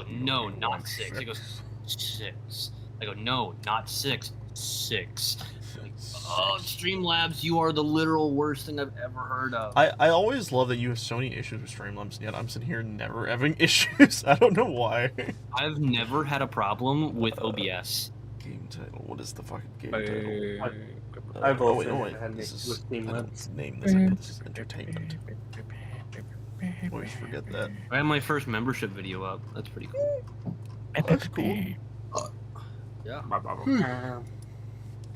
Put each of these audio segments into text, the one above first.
go, no, not 6. He goes, 6. I go, no, not 6. 6. Like, oh, Streamlabs, you are the literal worst thing I've ever heard of. I always love that you have so many issues with Streamlabs, yet I'm sitting here never having issues. I don't know why. I've never had a problem with OBS. Game title. What is the fucking game title? I've also wait. had This issues is, with I Streamlabs. don't name this. This is entertainment. Always forget that. I had my first membership video up. That's pretty cool. That's cool. Yeah.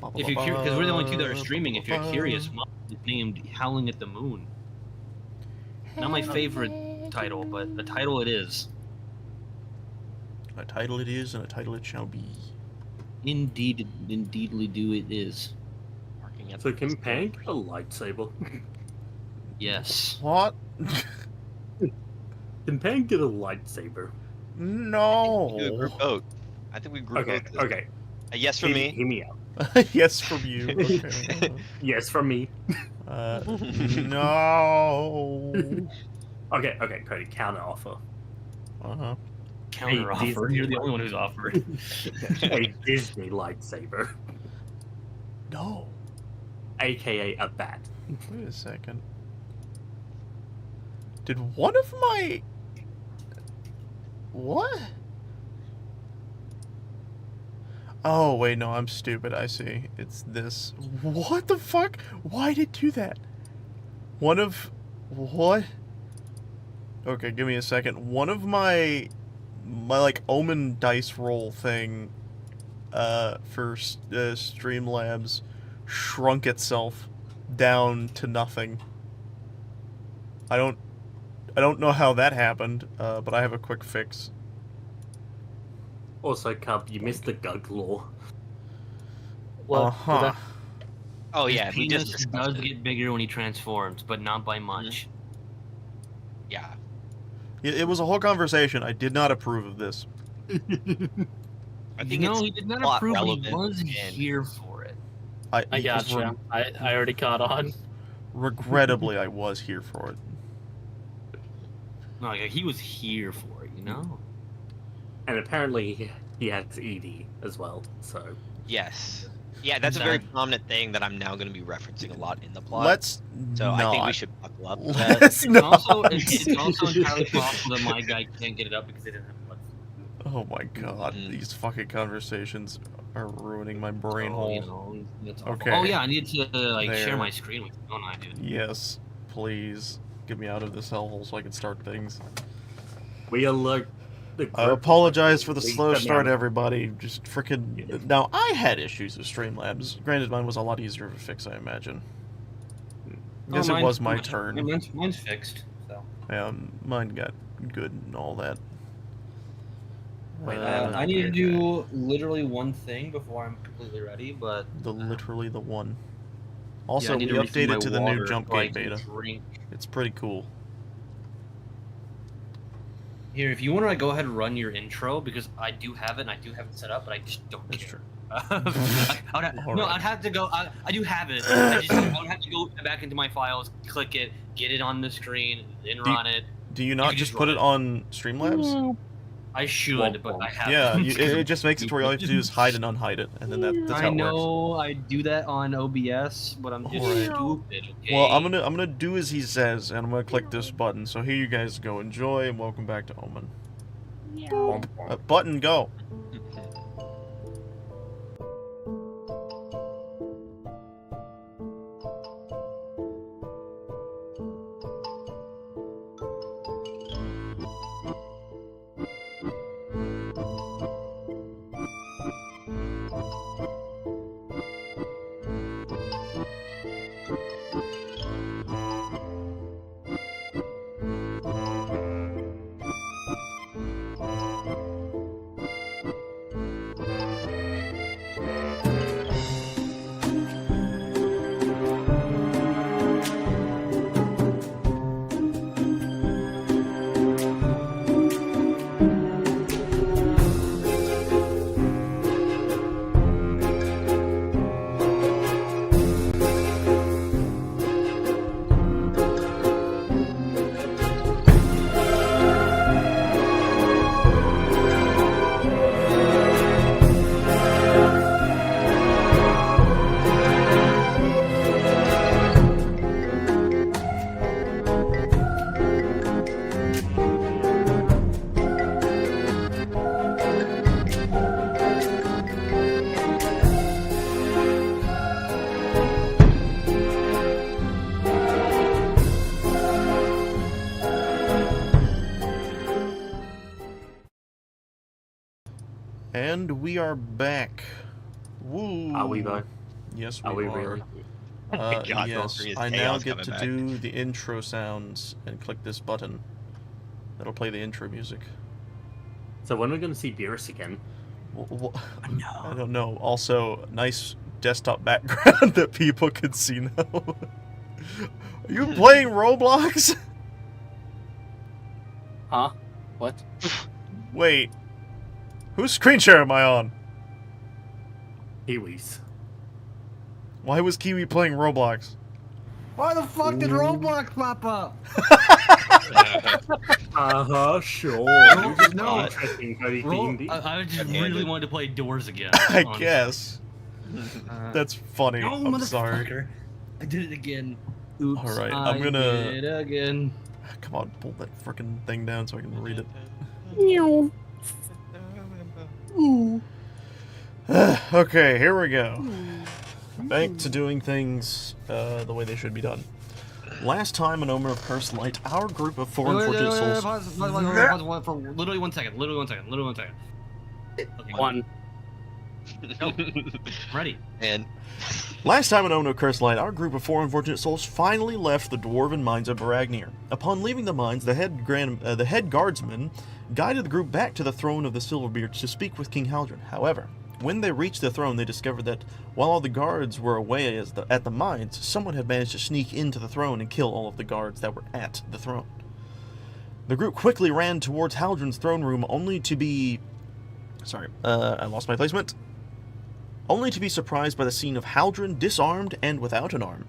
Um, If you're curious, because we're the only two that are streaming. If you're curious, mine is named Howling at the Moon. Not my favorite title, but the title it is. A title it is, and a title it shall be. Indeedly do it is. so can Pan get a lightsaber? Yes. What? Can Pan get a lightsaber? No. Do a group vote. I think we group Okay, vote this. okay. A yes from me. Hear me out. Yes from you. Okay. Yes from me. No. Okay, Cody, counter offer. Counter offer. You're the only one who's offered. A Disney lightsaber, No. aka a bat. Wait a second. Did one of my... What? Oh, wait, no, I'm stupid. I see. It's this. What the fuck? Why did it do that? One of... What? Okay, give me a second. One of my like, Omen dice roll thing, for Streamlabs shrunk itself down to nothing. I don't know how that happened, but I have a quick fix. Also, Cub, you missed the Gug law. Uh-huh. Oh yeah, His we just penis discussed does it. get bigger when he transforms, but not by much. Yeah. It was a whole conversation. I did not approve of this. I think No, it's he did not plot approve. He relevant was and- here for it. I gotcha. I already caught on. Regrettably, I was here for it. No, like, he was here for it, you know? And apparently he has ED as well, so... Yes. Yeah, that's a very prominent thing that I'm now going to be referencing a lot in the plot. Let's so not. I think we should buckle up. to that. Let's It's not. also, it's also entirely possible that my guy can't get it up because they didn't have blood. Oh my god, Mhm. these fucking conversations are ruining my brain So, hole. you know, that's awful. Okay. Oh yeah, I need to like There. share my screen with you, don't I, dude? Yes, please. Get me out of this hellhole so I can start things. We alert the I group. apologize for the slow Leave them start, out. everybody. Just frickin'... Now, I had issues with Streamlabs. Granted, mine was a lot easier to fix, I imagine. Guess it was my turn. Mine's fixed, so. Mine got good and all that. Wait, I need to do literally one thing before I'm completely ready, but Literally the one. yeah, Also, I we need to refill my updated to the new water jump so I gate can beta. drink. It's pretty cool. Here, if you want to go ahead and run your intro, because I do have it and I do have it set up, but I just don't That's care. true. I'd have to go. I do have it. I would have to go back into my files, click it, get it on the screen, then run it. Do you not can just just put run it it. on Streamlabs? I should, but I haven't. Yeah, it just makes it to where all you have to do is hide and unhide it, and then that's how I it works. know I do that on OBS, but I'm just Alright. stupid. Okay. Well, I'm gonna do as he says, and I'm gonna click this button. So here you guys go. Enjoy, and welcome back to Omen. Button, go. And we are back. Woo! Are we though? Yes, Are we are. really? God, Yes, Valkyrie is I now chaos get coming to back. do the intro sounds and click this button. That'll play the intro music. So when are we going to see Beerus again? I don't know. Also, nice desktop background that people can see now. Are you playing Roblox? Huh? What? Wait. Whose screen share am I on? Kiwis. Why was Kiwi playing Roblox? Why the fuck did Roblox pop up? Sure. just know. Interesting, very Ro- D&D. I just Red-handed. really wanted to play Doors again. I honestly. guess. That's funny. No, I'm sorry. motherfucker. I did it again. Oops. Alright, I I'm gonna- did it again. Come on, pull that freaking thing down so I can read it. Okay, here we go. Back to doing things the way they should be done. Last time in Omen of Cursed Light, our group of four unfortunate souls... Pause for literally 1 second. Literally 1 second. Literally 1 second. Okay, One. No. Ready. And Last time in Omen of Cursed Light, our group of four unfortunate souls finally left the dwarven mines of Baragnir. Upon leaving the mines, the head guardsman guided the group back to the throne of the Silverbeards to speak with King Haldren. However, when they reached the throne, they discovered that while all the guards were away at the mines, someone had managed to sneak into the throne and kill all of the guards that were at the throne. The group quickly ran towards Haldren's throne room, only to be... Sorry, I lost my placement. Only to be surprised by the scene of Haldren disarmed and without an arm,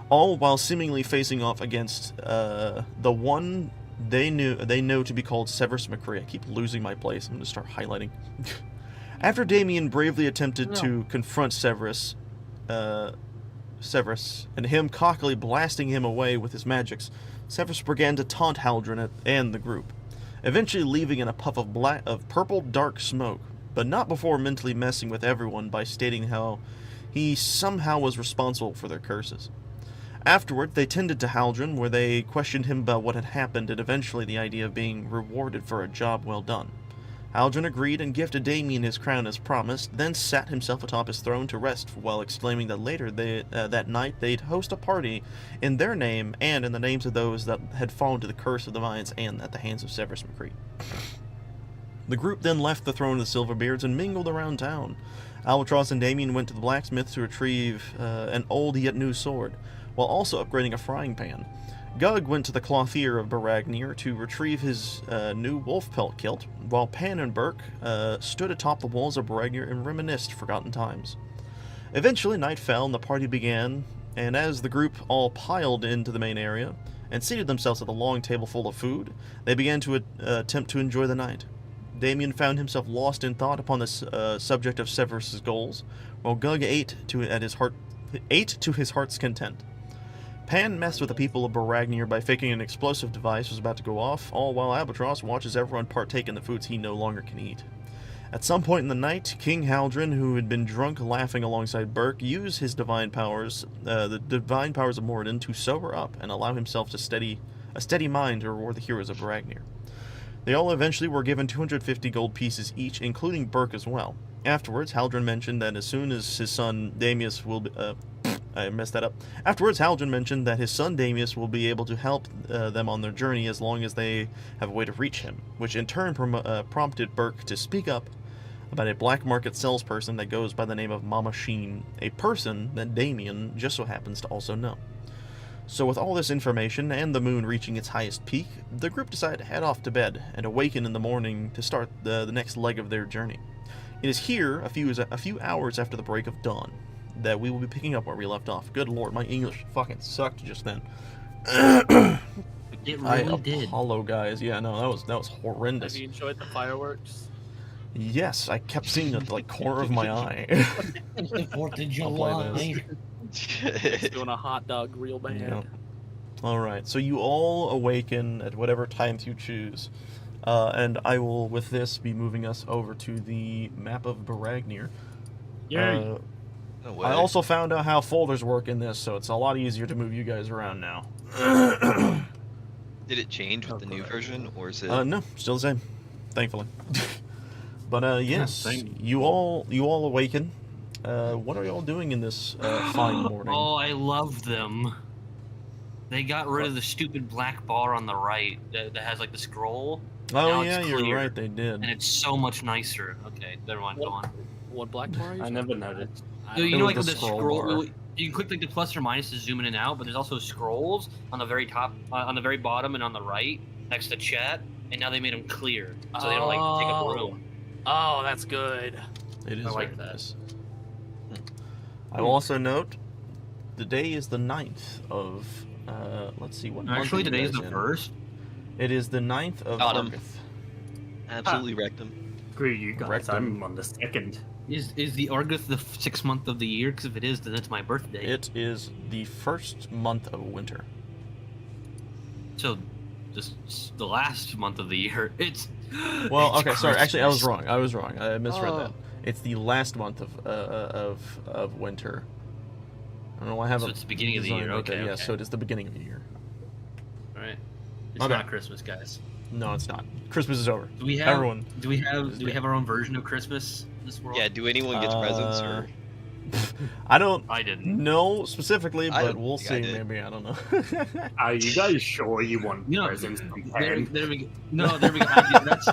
all while seemingly facing off against the one they know to be called Severus McCree. I keep losing my place. I'm going to start highlighting. After Damien bravely attempted to confront Severus, and him cockily blasting him away with his magics, Severus began to taunt Haldren and the group, eventually leaving in a puff of purple dark smoke, but not before mentally messing with everyone by stating how he somehow was responsible for their curses. Afterward, they tended to Haldren, where they questioned him about what had happened and eventually the idea of being rewarded for a job well done. Haldren agreed and gifted Damien his crown as promised, then sat himself atop his throne to rest, while exclaiming that later that night they'd host a party in their name and in the names of those that had fallen to the curse of the mines and at the hands of Severus McCree. The group then left the throne of the Silverbeards and mingled around town. Albatross and Damien went to the blacksmith to retrieve an old yet new sword, while also upgrading a frying pan. Gug went to the clothier of Baragnir to retrieve his new wolf pelt kilt, while Pan and Burke stood atop the walls of Baragnir and reminisced forgotten times. Eventually night fell and the party began, and as the group all piled into the main area and seated themselves at the long table full of food, they began to attempt to enjoy the night. Damien found himself lost in thought upon the subject of Severus's goals, while Gug ate to his heart's content. Pan messed with the people of Baragnir by faking an explosive device was about to go off, all while Albatross watches everyone partake in the foods he no longer can eat. At some point in the night, King Haldren, who had been drunk laughing alongside Burke, used his divine powers, the divine powers of Moradin, to sober up and allow himself a steady mind to reward the heroes of Baragnir. They all eventually were given 250 gold pieces each, including Burke as well. Afterwards, Haldren mentioned that as soon as his son Damius will be... I messed that up. Afterwards, Haldren mentioned that his son Damius will be able to help them on their journey as long as they have a way to reach him, which in turn prompted Burke to speak up about a black market salesperson that goes by the name of Mama Sheen, a person that Damien just so happens to also know. So with all this information and the moon reaching its highest peak, the group decided to head off to bed and awaken in the morning to start the next leg of their journey. It is here, a few hours after the break of dawn, that we will be picking up where we left off. Good lord, my English fucking sucked just then. It really did. Apollo, guys. Yeah, no, that was horrendous. Have you enjoyed the fireworks? Yes, I kept seeing it like corner of my eye. It's the 4th of July. July. Doing a hot dog real bad. Yeah. Alright, so you all awaken at whatever times you choose. And I will, with this, be moving us over to the map of Baragnir. Yay. no way. I also found out how folders work in this, so it's a lot easier to move you guys around now. Did it change with the new version, or is it? No, still the same, thankfully. But yes, thank you all awaken. What are y'all doing in this fine morning? Oh, I love them. They got rid of the stupid black bar on the right that has like the scroll. Oh now yeah, it's you're clear, right. They did. and it's so much nicer. Okay, never mind. Go on. What black bar are you I talking never about? noticed. I So don't you It know, was like the with the scroll bar. you can click like the plus or minus to zoom in and out, but there's also scrolls on the very top, on the very bottom, and on the right next to chat. And now they made them clear, so they don't like take up room. Oh, that's good. It is I like very that. nice. I will also note the day is the 9th of. Let's see what. month Actually, are you today's guys the in? first. It is the 9th of Got 'em. August. Absolutely wrecked them. Screw you guys, Rectum. I'm on the 2nd. Is the Argus the 6th month of the year? Because if it is, then it's my birthday. It is the first month of winter. So, just the last month of the year. It's Well, it's okay, sorry. Actually, I was Christmas. wrong. I misread that. Oh. It's the last month of winter. I don't know why I have So a it's the beginning of the design year, right there. okay, Yeah, okay. so it is the beginning of the year. All right. It's My not bad. Christmas, guys. No, it's not. Christmas is over. Do we have Everyone. Do we is have dead. our own version of Christmas in this world? Yeah, do anyone get presents or? I don't I didn't. know specifically, I but don't we'll think I see. did. Maybe I don't know. Are you guys sure you want You know, presents from there, Pan? there we go. No, there we go. That's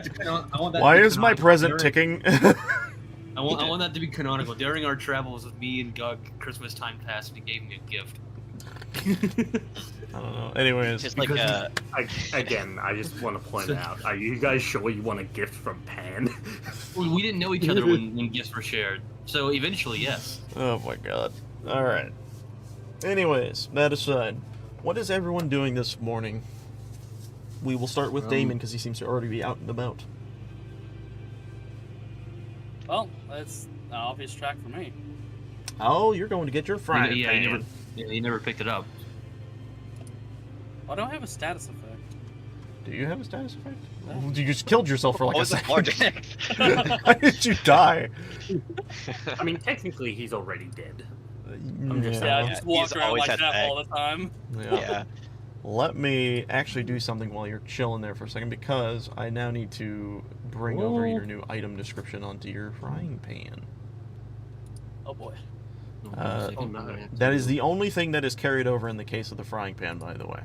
kind of. I want that. Why to be is my canonical. present During- ticking? I want that to be canonical. During our travels with me and Gug, Christmas time passed, and he gave me a gift. I don't know. Anyways, Just like Because- Again, I just want to point out, are you guys sure you want a gift from Pan? We didn't know each other when gifts were shared, so eventually, yes. oh my god. All right. Anyways, that aside, what is everyone doing this morning? We will start with Damon because he seems to already be out and about. Well, that's an obvious track for me. Oh, you're going to get your frying yeah, pan. he never picked it up. Why do I have a status effect? Do you have a status effect? You just killed yourself for like Oh, a it's a second. large effect. Why did you die? I mean, technically, he's already dead. I'm just- Yeah, I Yeah, just walk he's around always like had that that. all the time. Yeah. Let me actually do something while you're chilling there for a second because I now need to bring over your new item description onto your frying pan. Oh boy. Oh, no. That is the only thing that is carried over in the case of the frying pan, by the way.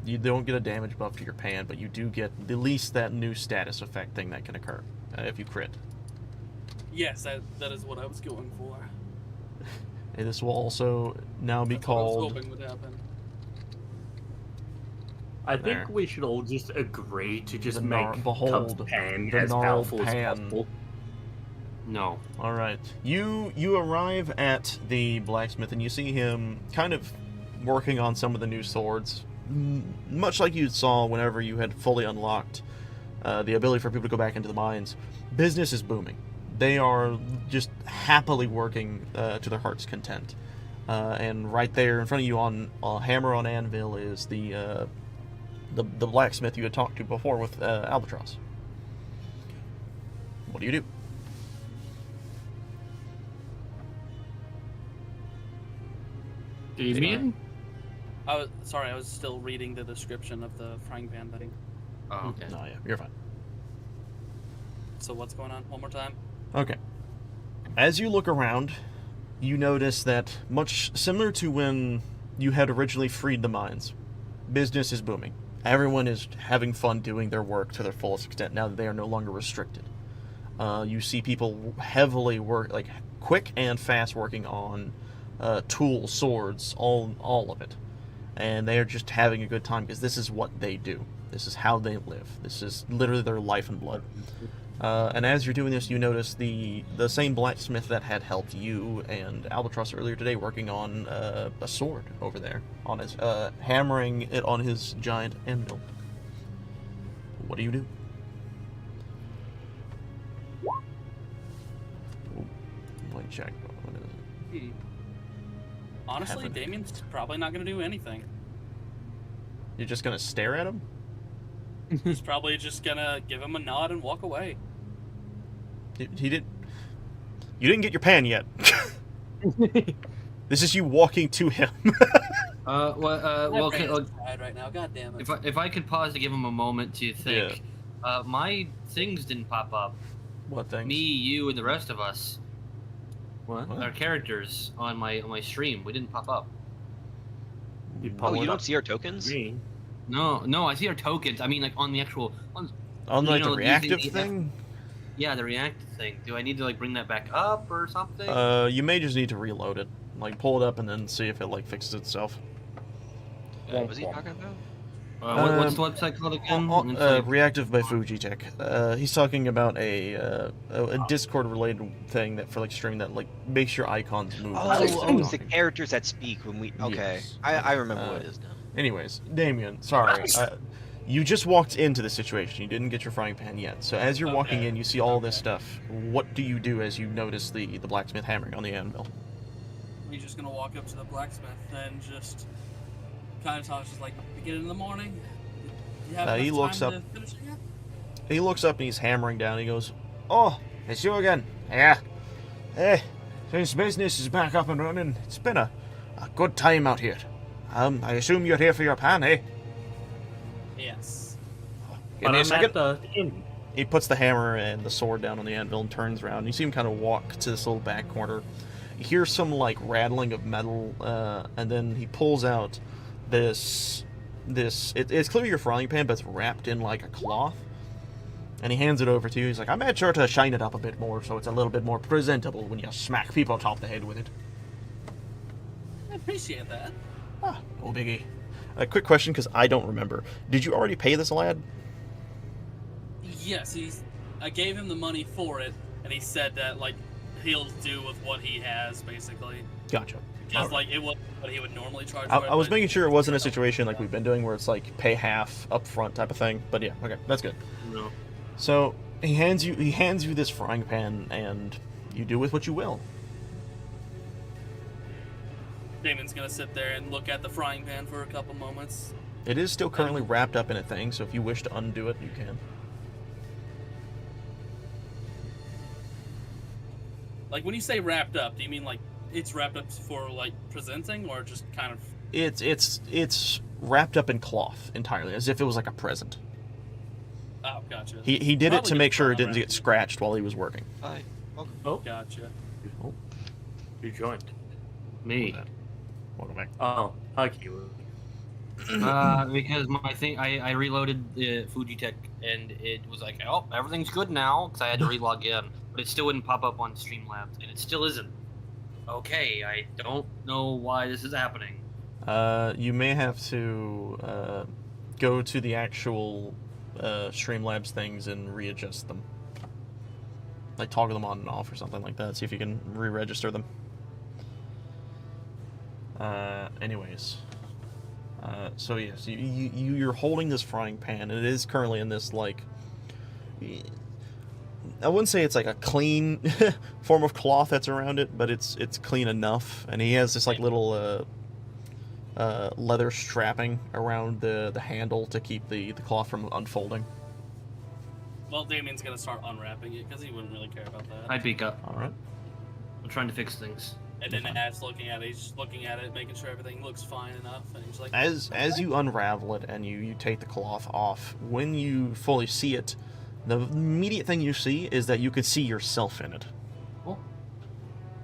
You don't get a damage buff to your pan, but you do get at least that new status effect thing that can occur if you crit. Yes, that is what I was going for. And this will also now be That's what I was called. hoping would happen. I think There. we should all just agree to just The make nar- behold, Cub's Pan the as gnarled powerful pan. as possible. No. All right, you arrive at the blacksmith and you see him kind of working on some of the new swords, much like you saw whenever you had fully unlocked the ability for people to go back into the mines. Business is booming. They are just happily working to their heart's content. And right there in front of you on a hammer on anvil is the blacksmith you had talked to before with Albatross. What do you do? Damien? I was still reading the description of the frying pan thing. Oh, okay. No, yeah, you're fine. So what's going on? One more time. Okay. As you look around, you notice that much similar to when you had originally freed the mines, business is booming. Everyone is having fun doing their work to their fullest extent now that they are no longer restricted. You see people heavily work, like quick and fast working on tools, swords, all of it. And they are just having a good time because this is what they do. This is how they live. This is literally their life and blood. And as you're doing this, you notice the same blacksmith that had helped you and Albatross earlier today working on a sword over there, on his hammering it on his giant anvil. What do you do? Ooh, let me check. What is it? Honestly, Haven't- Damien's probably not going to do anything. You're just gonna stare at him? He's probably just going to give him a nod and walk away. He did. You didn't get your pan yet. This is you walking to him. Well, My well, brain okay, is fried right now. God damn it. if I could pause to give him a moment to think, My things didn't pop up. What things? Me, you, and the rest of us, What? What? our characters on my stream, we didn't pop up. You Oh, pulled you don't up see our tokens? me. No, I see our tokens. I mean, like on the actual, On You like know, the reactive the thing? yeah, the react thing. Do I need to like bring that back up or something? You may just need to reload it. Like pull it up and then see if it like fixes itself. What was he talking about? What's the website called again? It's like- Reactive by Fujitech. He's talking about a Discord related thing that for like streaming that like makes your icons move. Oh, as they're it's the talking. characters that speak when we. Okay, Yes. I remember what it is now. Anyways, Damien, sorry. You just walked into the situation. You didn't get your frying pan yet. So as you're walking in, you see all this stuff. What do you do as you notice the blacksmith hammering on the anvil? We're just gonna walk up to the blacksmith and just kind of talk, just like, begin in the morning. You have He enough looks time up. to finish it yet? He looks up and he's hammering down. He goes, "Oh, it's you again. Yeah. Hey, since business is back up and running, it's been a good time out here. I assume you're here for your pan, eh? Yes. Give me a I'm second." at the inn. He puts the hammer and the sword down on the anvil and turns around. You see him kind of walk to this little back corner. You hear some like rattling of metal, and then he pulls out this. It's clearly your frying pan, but it's wrapped in like a cloth. And he hands it over to you. He's like, "I made sure to shine it up a bit more so it's a little bit more presentable when you smack people on top of the head with it." I appreciate that. Ah, no biggie. A quick question, because I don't remember. Did you already pay this lad? Yes, I gave him the money for it, and he said that like he'll do with what he has, basically. Gotcha. Just like it was what he would normally charge. I for it, was but- making sure it wasn't a situation like we've been doing where it's like pay half up front type of thing. But yeah, okay, that's good. No. So he hands you this frying pan, and you do with what you will. Damon's gonna sit there and look at the frying pan for a couple moments. It is still currently wrapped up in a thing, so if you wish to undo it, you can. Like when you say wrapped up, do you mean like it's wrapped up for like presenting, or just kind of? It's wrapped up in cloth entirely, as if it was like a present. Oh, gotcha. He did it Probably to make just sure it not didn't get wrapped. scratched while he was working. Hi. Welcome. Oh, Gotcha. you joined. Me. Welcome back. Oh, hi, Kiwi. Because my thing, I reloaded the Fujitech and it was like, oh, everything's good now because I had to relog in, but it still wouldn't pop up on Streamlabs, and it still isn't. Okay, I don't know why this is happening. You may have to go to the actual Streamlabs things and readjust them. Like toggle them on and off or something like that. See if you can re-register them. Anyways. So yes, you're holding this frying pan, and it is currently in this like, I wouldn't say it's like a clean form of cloth that's around it, but it's clean enough. And he has this like little leather strapping around the handle to keep the cloth from unfolding. Well, Damien's gonna start unwrapping it because he wouldn't really care about that. I peek up. All right. I'm trying to fix things. And then as looking at it, he's just looking at it, making sure everything looks fine enough, and he's like, As you unravel it and you take the cloth off, when you fully see it, the immediate thing you see is that you could see yourself in it. Oh.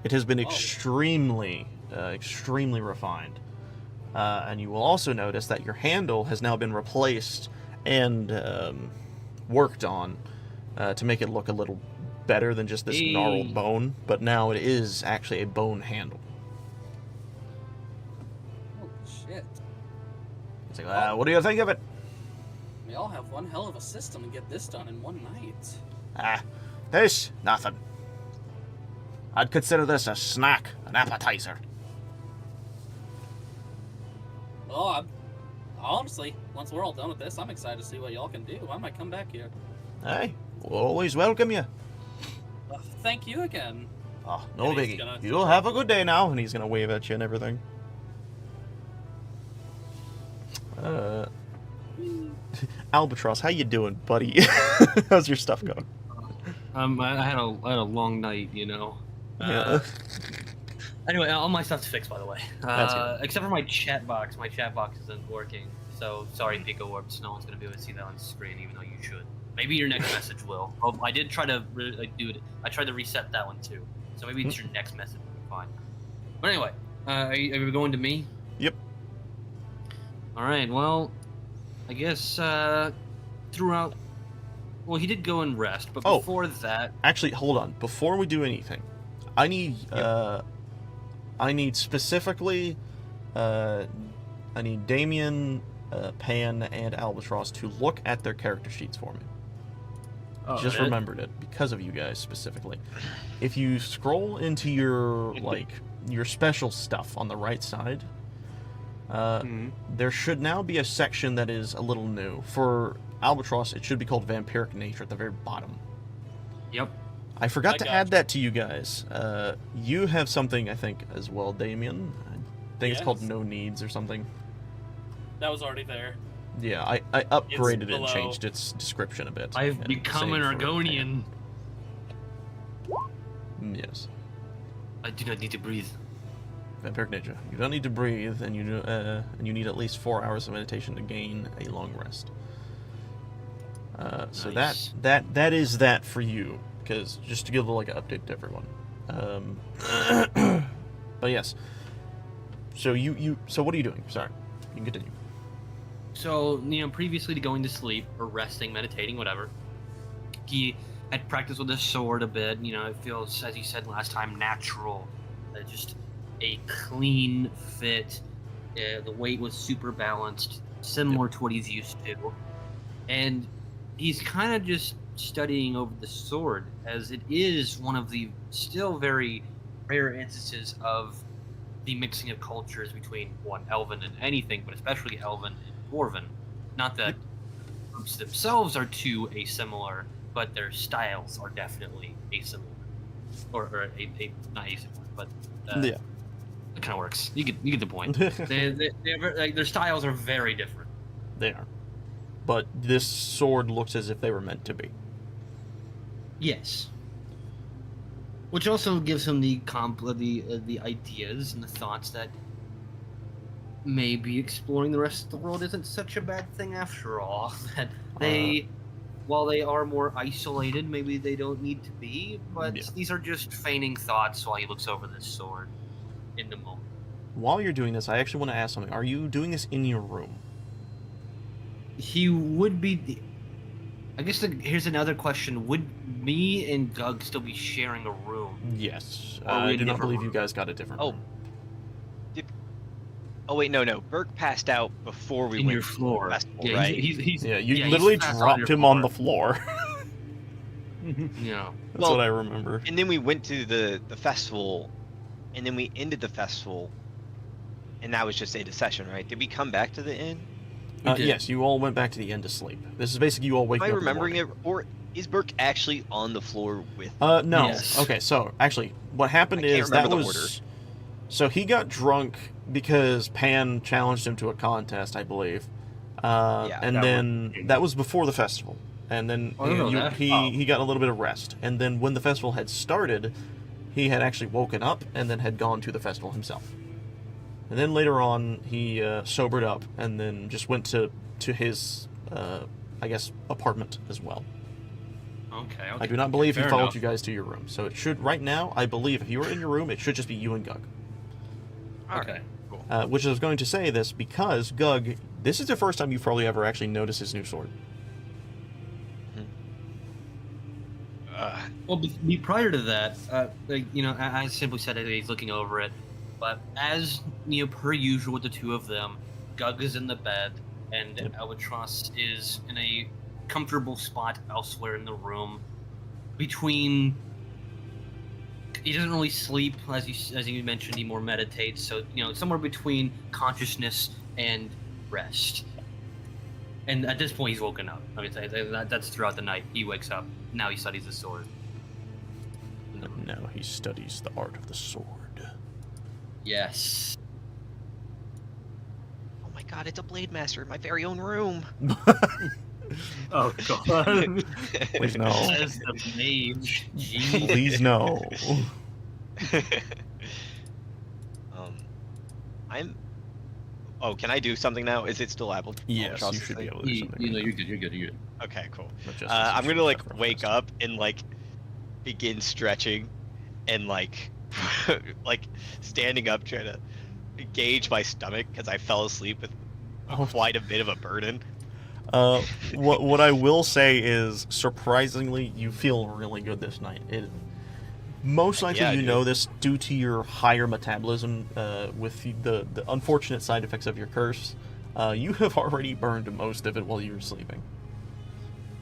It has been Oh. extremely refined. And you will also notice that your handle has now been replaced and worked on to make it look a little better than just this Hey. gnarled bone, but now it is actually a bone handle. "Oh shit, It's like, what do you think of it? we all have one hell of a system to get this done in one night." This? Nothing. I'd consider this a snack, an appetizer. Oh, honestly, once we're all done with this, I'm excited to see what y'all can do. I might come back here. Hey, we'll always welcome you. Thank you again. Oh, no And he's biggie. gonna- You'll have a good day now. And he's gonna wave at you and everything. Albatross, how you doing, buddy? How's your stuff going? I had a long night, you know. Yeah. Anyway, all my stuff's fixed, by the way. That's good. Except for my chat box. My chat box isn't working. So sorry, Pico Orbs. No one's gonna be able to see that on screen, even though you should. Maybe your next message will. Oh, I did try to do it. I tried to reset that one too. So maybe it's your next message. Fine. But anyway, are you going to me? Yep. All right. Well, I guess throughout. Well, he did go and rest, but Oh. before that, Actually, hold on. Before we do anything, I need specifically, I need Damien, Pan, and Albatross to look at their character sheets for me. Oh, Just okay. remembered it because of you guys specifically. If you scroll into your your special stuff on the right side, there should now be a section that is a little new. For Albatross, it should be called Vampiric Nature at the very bottom. yep. I forgot I to got add you. that to you guys. You have something, I think, as well, Damien. I think it's called Yes. No Needs or something. That was already there. Yeah, I upgraded it and below. changed its description a bit. I've and become an saved for Argonian. Pan. Yes. I do not need to breathe. Vampiric Nature. You don't need to breathe, and you need at least 4 hours of meditation to gain a long rest. So Nice. that is that for you, because just to give like an update to everyone. But yes. So so what are you doing? Sorry, you can continue. So, previously to going to sleep or resting, meditating, whatever, he had practiced with his sword a bit. It feels, as you said last time, natural. Just a clean fit. The weight was super balanced, similar to what he's used to. And he's kind of just studying over the sword, as it is one of the still very rare instances of the mixing of cultures between Elven and anything, but especially Elven and Dwarven. Not that groups themselves are too asimilar, but their styles are definitely asimilar, or not asimilar, but Yeah. it kind of works. You get the point. Their styles are very different. They are. But this sword looks as if they were meant to be. Yes. Which also gives him the ideas and the thoughts that maybe exploring the rest of the world isn't such a bad thing after all. That they, while they are more isolated, maybe they don't need to be. But Yeah. these are just feigning thoughts while he looks over this sword in the moment. While you're doing this, I actually want to ask something. Are you doing this in your room? He would be. I guess here's another question: would me and Gug still be sharing a room? Yes. Or we I do not different believe you rooms? guys got a different Oh. room. Oh wait, no. Burke passed out before we In went your to floor, the festival, yeah, right? he's Yeah, you he's literally fast dropped your him on the floor. floor. Yeah. That's Well, what I remember. And then we went to the festival, and then we ended the festival, and that was just a session, right? Did we come back to the inn? We did. Yes, you all went back to the inn to sleep. This is basically you all Am waking I up in the remembering morning. it, or is Burke actually on the floor with? No. Yes. Okay, so actually, what happened I can't is that remember the was. order. So he got drunk because Pan challenged him to a contest, I believe. And that then was- that was before the festival. And then Oh, no, that- he got a little bit of rest. And then when the festival had started, he had actually woken up and then had gone to the festival himself. And then later on, he sobered up and then just went to his, I guess, apartment as well. Okay. I do not believe he Fair followed enough. you guys to your room. So it should, right now, I believe if you were in your room, it should just be you and Gug. Okay. Cool. Which I was going to say this because Gug, this is the first time you've probably ever actually noticed his new sword. Well, prior to that, I simply said that he's looking over it, but as per usual with the two of them, Gug is in the bed, and Yep. Albatross is in a comfortable spot elsewhere in the room. Between, he doesn't really sleep, as you mentioned. He more meditates, so somewhere between consciousness and rest. And at this point, he's woken up. I mean, that's throughout the night. He wakes up. Now he studies the sword. Now he studies the art of the sword. Yes. Oh my God, it's a Blade Master in my very own room. Oh god. Please no. Says the mage. Jeez. Please no. I'm. Oh, can I do something now? Is it still Apple? Yes, you Albatross's should be thing? able to do something. You know, you're good. You're good. You're good. Okay, cool. Majestic I'm gonna should like suffer from wake this. up and like begin stretching and like like standing up, trying to gauge my stomach because I fell asleep with Oh. quite a bit of a burden. What I will say is, surprisingly, you feel really good this night. Most likely Yeah, you dude. know this due to your higher metabolism with the unfortunate side effects of your curse. You have already burned most of it while you were sleeping.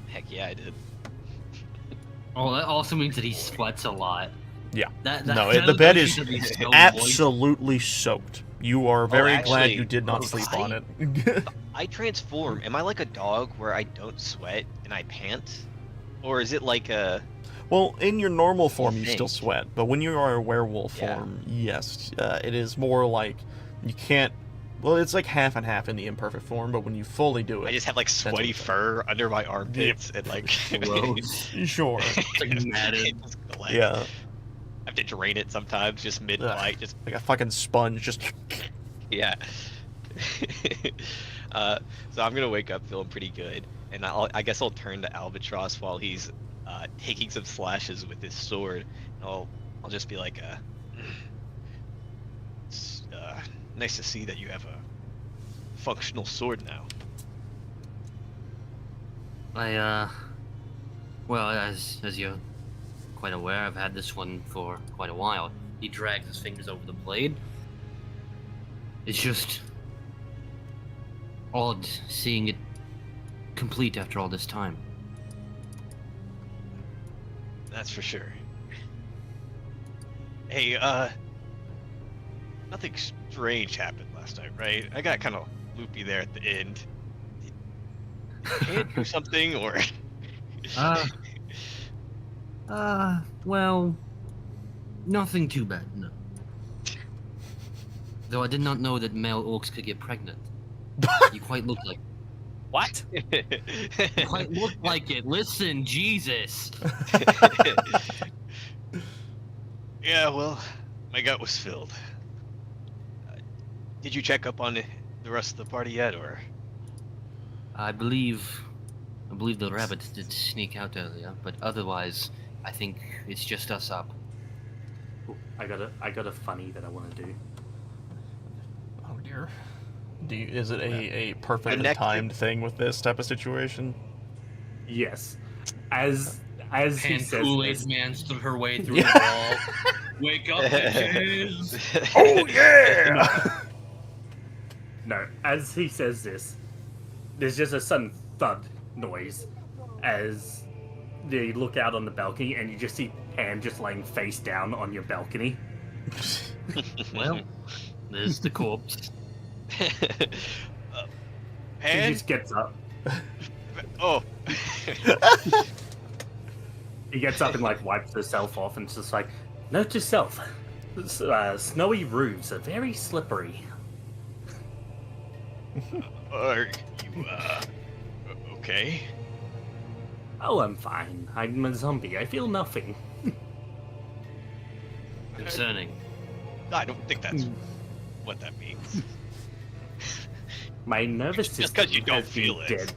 Heck yeah, I did. Oh, that also means that he sweats a lot. Yeah. That No, that the bed means is that he's so moist. absolutely soaked. You are very glad actually, you did not if sleep I- on it. I transform. Am I like a dog where I don't sweat and I pant? Or is it like a... Well, in your normal form, you still think. sweat, but when you are a werewolf Yeah. form, yes, it is more like you can't. Well, it's like half and half in the imperfect form, but when you fully do it, I just have like what sweaty it's like. fur under my armpits and like... Gross. Sure, It's like matted. It just collect. yeah, I have to drain it sometimes, just mid-bite, just... like a fucking sponge, just. Yeah. So I'm gonna wake up feeling pretty good, and I guess I'll turn to Albatross while he's taking some slashes with his sword. And I'll just be like, it's nice to see that you have a functional sword now. Well, as you're quite aware, I've had this one for quite a while. He drags his fingers over the blade. It's just odd seeing it complete after all this time. That's for sure. Hey, nothing strange happened last night, right? I got kind of loopy there at the end. Can I do something, or? Well, nothing too bad, no. Though I did not know that male orcs could get pregnant. You quite look like What? you quite look like it. Listen, Jesus. Yeah, well, my gut was filled. Did you check up on the rest of the party yet, or? I believe the rabbits did sneak out earlier, but otherwise, I think it's just us up. Ooh, I got a funny that I want to do. Oh dear. Is it a perfectly Connected- timed thing with this type of situation? Yes, as he And says Kool-Aid this, Man stood her way through Yeah. the wall. Wake up, bitches! Oh yeah! no, as he says this, there's just a sudden thud noise as they look out on the balcony, and you just see Pam just laying face down on your balcony. Well, there's the corpse. He Pan? just gets up. Oh. He gets up and like wipes herself off, and it's just like, note to self: snowy roofs are very slippery. Are you, okay? Oh, I'm fine. I'm a zombie. I feel nothing. Concerning. I don't think that's what that means. My nervous Just system 'cause you don't has been feel it. dead.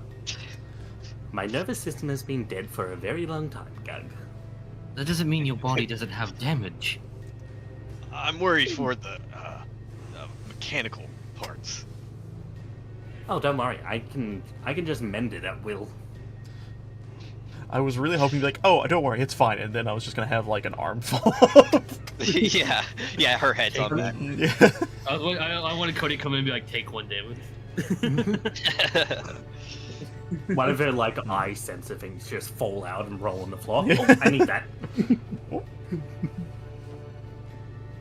My nervous system has been dead for a very long time, Gug. That doesn't mean your body doesn't have damage. I'm worried for the mechanical parts. Oh, don't worry. I can just mend it at will. I was really hoping to be like, oh, don't worry, it's fine, and then I was just gonna have like an armful. Yeah, her head's on that. Yeah. I wanted Cody to come in and be like, take one damage. One of her like eye sensor things just fall out and roll on the floor. Oh, I need that.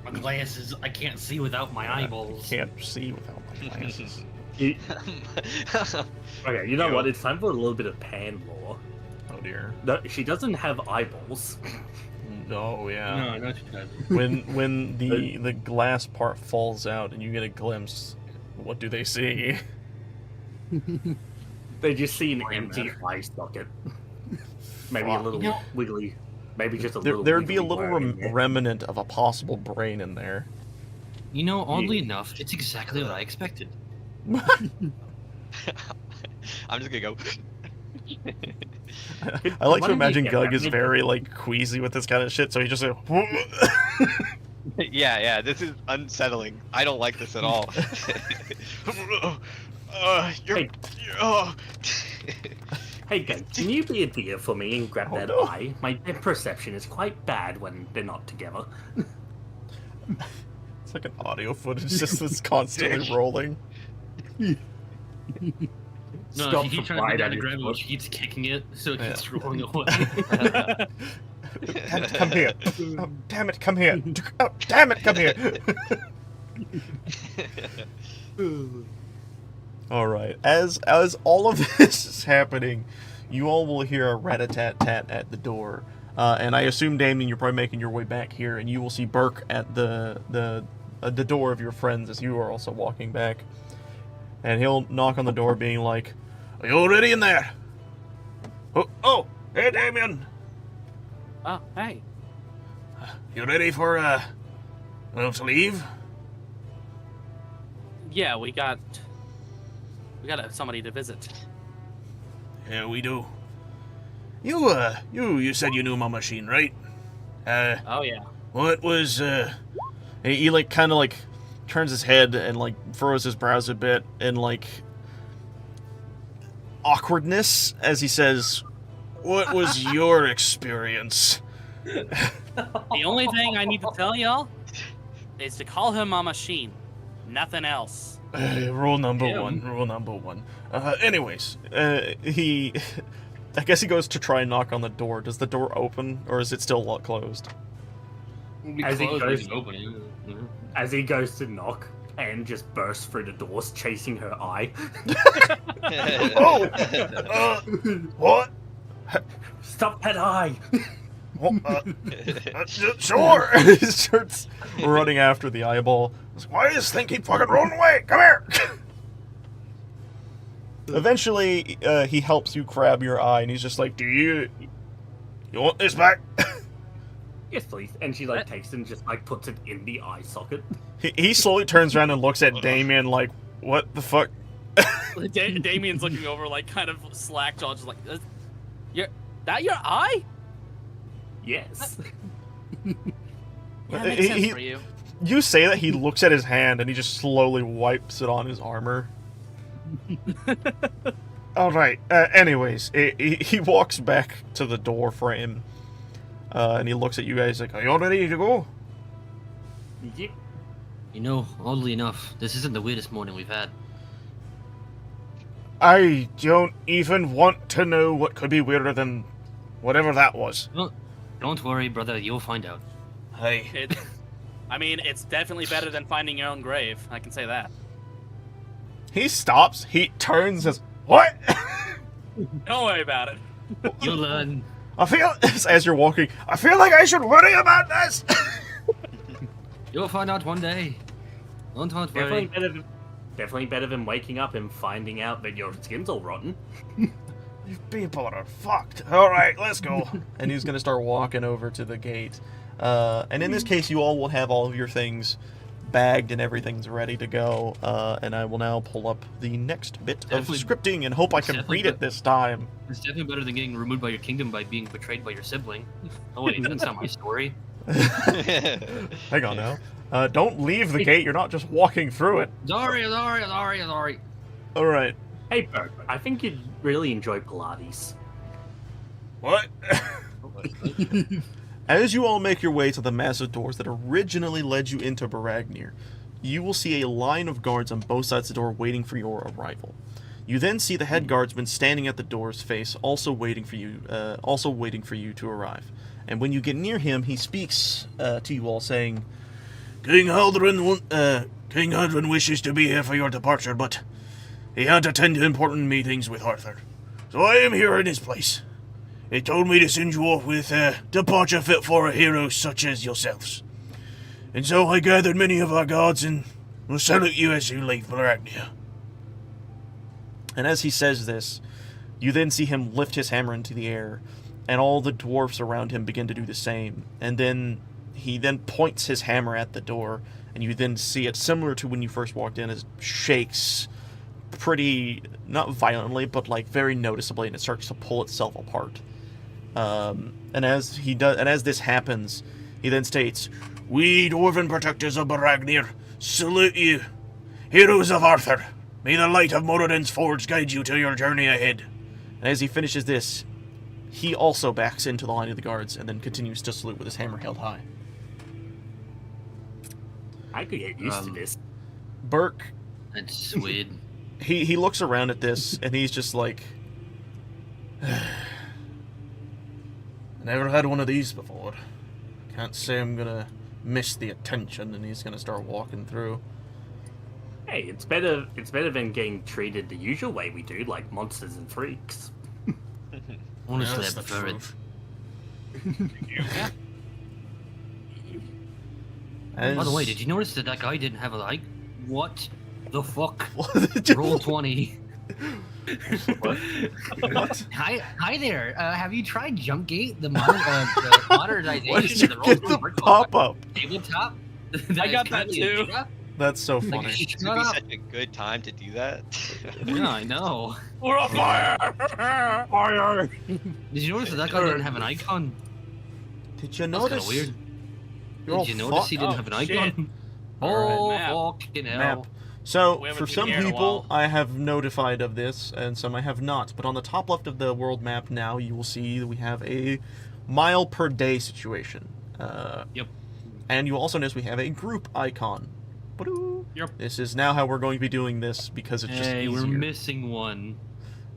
My glasses, I can't see without my eyeballs. Can't see without my glasses. You- okay, you know what? It's time for a little bit of pan lore. Oh dear. No, she doesn't have eyeballs. Oh yeah. No, she doesn't. When the glass part falls out and you get a glimpse, what do they see? They just see an Brain empty matter. eye socket. Maybe a Fuck. little You know- wiggly. Maybe just a There, little. there'd be a wiggly little worm in there. remnant of a possible brain in there. You know, oddly enough, it's exactly what I expected. I'm just gonna go. I like Why to don't you imagine get Gug that is made- very like queasy with this kind of shit, so he just like, Yeah, this is unsettling. I don't like this at all. You're, Hey. oh. Hey, Gug, can you be a deer for me and grab Oh, that no. eye? My depth perception is quite bad when they're not together. it's like an audio footage just was constantly rolling. No, Stop she keeps for trying to pride get down on to your grab it, foot. she keeps kicking it, so it Yeah. keeps rolling away. Damn it, come here. Oh, damn it, come here. Oh, damn it, come here. Alright, as all of this is happening, you all will hear a rat-a-tat-tat at the door. And I assume, Damien, you're probably making your way back here, and you will see Burke at the door of your friends as you are also walking back. And he'll knock on the door being like, "Are you already in there?" Oh, hey, Damien. Oh, hey. You ready for, to leave? Yeah, we got somebody to visit. Yeah, we do. You said you knew my machine, right? Oh yeah. What was, he like, kind of, like, turns his head and, like, furrows his brows a bit in, like, awkwardness as he says, "What was your experience?" The only thing I need to tell y'all is to call him a machine. Nothing else. Rule number Yeah. one. Anyways, he... I guess he goes to try and knock on the door. Does the door open, or is it still closed? As he goes- we can open it. Mhm. As he goes to knock, Anne just bursts through the doors, chasing her eye. Oh! What? Stop that eye! Sure! He starts running after the eyeball. Why does this thing keep fucking rolling away? Come here! Eventually, he helps you grab your eye, and he's just like, you want this back? Yes, please. And she takes it and just puts it in the eye socket. He slowly turns around and looks at Damien like, what the fuck? Damien's looking over, kind of slack jawed, just like, that your eye? Yes. Yeah, that makes sense He- for you. You say that, he looks at his hand, and he just slowly wipes it on his armor. Alright, anyways, he walks back to the door frame, and he looks at you guys like, are you all ready to go? Yep. You know, oddly enough, this isn't the weirdest morning we've had. I don't even want to know what could be weirder than whatever that was. Don't worry, brother, you'll find out. Hey. It's definitely better than finding your own grave. I can say that. He stops, he turns, says, what? Don't worry about it. You'll learn. I feel, as you're walking, I feel like I should worry about this. You'll find out one day. Don't worry. Definitely better than waking up and finding out that your skin's all rotten. You people are fucked. Alright, let's go. And he's gonna start walking over to the gate. And in this case, you all will have all of your things bagged and everything's ready to go. And I will now pull up the next bit of Definitely- scripting and hope I can definitely read it this time. It's definitely better than getting removed by your kingdom by being betrayed by your sibling. Oh wait, that's not my story. Hang on now. Don't leave the gate, you're not just walking through it. Sorry. Alright. Hey, Bert, I think you'd really enjoy Pilates. What? As you all make your way to the massive doors that originally led you into Baragnir, you will see a line of guards on both sides of the door waiting for your arrival. You then see the head guardsman standing at the door's face, also waiting for you to arrive. And when you get near him, he speaks to you all, saying, King Haldren wishes to be here for your departure, but he had to attend to important meetings with Arthur. So I am here in his place. He told me to send you off with a departure fit for a hero such as yourselves. And so I gathered many of our guards and will salute you as you leave Baragnir. And as he says this, you then see him lift his hammer into the air, and all the dwarfs around him begin to do the same. And then he then points his hammer at the door, and you then see it similar to when you first walked in, as it shakes, pretty, not violently, but like very noticeably, and it starts to pull itself apart. And as this happens, he then states, "We dwarven protectors of Baragnir salute you, heroes of Arthur. May the light of Moradin's forge guide you to your journey ahead." And as he finishes this, he also backs into the line of the guards and then continues to salute with his hammer held high. I could get used to this. Burke, That's sweet. he looks around at this and he's just like, "I never had one of these before. Can't say I'm gonna miss the attention." And he's gonna start walking through. Hey, it's better than getting treated the usual way we do, like monsters and freaks. Honestly, That's I the prefer it. truth. By the way, did you notice that guy didn't have a like? What the fuck? Just- Roll 20. What? Hi there. Have you tried Jumpgate, the modernization Why did of you the get the Roll pop-up? tabletop? I got that too. That's so Like, funny. shut It would be up. such a good time to do that. Yeah, I know. We're on fire! Fire! Did you notice that guy didn't have an icon? Did you That's kind notice? of weird. You're all Did you notice he didn't Oh, have an shit. icon? Alright. Oh, Map. fucking hell. Map. So, We haven't for been some here in a people, while. I have notified of this, and some I have not. But on the top left of the world map now, you will see that we have a mile per day situation. Yep. And you will also notice we have a group icon. Ba-doo. Yep. This is now how we're going to be doing this, because it's just Hey, easier. we're missing one.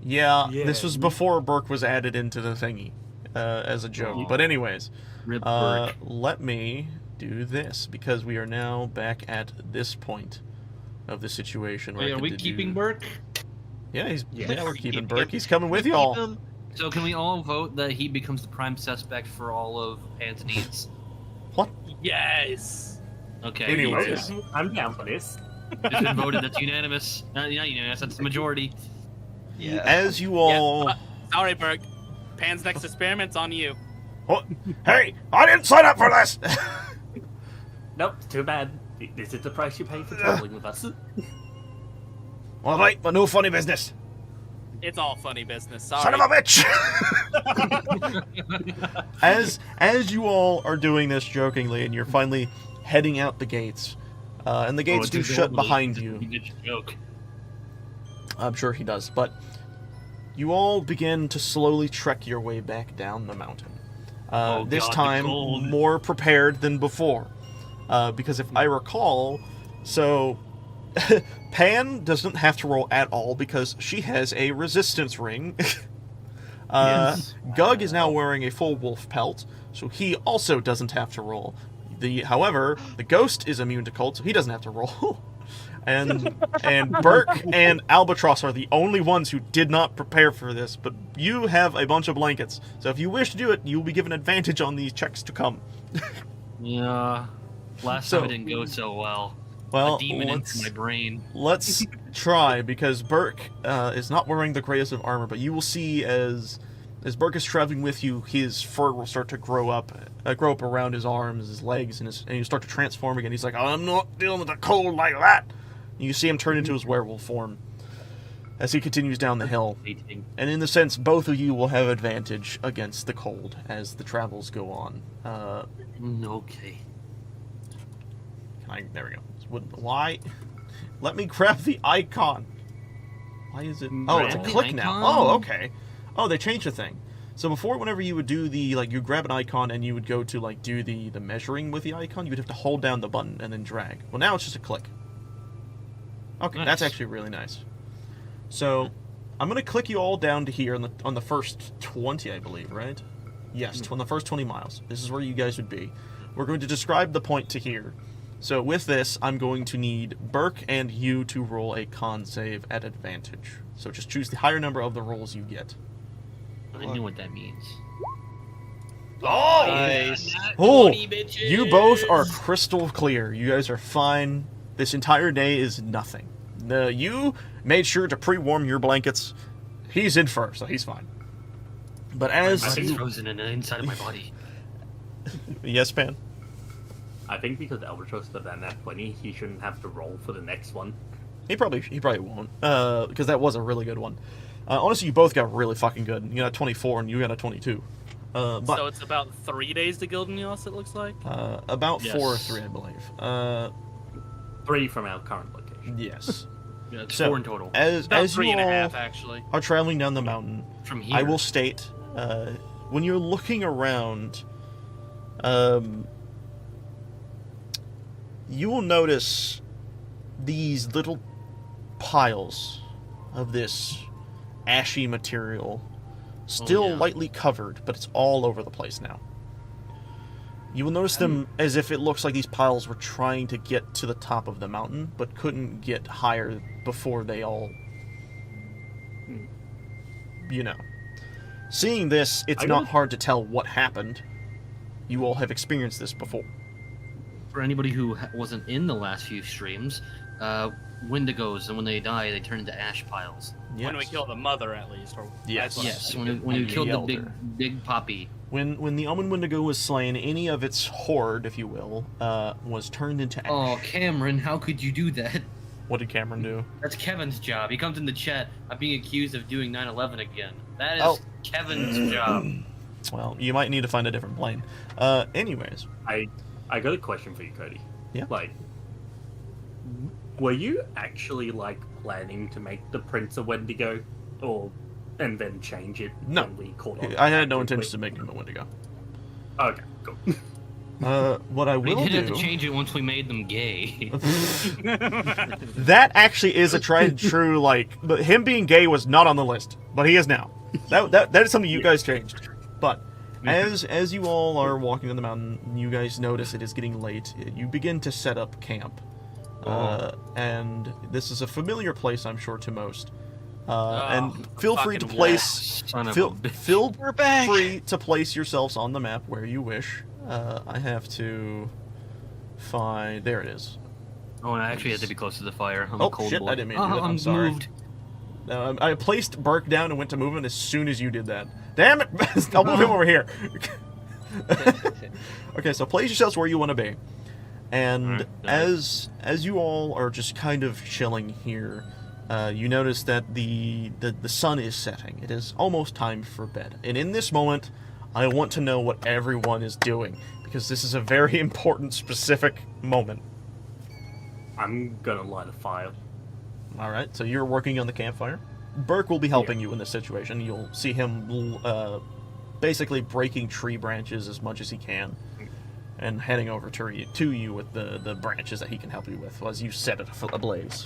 Yeah, Yeah. this was before Burke was added into the thingy, as a joke. Aw. But anyways, Rip Burke. let me do this, because we are now back at this point of the situation. Where Wait, I are can we do- keeping Burke? Yeah, Yeah. we're Keep keeping him. Burke. He's coming with y'all. Keep him. So can we all vote that he becomes the prime suspect for all of Pan's needs? What? Yes! Okay. Anyways. I'm down for this. It's been voted. That's unanimous. Not unanimous. That's the majority. Yeah. As you all... Sorry, Berg. Pan's next experiment's on you. What? Hey, I didn't sign up for this! Nope, too bad. This is the price you pay for traveling with us. All right, but no funny business. It's all funny business. Sorry. Son of a bitch! as you all are doing this jokingly, and you're finally heading out the gates, and the gates do shut behind you. Joke. I'm sure he does, but you all begin to slowly trek your way back down the mountain. Oh, This God, the time, cold. more prepared than before. Because if I recall, so Pan doesn't have to roll at all because she has a resistance ring. Yes. Gug is now wearing a full wolf pelt, so he also doesn't have to roll. However, the ghost is immune to cold, so he doesn't have to roll. And Burke and Albatross are the only ones who did not prepare for this, but you have a bunch of blankets. So if you wish to do it, you will be given advantage on these checks to come. Yeah. Last So- time it didn't go so well. Well, A demon into let's, my brain. let's try, because Burke is not wearing the greatest of armor, but you will see as Burke is traveling with you, his fur will start to grow up around his arms, his legs, and he'll start to transform again. He's like, I'm not dealing with the cold like that. You see him turn into his werewolf form as he continues down the hill. And in the sense, both of you will have advantage against the cold as the travels go on. Okay. There we go. Why? Let me grab the icon. Why is it? Oh, it's a Grab the click now. icon? Oh, okay. Oh, they changed the thing. So before, whenever you would do the, you grab an icon and you would go to, do the measuring with the icon, you would have to hold down the button and then drag. Well, now it's just a click. Okay, that's Nice. actually really nice. So, I'm going to click you all down to here on the first 20, I believe, right? Yes, on the first 20 miles. This is where you guys would be. We're going to describe the point to here. So with this, I'm going to need Burke and you to roll a con save at advantage. So just choose the higher number of the rolls you get. I know what that means. Oh! Nice. Oh! You both are crystal clear. You guys are fine. This entire day is nothing. You made sure to pre-warm your blankets. He's in fur, so he's fine. But My as body's frozen in the inside of my body. yes, Pan. I think because Albatross did that nat 20, he shouldn't have to roll for the next one. He probably won't. Because that was a really good one. Honestly, you both got really fucking good. You got a 24 and you got a 22. But So it's about 3 days to Gildeneos, it looks like? about Yes. 4 or 3, I believe. 3 from our current location. Yes. Yeah, it's So, 4 in total. As About you 3.5, all actually. are traveling down the mountain, From here. I will state, when you're looking around, you will notice these little piles of this ashy material, still yeah. lightly covered, but it's all over the place now. You will notice them as if it looks like these piles were trying to get to the top of the mountain, but couldn't get higher before they all, you know. Seeing this, it's I not don't- hard to tell what happened. You all have experienced this before. For anybody who wasn't in the last few streams, Wendigos, and when they die, they turn into ash piles. Yes. When we kill the mother, at least. Or Yes. that's what I Yes, think. when you And killed the the elder. big poppy. When the Omen Wendigo was slain, any of its horde, if you will, was turned into ash. Oh, Cameron, how could you do that? What did Cameron do? That's Kevin's job. He comes in the chat. I'm being accused of doing 9/11 again. That is Oh. Kevin's job. Well, you might need to find a different plane. Anyways. I got a question for you, Cody. Yeah? Like, were you actually like planning to make the Prince a Wendigo, or and then change it? No. When we caught on I had no quickly? intention of making him a Wendigo. Okay, cool. What I We will did have do... to change it once we made them gay. That actually is a tried and true, like... But him being gay was not on the list, but he is now. That is something you guys changed. But as you all are walking on the mountain, you guys notice it is getting late. You begin to set up camp. And this is a familiar place, I'm sure, to most. And feel free to fucking place... Son of a Feel bitch. We're back. free to place yourselves on the map where you wish. I have to find... There it is. Oh, and I actually had to be close to the fire. I'm Oh, a cold shit, boy. I didn't mean to do that. I'm I'm sorry. moved. I placed Burke down and went to move him as soon as you did that. Damn it! I'll move him over here. Okay, so place yourselves where you want to be. And Alright. as you all are just kind of chilling here, you notice that the sun is setting. It is almost time for bed. And in this moment, I want to know what everyone is doing, because this is a very important, specific moment. I'm gonna light a fire. All right, so you're working on the campfire. Burke will be helping you in this situation. You'll see him basically breaking tree branches as much as he can and heading over to you with the branches that he can help you with as you set it ablaze.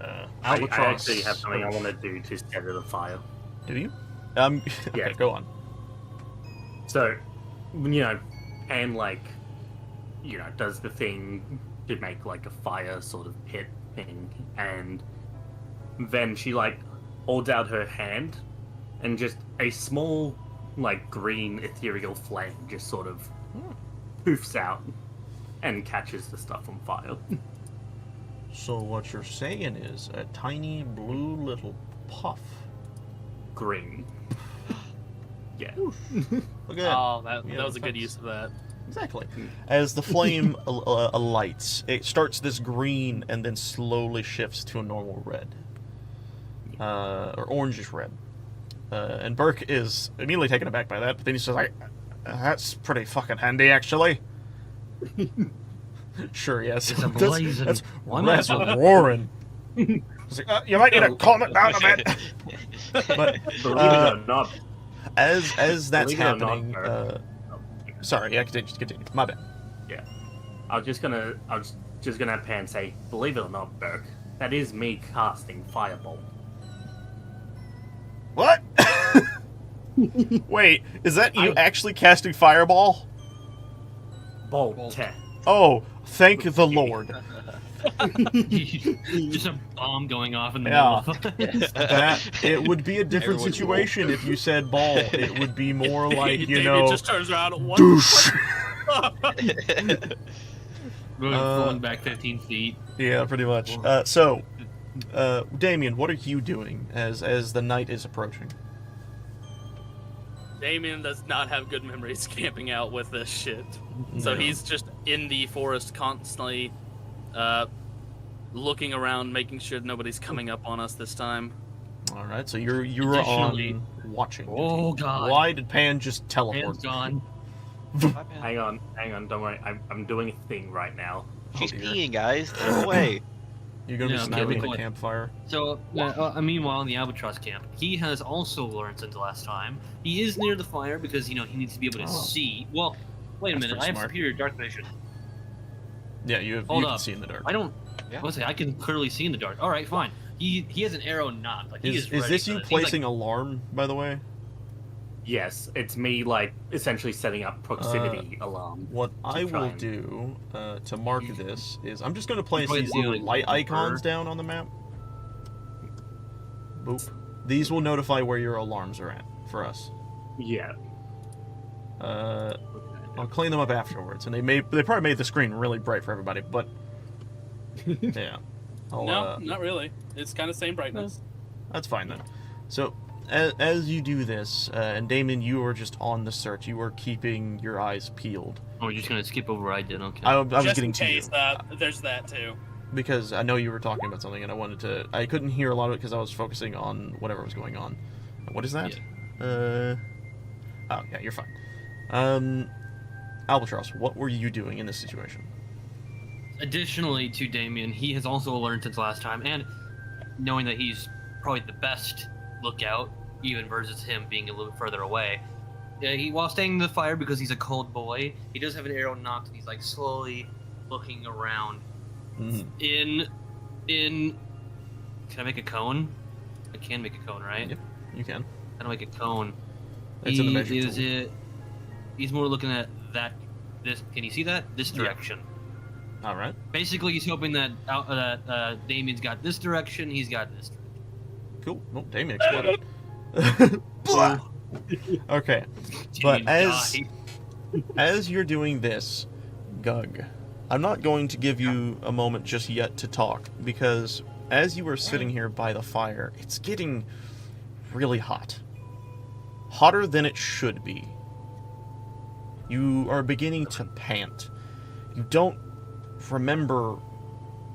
I Albatross. actually have something I want to do to set it afire. Do you? Yeah. Okay, go on. So, and does the thing to make like a fire sort of pit thing, and then she like holds out her hand, and just a small like green ethereal flame just sort of poofs out and catches the stuff on fire. So what you're saying is a tiny blue little puff. Green. Yeah. Look at that. Oh, that Yeah, was a good thanks. use of that. Exactly. As the flame alights, it starts this green and then slowly shifts to a normal red. Or orangish red. And Burke is immediately taken aback by that, but then he says, that's pretty fucking handy, actually. Sure, yes. It's a blazing- That's Why am I that's so- roaring. It's like, you might need to calm it down a bit. But Believe it or not. as that's Believe it or not, happening, Burke. sorry, yeah, continue. My bad. Yeah. I was just gonna have Pan say, believe it or not, Burke, that is me casting Fireball. What? Wait, is that you I- actually casting Fireball? Bolt. Oh, thank the Lord. Just a bomb going off in the Yeah. middle of That it would be a different Everyone situation if you said ball. It would be more like, you David know, just turns around at one. douche. Going back 15 feet. Yeah, pretty much. Damien, what are you doing as the night is approaching? Damien does not have good memories camping out with this shit. So No. he's just in the forest constantly looking around, making sure nobody's coming up on us this time. All right, so you were Additionally- on watching. Oh duty. god. Why did Pan just Hands teleport? gone. Hang on, don't worry. I'm doing a thing right now. She's dear. peeing, guys. Get her away. You're gonna Yeah, be okay, snapping we at the can- campfire. So, meanwhile, in the Albatross camp, he has also learned since the last time. He is near the fire because, he needs to be able to Oh. see. Well, wait a That's minute. pretty I have smart. superior dark vision. Yeah, you Hold can up. see in the dark. I don't. Yeah. Let's say I can clearly see in the dark. All right, fine. He has an arrow knocked. Like he Is is. Ready this for you this. He's placing alarm, by the way? Yes, it's me essentially setting up proximity alarm. What I try will and- do to mark this is I'm just going to place probably these see, little like, light marker. icons down on the map. Boop. These will notify where your alarms are at for us. Yeah. I'll clean them up afterwards, and they probably made the screen really bright for everybody, but yeah, No, not really. It's kind of same brightness. that's fine then. So as you do this, and Damon, you are just on the search. You are keeping your eyes peeled. Oh, we're just gonna skip over what I did. Okay. I was Just getting in to you case there's that too. because I know you were talking about something, and I couldn't hear a lot of it because I was focusing on whatever was going on. What is that? Oh yeah, you're fine. Albatross, what were you doing in this situation? Additionally to Damien, he has also learned since last time, and knowing that he's probably the best lookout, even versus him being a little bit further away. While staying in the fire because he's a cold boy, he does have an arrow knocked, and he's like slowly looking around. Mhm. In can I make a cone? I can make a cone, right? Yep. You can. How do I make a cone? It's in the measure tool. He's more looking at this. Can you see that? This Yeah. direction. All right. Basically, he's hoping that Damien's got this direction. He's got this. Cool. Well, Damien exploded. Blah. Okay. But Damien as you're doing this, Gug, I'm not going to give you a moment just yet to talk because as you were sitting here by the fire, it's getting really hot. Hotter than it should be. You are beginning to pant. You don't remember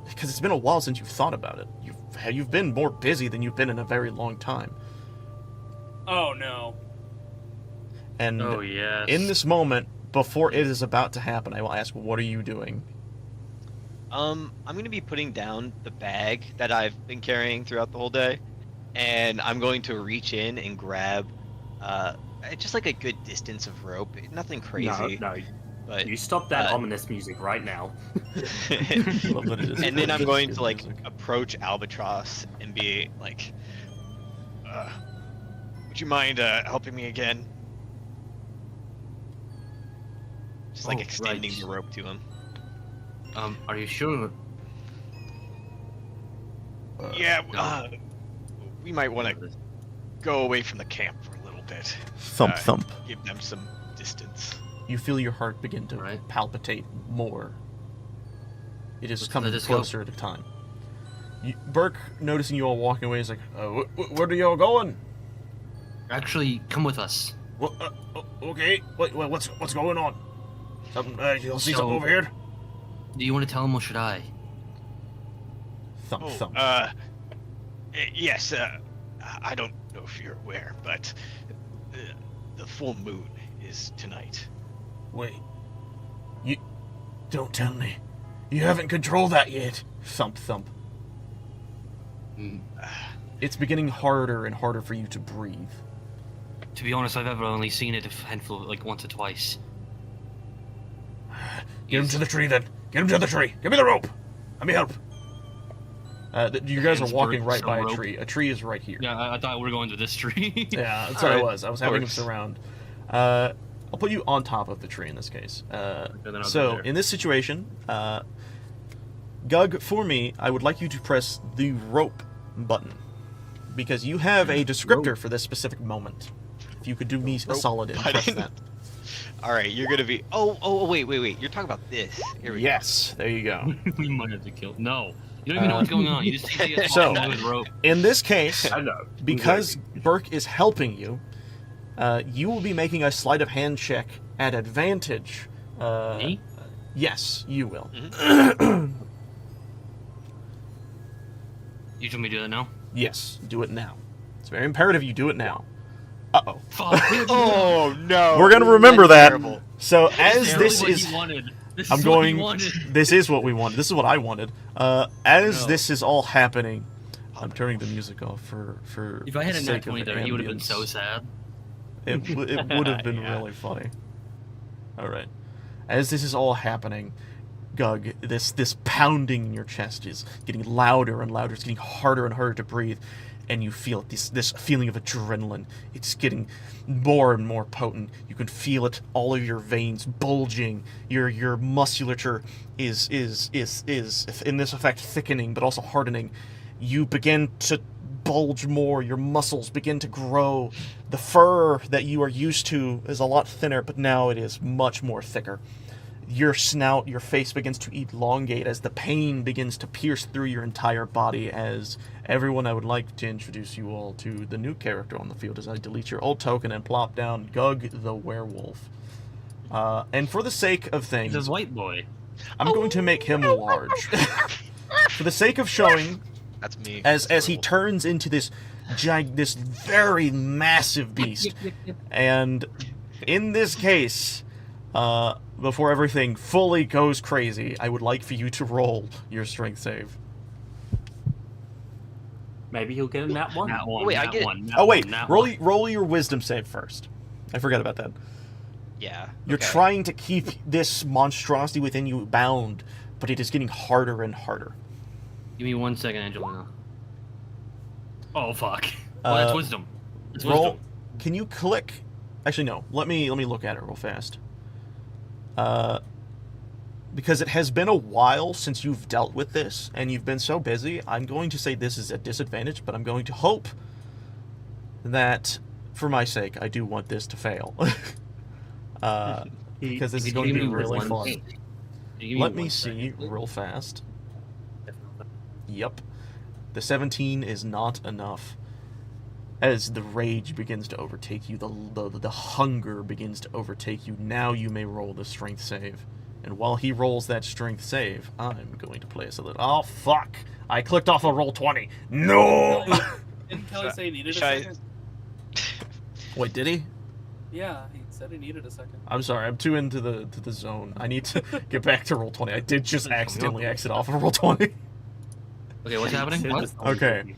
because it's been a while since you've thought about it. You've been more busy than you've been in a very long time. Oh no. And Oh yes. in this moment, before it is about to happen, I will ask, what are you doing? I'm gonna be putting down the bag that I've been carrying throughout the whole day, and I'm going to reach in and grab, just like a good distance of rope. Nothing crazy, No, but you stop that uh, ominous music right now. I love that it is and then I'm good going to like music. approach Albatross and be like, "Would you mind helping me again?" Just like Oh, extending right. the rope to him. Are you sure? Yeah, no. we might want to go away from the camp for a little bit. Thump, thump. Give them some distance. You feel your heart begin to Right. palpitate more. It is Let's coming let this go. closer to time. Burke, noticing you all walking away, is like, where are y'all going? Actually, come with us. Well, okay. What's going on? Something, you'll see So- something over here? Do you want to tell him or should I? Thump, thump. Yes, I don't know if you're aware, but the full moon is tonight. Wait. You... Don't tell me. You haven't controlled that yet. Thump, thump. Mm, It's beginning harder and harder for you to breathe. To be honest, I've ever only seen it a handful, like once or twice. Get him to the tree, then. Get him to the tree. Give me the rope. Let me help. You guys are Hands walking burnt, right some by a rope. tree. A tree is right here. Yeah, I thought we were going to this tree. Yeah, that's what I Alright, was. I was having him course. surround. I'll put you on top of the tree in this case. then I'll go So, there. in this situation, Gug, for me, I would like you to press the rope button. Because you have a descriptor for this specific moment. If you could do me a Rope solid and press button. that. All right, you're gonna be. Oh, wait. You're talking about this. Here we Yes, there you go. We might have to kill. No, you don't even know what's going on. You just see us So- walking with rope. In this case, I know. because Burke is helping you, you will be making a sleight of hand check at advantage. Me? Yes, you will. You told me to do that now? Yes, do it now. It's very imperative you do it now. Uh-oh. Fuck. Oh no! We're gonna remember That's that. terrible. So as This this is is... what he wanted. This I'm is what he going... wanted. This is what we wanted. This is what I wanted. As No. this is all happening... I'm turning the music off for If I had the a sake nat of 20 there, he would have been ambience. so sad. It would have been Yeah. really funny. Alright. As this is all happening, Gug, this pounding in your chest is getting louder and louder. It's getting harder and harder to breathe. And you feel this feeling of adrenaline. It's getting more and more potent. You can feel it, all of your veins bulging. Your musculature is in this effect thickening, but also hardening. You begin to bulge more. Your muscles begin to grow. The fur that you are used to is a lot thinner, but now it is much more thicker. Your snout, your face begins to elongate as the pain begins to pierce through your entire body. As everyone, I would like to introduce you all to the new character on the field as I delete your old token and plop down Gug the Werewolf. And for the sake of things, He's a white boy. I'm going to make him large. For the sake of showing, That's me. as That's he terrible. turns into this this very massive beast. And in this case, before everything fully goes crazy, I would like for you to roll your strength save. Maybe he'll get a nat 1. Nat one. Wait, I nat get- one. Nat Oh wait, one, nat roll one. roll your wisdom save first. I forgot about that. Yeah. You're okay. trying to keep this monstrosity within you bound, but it is getting harder and harder. Give me 1 second, Angelina. Oh fuck. Oh, that's Uh, wisdom. It's Roll. wisdom. Can you click? Actually, no. Let me look at it real fast. Because it has been a while since you've dealt with this, and you've been so busy, I'm going to say this is a disadvantage, but I'm going to hope that, for my sake, I do want this to fail. Because this is Could going you to be give me really one fun. second? Could you give Let me 1 see second, please? real fast. Yep. The 17 is not enough. As the rage begins to overtake you, the hunger begins to overtake you, now you may roll the strength save. And while he rolls that strength save, I'm going to place a little... Oh, fuck! I clicked off a roll 20! No! Didn't Kelly say he needed a Should I- second? Wait, did he? Yeah, he said he needed a second. I'm sorry, I'm too into the zone. I need to get back to roll 20. I did just accidentally exit off of roll 20. Okay, what's happening? What? Okay.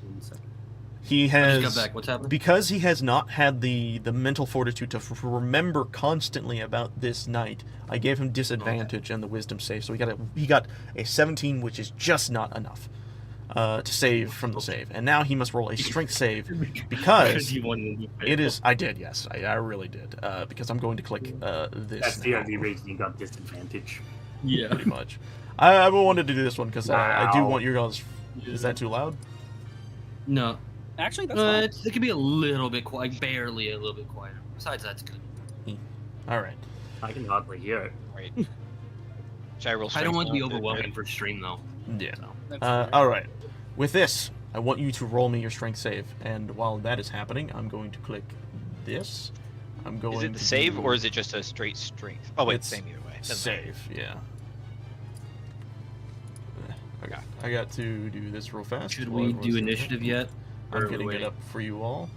He I has... just got back. What's happening? Because he has not had the mental fortitude to remember constantly about this night, I gave him disadvantage on the wisdom save. So he got a 17, which is just not enough to save from the save. And now he must roll a strength save because you wanted to do it is... I did, yes. I really did. Because I'm going to click this That's the now, only reason you got disadvantage. Yeah. pretty much. I wanted to do this one because I do Wow. want your guys... Is that too loud? No. Actually, that's fine. It could be a little bit quiet, barely a little bit quieter. Besides, that's good. Alright. I can hardly hear it. Right. Should I roll? I don't want it to be strength now? overwhelming for stream though. Yeah. That's fair. Alright. With this, I want you to roll me your strength save. And while that is happening, I'm going to click this. I'm going Is it the to save do or is it just a straight strength? Oh wait, It's same either way. Doesn't matter. save, yeah. I got to do this real fast. Should while we everyone's do doing initiative yet? I'm Or getting wait? it up for you all.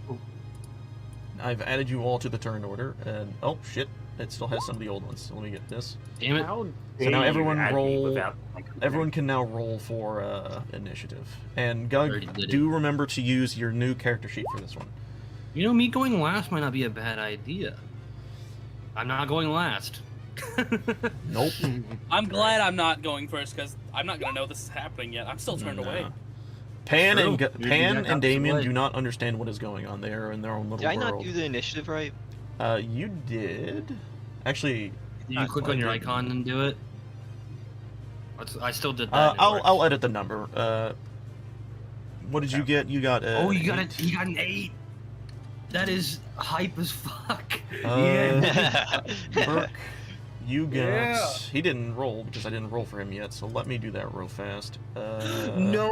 I've added you all to the turn order, and oh shit, it still has some of the old ones. So let me get this. Damn it. How So dare now you everyone add me roll. without my Everyone can now roll for initiative. And Already Gug, did it. do remember to use your new character sheet for this one. You know, me going last might not be a bad idea. I'm not going last. Nope. I'm glad I'm not going first because I'm not gonna know this is happening yet. I'm still turned away. Nah. Pan True. and You're Pan exact and Damien opposite do way. not understand what is going on. They are in their own little Did I not world. do the initiative right? You did. Actually, Did you click on your icon and do it? I still did that. and it worked. I'll edit the number. What did you get? You got Oh, you got an it. You got an 8. That is hype as fuck. Burke, you got. Yeah. He didn't roll because I didn't roll for him yet. So let me do that real fast. No,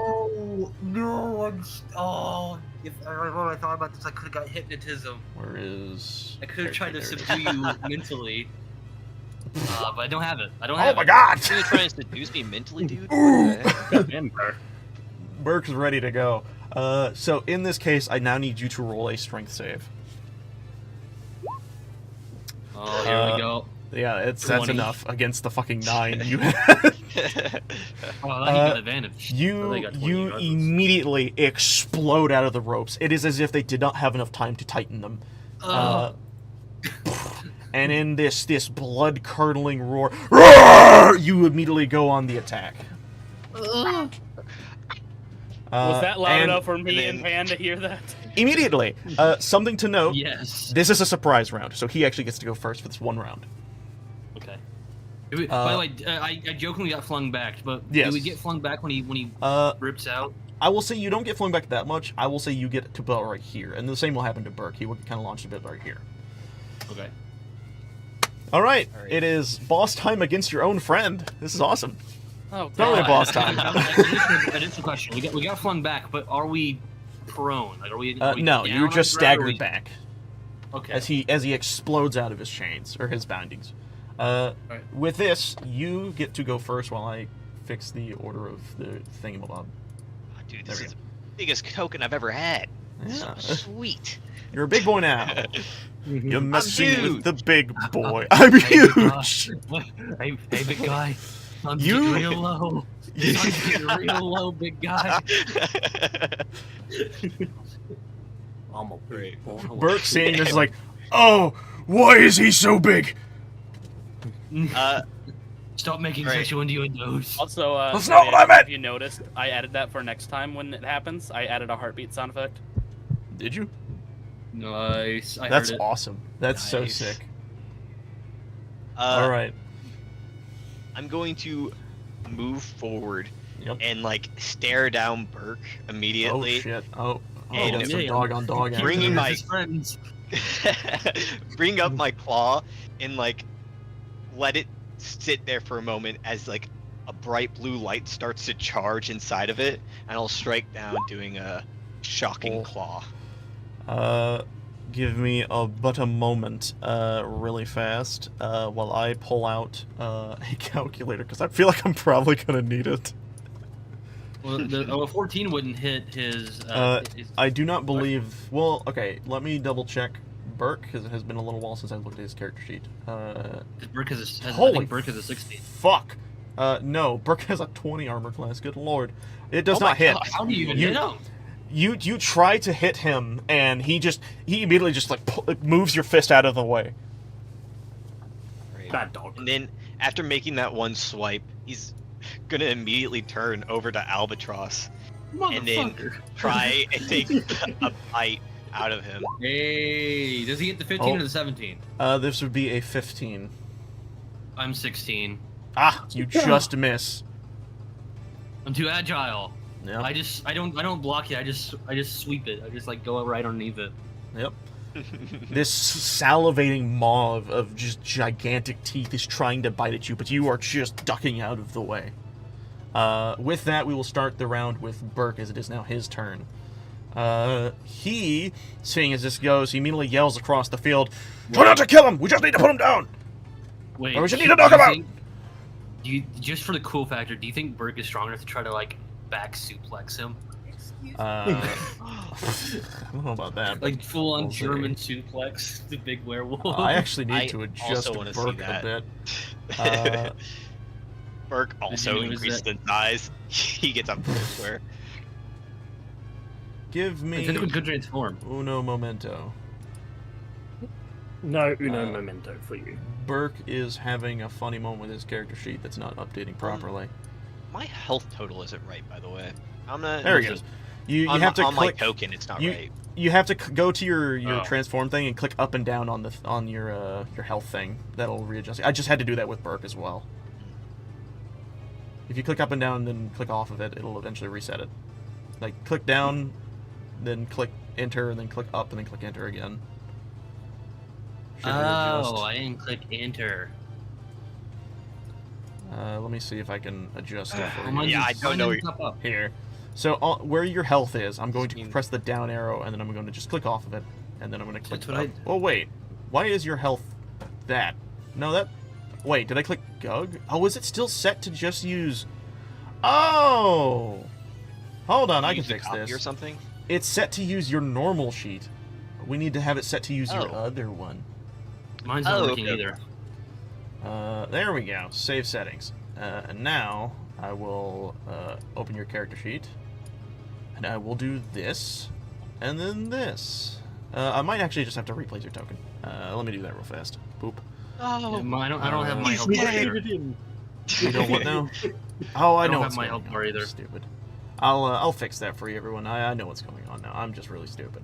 oh, if I thought about this, I could have got hypnotism. Where is? I could have tried to There it is. subdue you mentally, but I don't have it. I don't Oh have my it. god! You're trying to seduce me mentally, dude? Ooh. What the heck? Remember. Burke's ready to go. So in this case, I now need you to roll a strength save. Oh, here we go. Yeah, that's 20. enough against the fucking 9 you had. Oh, I thought you got advantage. I You thought got 20 you regardless. immediately explode out of the ropes. It is as if they did not have enough time to tighten them. And in this blood-curdling roar, you immediately go on the attack. Was that loud and enough for me and and Pan to hear that? Immediately, something to note, Yes. this is a surprise round, so he actually gets to go first for this one round. Okay. By the way, I jokingly got flung back, but Yes. do we get flung back when he rips out? I will say you don't get flung back that much. I will say you get to about right here, and the same will happen to Burke. He will kind of launch a bit right here. Okay. All right, it is boss time against your own friend. This is awesome. Oh, Not really God. boss time. Initial question. We got flung back, but are we prone? Like, are we No, down you're on just the ground, or are staggered we- back Okay. as he explodes out of his chains or his boundings. With this, you get to go first while I fix the order of the thingamabob. Oh, dude, There this we is the biggest token I've ever had. Yeah. So sweet. You're a big boy now. You're messing with huge. the big boy. I'm huge. Hey, big guy. Sun's You- getting real low. Sun's getting real low, big guy. I'm a big boy. Burke seeing this is like, oh, why is he so big? Stop making Right. sexual innuendos. Also, That's not what I meant! if you noticed, I added that for next time when it happens. I added a heartbeat sound effect. Did you? Nice. I That's heard it. awesome. That's so Nice. sick. All All right. I'm going to move forward Yep. and like stare down Burke immediately. Oh shit. Oh, And that's some yeah. dog on dog action. Bringing my- His friends. Bring up my claw and like let it sit there for a moment as like a bright blue light starts to charge inside of it, and I'll strike down doing a shocking Oh. claw. Give me but a moment, really fast, while I pull out a calculator because I feel like I'm probably gonna need it. Well, a 14 wouldn't hit his. His I do not believe. Well, okay, let me double check Burke because it has been a little while since I looked at his character sheet. Burke has I Holy think Burke has a 16. Fuck. No, Burke has a 20 armor class. Good lord, it does Oh my not hit. gosh. How do you even You- hit him? You try to hit him, and he immediately just like moves your fist out of the way. Bad dog. And then after making that one swipe, he's gonna immediately turn over to Albatross and then Motherfucker. try and take a bite out of him. Hey, does he get the 15 Oh. or the 17? This would be a 15. I'm 16. Ah, you just miss. I'm too agile. Yep. I don't block it. I just sweep it. I just like go right underneath it. Yep. This salivating maw of just gigantic teeth is trying to bite at you, but you are just ducking out of the way. With that, we will start the round with Burke, as it is now his turn. He, seeing as this goes, he immediately yells across the field, "Try not to kill him! We just need to put him down!" Wait, Or we should need to knock him out! Do you, just for the cool factor, do you think Burke is strong enough to try to like back suplex him? I don't know about that. But Like full on We'll see. German suplex, the big werewolf. I actually need I to adjust also wanna see Burke a that. bit. Burke also notice increased in size. He gets up elsewhere. Give I me think it could transform. uno momento. No uno Uh, memento for you. Burke is having a funny moment with his character sheet that's not updating properly. My health total isn't right, by the way. I'm not. There he goes. You On, have to on click. my token, it's not you- right. You have to go to your Oh. transform thing and click up and down on your health thing. That'll readjust it. I just had to do that with Burke as well. If you click up and down, then click off of it, it'll eventually reset it. Like click down, then click enter, and then click up, and then click enter again. Should readjust. Oh, I didn't click enter. Let me see if I can adjust it for Oh, you. mine Yeah, just- I don't mine know didn't pop up. Here. So where your health is, I'm going to Just mean- press the down arrow, and then I'm going to just click off of it, and then I'm going to click That's what up. Oh wait, why is your health that? No, that. Wait, did I click Gug? Oh, is it still set to just use? Oh. Hold on, I You can use the fix copy this. or something. It's set to use your normal sheet. We need to have it set to use your Oh. other one. Mine's not Oh, working okay. either. There we go. Save settings. And now I will open your character sheet, and I will do this, and then this. I might actually just have to replace your token. Let me do that real fast. Boop. Oh, I don't have my he's health bar dead. either. You know what now? Oh, I I know don't what's have my going health on. bar either. Stupid. I'll fix that for you, everyone. I know what's going on now. I'm just really stupid.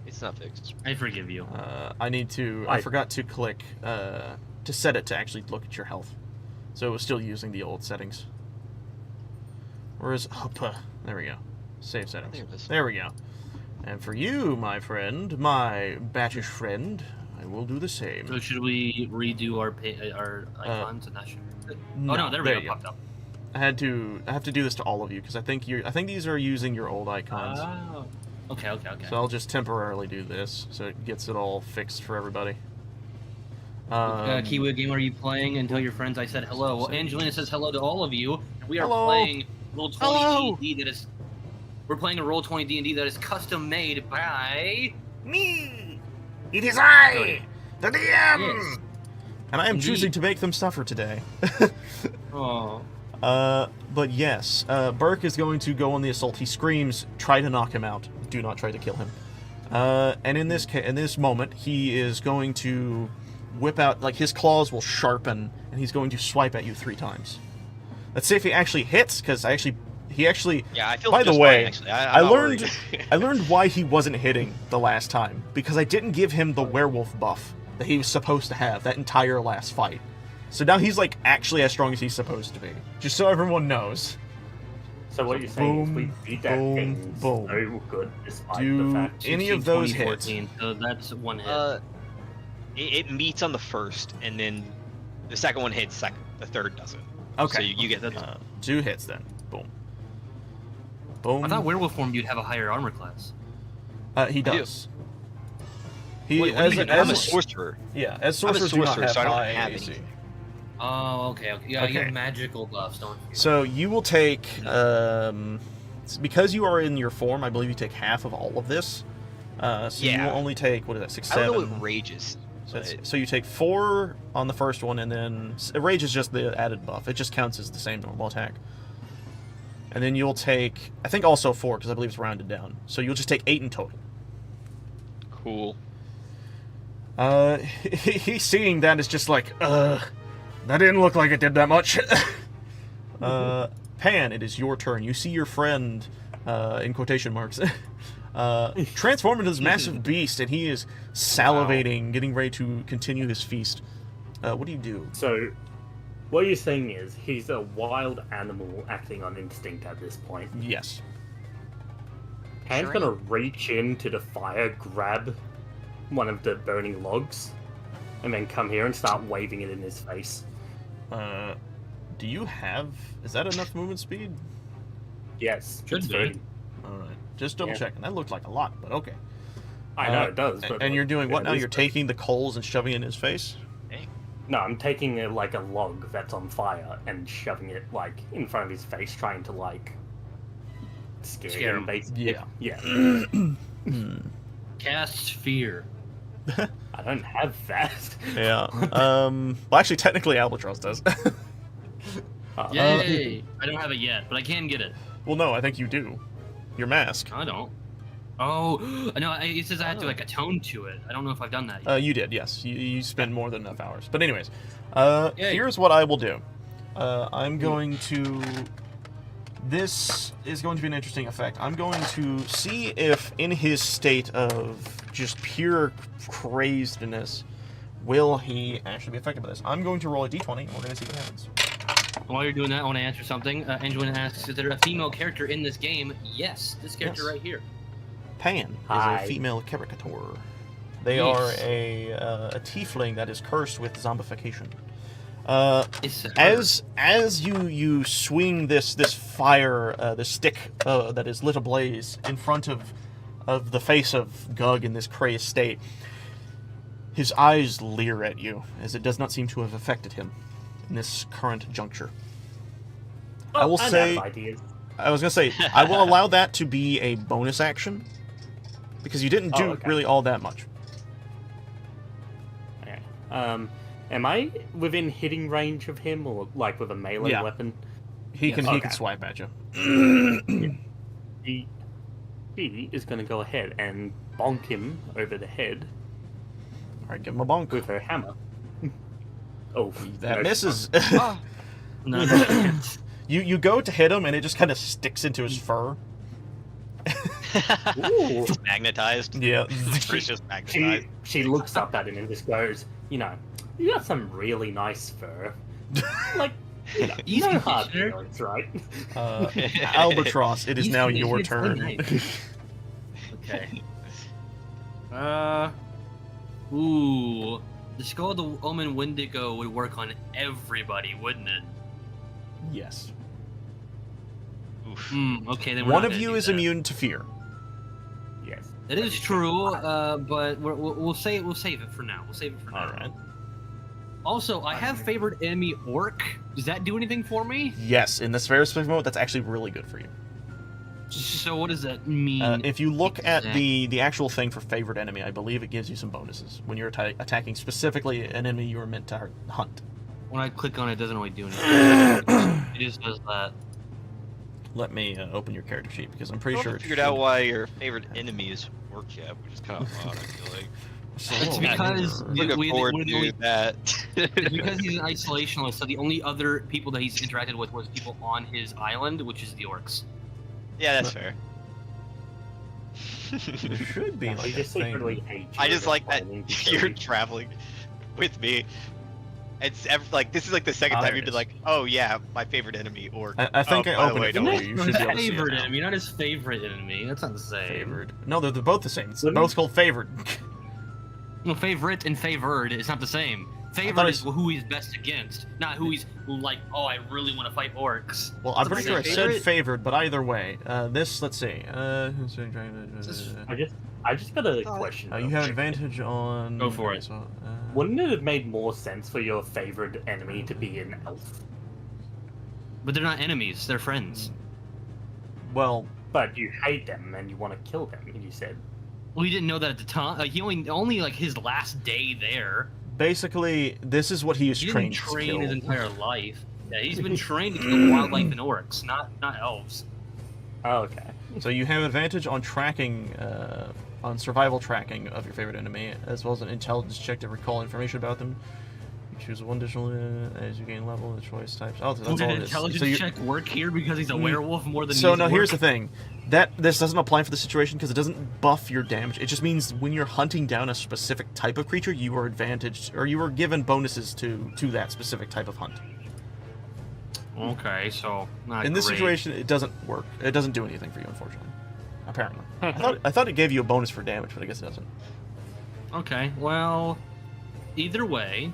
It's not fixed. I forgive you. I need to. I forgot to click to set it to actually look at your health, so it was still using the old settings. Whereas, there we go. Save settings. There it is. There we go. And for you, my friend, my battish friend, I will do the same. So should we redo our icons and that should? Oh no, there we you go. go. Popped up. I have to do this to all of you because I think these are using your old icons. Oh. Okay. So I'll just temporarily do this so it gets it all fixed for everybody. Kiwi game, are you playing? And tell your friends I said hello. Well, Angelina says hello to all of you. We are Hello. playing Roll 20 Hello. D&D that is. We're playing a Roll 20 D&D that is custom made by Me! It is I, Cody. the DM! Yes. And I am Indeed. choosing to make them suffer today. Oh. But yes, Burke is going to go on the assault. He screams, try to knock him out. Do not try to kill him. And in this moment, he is going to whip out, like, his claws will sharpen, and he's going to swipe at you 3 times. Let's see if he actually hits, because he actually... Yeah, I feel. By the just way, fine, actually. I I'm not learned worried. I learned why he wasn't hitting the last time, because I didn't give him the werewolf buff that he was supposed to have that entire last fight. So now he's like actually as strong as he's supposed to be. Just so everyone knows. So what you're saying is we Boom, beat that boom, thing boom. so good despite Do the fact. any 16, of those 20, hits? 14, so that's one hit. It meets on the first, and then the second one hits second. The third doesn't. Okay. So you get that's- 2 hits then. Boom. Boom. I thought werewolf form you'd have a higher armor class. He do. does. He Wait, what do as, you do? I'm a as sorcerer. yeah, as I'm a sorcerers do not sorcerer, have so I don't high have AC. anything. Oh, okay. Yeah, you Okay. have magical buffs, don't you? So you will take because you are in your form, I believe you take half of all of this. So you Yeah. will only take, what is that, 6, I 7? don't know what rage is. So, but- so you take 4 on the first one, and then rage is just the added buff. It just counts as the same normal attack. And then you'll take, I think also 4, because I believe it's rounded down. So you'll just take 8 in total. Cool. He's seeing that is just like, that didn't look like it did that much. Pan, it is your turn. You see your friend, in quotation marks, transform into this massive beast, and he is salivating, getting ready to continue his feast. What do you do? So what you're saying is he's a wild animal acting on instinct at this point. Yes. Pan's Sure. gonna reach into the fire, grab one of the burning logs, and then come here and start waving it in his face. Do you have... Is that enough movement speed? Yes, Should it's be. 30. Alright. Just double Yeah. checking. That looked like a lot, but okay. I know it does. But And you're doing what yeah, now? it is You're 30. taking the coals and shoving it in his face? No, I'm taking like a log that's on fire and shoving it like in front of his face, trying to like scare him. Basically. Yeah. Yeah. Cast fear. I don't have that. Yeah. Well, actually, technically, Albatross does. Yay! I don't have it yet, but I can get it. Well, no, I think you do. Your mask. I don't. Oh, no, it says I have to like atone to it. I don't know if I've done that yet. You did, yes. You spend more than enough hours. But anyways, Yay. here's what I will do. I'm going to... This is going to be an interesting effect. I'm going to see if, in his state of just pure crazedness, will he actually be affected by this. I'm going to roll a d20, and we're going to see what happens. While you're doing that, I want to answer something. Angelina asks, is there a female character in this game? Yes, this character Yes. right here. Pan is Hi. a female caricature. They Yes. are a tiefling that is cursed with zombification. It's As you swing this fire, this stick that is lit ablaze in front of the face of Gug in this crazed state, his eyes leer at you, as it does not seem to have affected him in this current juncture. I will I'm say- out of ideas. I was gonna say I will allow that to be a bonus action because you didn't do really all that much. Okay. Am I within hitting range of him, or like with a melee weapon? He Yes. can swipe at you. He is going to go ahead and bonk him over the head. All right, give him a bonk with her hammer. Oh, that no, misses. No. You go to hit him and it just kind of sticks into his fur. Ooh. It's magnetized. Yeah. It's just magnetized. She looks up at him and just goes, you got some really nice fur. Like, no hard feelings, right? Albatross, it is now your It's turn. nice. Okay. Ooh. The Skull of the Omen Wendigo would work on everybody, wouldn't it? Yes. Okay, then we're One not of gonna you do is that. immune to fear. Yes. It is true, but we'll save it for now. We'll save it for now. All right. Also, I have favored enemy orc. Does that do anything for me? Yes, in this very specific mode, that's actually really good for you. So what does that mean? If you look at the actual thing for favorite enemy, I believe it gives you some bonuses when you're attacking specifically an enemy you were meant to hunt. When I click on it, it doesn't really do anything. It just does that. Let me open your character sheet because I'm pretty I sure haven't it figured out why your favorite enemy is orc yet, which is kind of odd. I feel like. It's because Looking forward to that. It's because he's an isolationist, so the only other people that he's interacted with was people on his island, which is the orcs. Yeah, that's fair. There should be like He a just secretly thing. hates I you just and like that planning to you're kill you. traveling with me. It's like this is like the second Ah, time there you've it been is. like, oh yeah, my favorite enemy orc. I think I by the opened way, it don't for worry. you. You No, should his be able to see it favorite now. enemy, not his favorite enemy. That's not the same. Favored. No, they're both the same. It's Wouldn't- both called favored. No, favorite and favored is not the same. Favorite is who he's best against, not who he's like, oh, I really want to fight orcs. Well, I'm pretty sure I Favorite? said favored, but either way, let's see. I just got a question. You have advantage on. Go for it. So, Wouldn't it have made more sense for your favorite enemy to be an elf? But they're not enemies; they're friends. well, But you hate them and you want to kill them, you said. Well, he didn't know that at the time. He only like his last day there. basically, this is what he is He didn't trained to train kill. his entire life. Yeah, he's been trained to kill wildlife and orcs, not elves. Oh, okay. So you have advantage on tracking, on survival tracking of your favorite enemy, as well as an intelligence check to recall information about them. You choose one additional as you gain level, the choice types. Oh, that's all Did it an is. intelligence So you- check work here because he's a werewolf more than So he's now a here's the orc? thing, this doesn't apply for the situation because it doesn't buff your damage. It just means when you're hunting down a specific type of creature, you are advantaged or you are given bonuses to that specific type of hunt. Okay, so not In this great. situation, it doesn't work. It doesn't do anything for you, unfortunately. Apparently, I thought it gave you a bonus for damage, but I guess it doesn't. Okay, well, either way,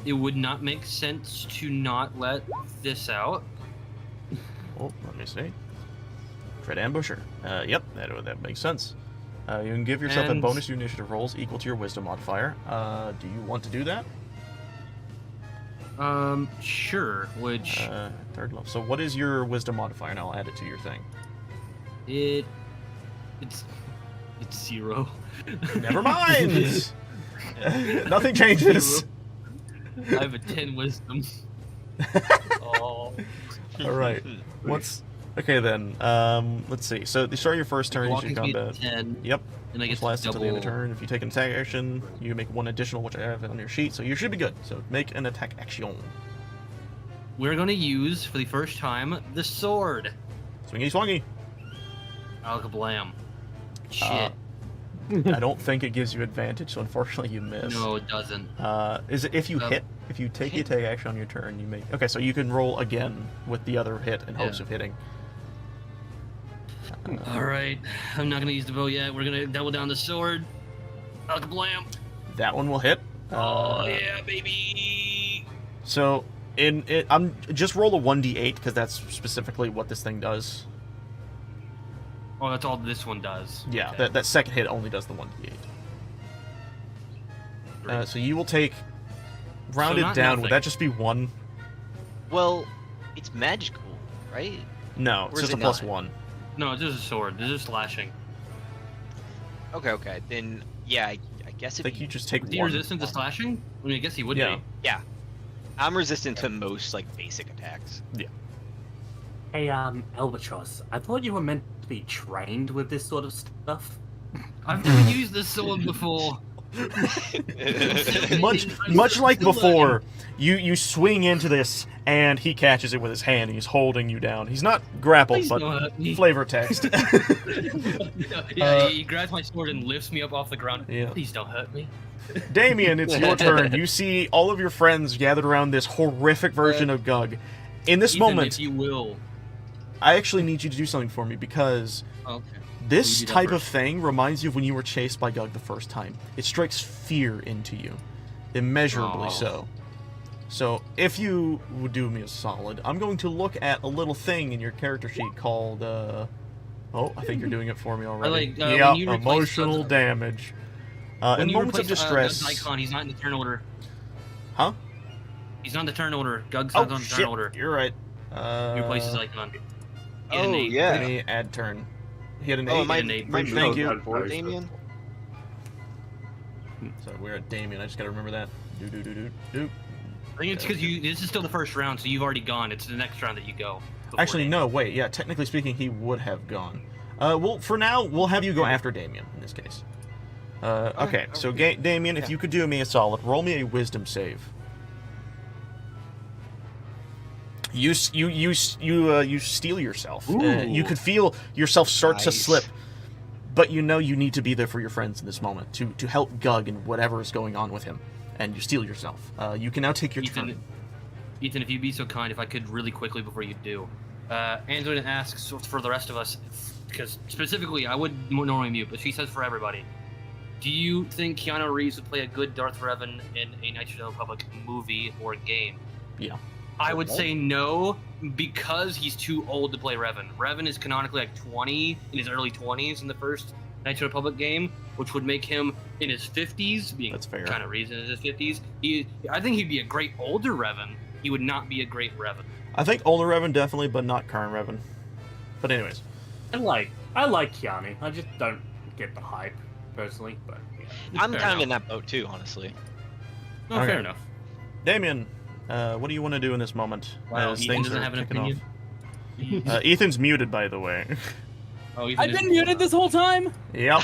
it would not make sense to not let this out. Oh, let me see. Crit ambusher. Yep, that makes sense. You can give yourself a And- bonus to your initiative rolls equal to your wisdom modifier. Do you want to do that? Sure. Which Third level. So what is your wisdom modifier? And I'll add it to your thing. it's 0. Never mind. Nothing changes. I have a 10 wisdom. Oh. All right. Okay then? Let's see. So the start of your first turn, you Walking should speed combat. 10, Yep. and I Just get lasts until the end of the double. turn. If you take an attack action, you make one additional, which I have on your sheet. So you should be good. So make an attack action. We're gonna use for the first time the sword. Swingy swongy. Alkablam. Shit. I don't think it gives you advantage, so unfortunately you miss. No, it doesn't. Is it if you hit? If you take the attack action on your turn, you make. Okay, so you can roll again with the other hit in hopes Yeah. of hitting. All right, I'm not gonna use the bow yet. We're gonna double down the sword. Alkablam. That one will hit. Oh yeah, baby. So I'm just roll a 1d8 because that's specifically what this thing does. Oh, that's all this one does. Yeah, Okay. that second hit only does the 1d8. Great. So you will take. Rounded not down. nothing. Would that just be one? Well, it's magical, right? No, it's Or is just a it plus not? 1. No, it's just a sword. It's just slashing. Okay. Then yeah, I guess I if think you just take Is he 1. resistant to slashing? I mean, I guess he would Yeah. be. yeah, I'm resistant to most like basic attacks. Hey, Albatross, I thought you were meant to be trained with this sort of stuff. I've never used this sword before. much like Still before, you swing into this, and he catches it with his hand, and he's holding you down. He's not grappled, Please but don't hurt me. flavor text. Yeah, he grabs my sword and lifts me up off the ground. Yeah. Please don't hurt me. Damien, it's your turn. You see all of your friends gathered around this horrific version of Gug. In this Ethan, moment, if you will. I actually need you to do something for me, because Okay. this You do that type of first. thing reminds you of when you were chased by Gug the first time. It strikes fear into you. Immeasurably Oh. so. So, if you would do me a solid, I'm going to look at a little thing in your character sheet called, oh, I think you're doing it for me already. like, yeah, when you replace emotional Gug's- damage. When In you moments of replace distress... Gug's icon, he's not in the turn order. Huh? He's not in the turn order. Gug's Oh, not on the shit, turn order. you're right. You replace his icon. Get an Oh, eight. yeah. Let me add turn. He had an Oh, 8. am I and a my pretty Thank move you. for Damien? So we're at Damien. I just gotta remember that. Do. I think it's because this is still the first round, so you've already gone. It's the next round that you go. before Actually, Damien. no, wait. Yeah, technically speaking, he would have gone. Well, for now, we'll have you go after Damien in this case. Okay, so Damien, if you could do me a solid, roll me a wisdom save. You steal yourself. You could feel yourself start to Nice. slip, but you know you need to be there for your friends in this moment to help Gug and whatever is going on with him, and you steal yourself. You can now take your turn. Ethan, if you'd be so kind, if I could really quickly before you do. Angelina asks for the rest of us, because specifically I would normally mute, but she says for everybody. Do you think Keanu Reeves would play a good Darth Revan in a Knights of the Old Republic movie or game? Yeah. I would say no, because he's too old to play Revan. Revan is canonically like 20, in his early 20s in the first Knights of the Republic game, which would make him in his 50s, being That's fair. kind of reason in his 50s. I think he'd be a great older Revan. He would not be a great Revan. I think older Revan definitely, but not current Revan. But anyways, I like Keanu. I just don't get the hype personally, but yeah. I'm Fair kind of enough. in that boat too, honestly. Oh, Okay. fair enough. Damien, what do you want to do in this moment? Wow, as Ethan things doesn't are have an kicking opinion? off? Ethan's muted, by the way. Oh, Ethan I've is- been muted this whole time, Yep.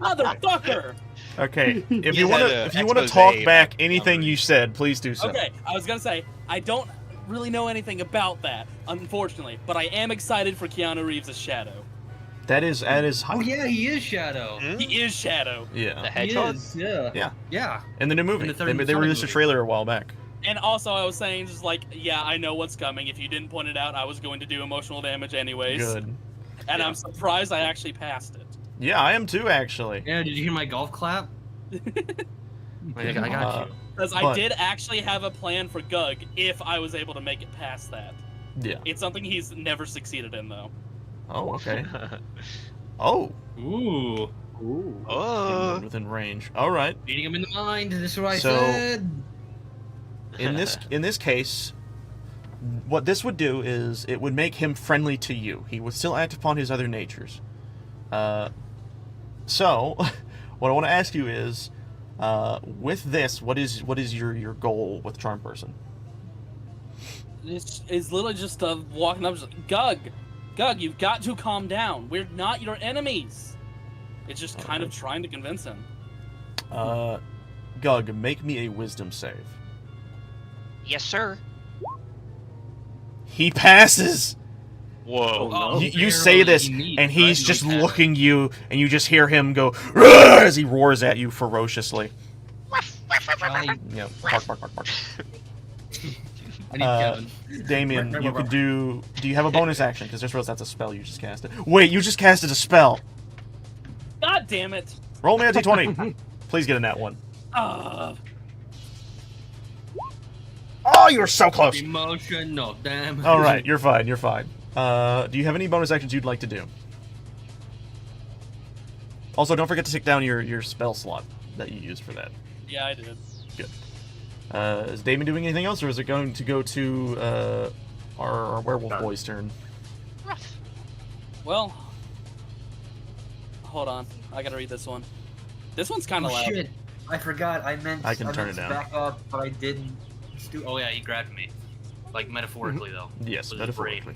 motherfucker. Okay. If He you had want a to, if you want to expose talk about back Keanu anything you Reeves. said, please do so. Okay, I was gonna say I don't really know anything about that, unfortunately, but I am excited for Keanu Reeves as Shadow. That is Oh yeah, he is Shadow. Hmm? He is Shadow, The Yeah. He hedgehog? is, yeah. Yeah. Yeah. In the new movie, In the third they Sonic released a movie. trailer a while back. and also I was saying just like, yeah, I know what's coming. If you didn't point it out, I was going to do emotional damage anyways. Good. And Yeah. I'm surprised I actually passed it. Yeah, I am too, actually. Yeah, did you hear my golf clap? I got Uh, you. Because I But- did actually have a plan for Gug if I was able to make it past that. Yeah. It's something he's never succeeded in, though. Oh, okay. Oh. Ooh. Oh. Within range. All right. Beating him in the mind. This is what I So- said. In this case, what this would do is it would make him friendly to you. He would still act upon his other natures. So, what I want to ask you is, with this, what is your goal with Charm Person? It's literally just walking up, just Gug, you've got to calm down. We're not your enemies. It's just kind of trying to convince him. Gug, make me a Wisdom save. Yes, sir. He passes. Whoa. Oh, You say this, barely and neat, he's right? just Like that. looking you, and you just hear him go "Roar!" as he roars at you ferociously. I Yep. Bark, bark, bark, bark. need Kevin. Damien, you could do. Do you have a bonus action? Because just realized that's a spell you just casted. Wait, you just casted a spell. God damn it! Roll me a d20. Please get in that one. Oh, you were so close. Emotional, damn. All right, you're fine. You're fine. Do you have any bonus actions you'd like to do? Also, don't forget to take down your spell slot that you used for that. Yeah, I did. Is Damon doing anything else, or is it going to go to our werewolf No. boy's turn? Well, hold on. I gotta read this one. This one's kind of loud. Shit! I forgot. I can turn it down. Back up, but I didn't. Oh yeah, he grabbed me. Like metaphorically though. Yes, With his metaphorically.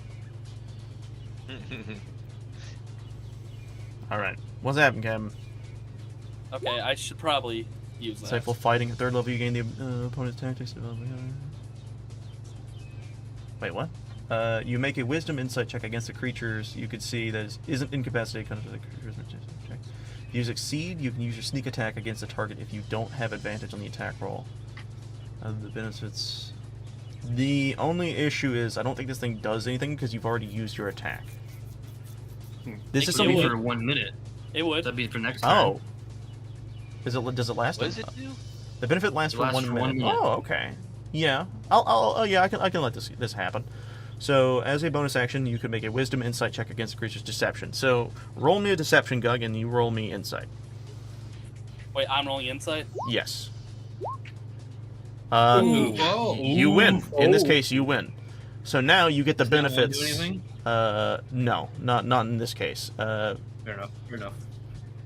All right. What's happening, Captain? Okay, I should probably use that. Insightful fighting. At third level, you gain the opponent's tactics. Wait, what? You make a wisdom insight check against the creatures you could see that isn't incapacitated. Check. If you succeed, you can use your sneak attack against the target if you don't have advantage on the attack roll. The benefits. The only issue is I don't think this thing does anything because you've already used your attack. This is something for 1 minute. It would. That'd be for next time. Oh. Does it last? What does it do? The benefit lasts for 1 minute. 1 minute. Oh, okay. Yeah. I can let this happen. So, as a bonus action, you could make a wisdom insight check against the creature's deception. So, roll me a deception, Gug, and you roll me insight. Wait, I'm rolling insight? Yes. Whoa. You win. In this case, you win. So now you get the Does that one benefits. do anything? No, not in this case. Fair enough.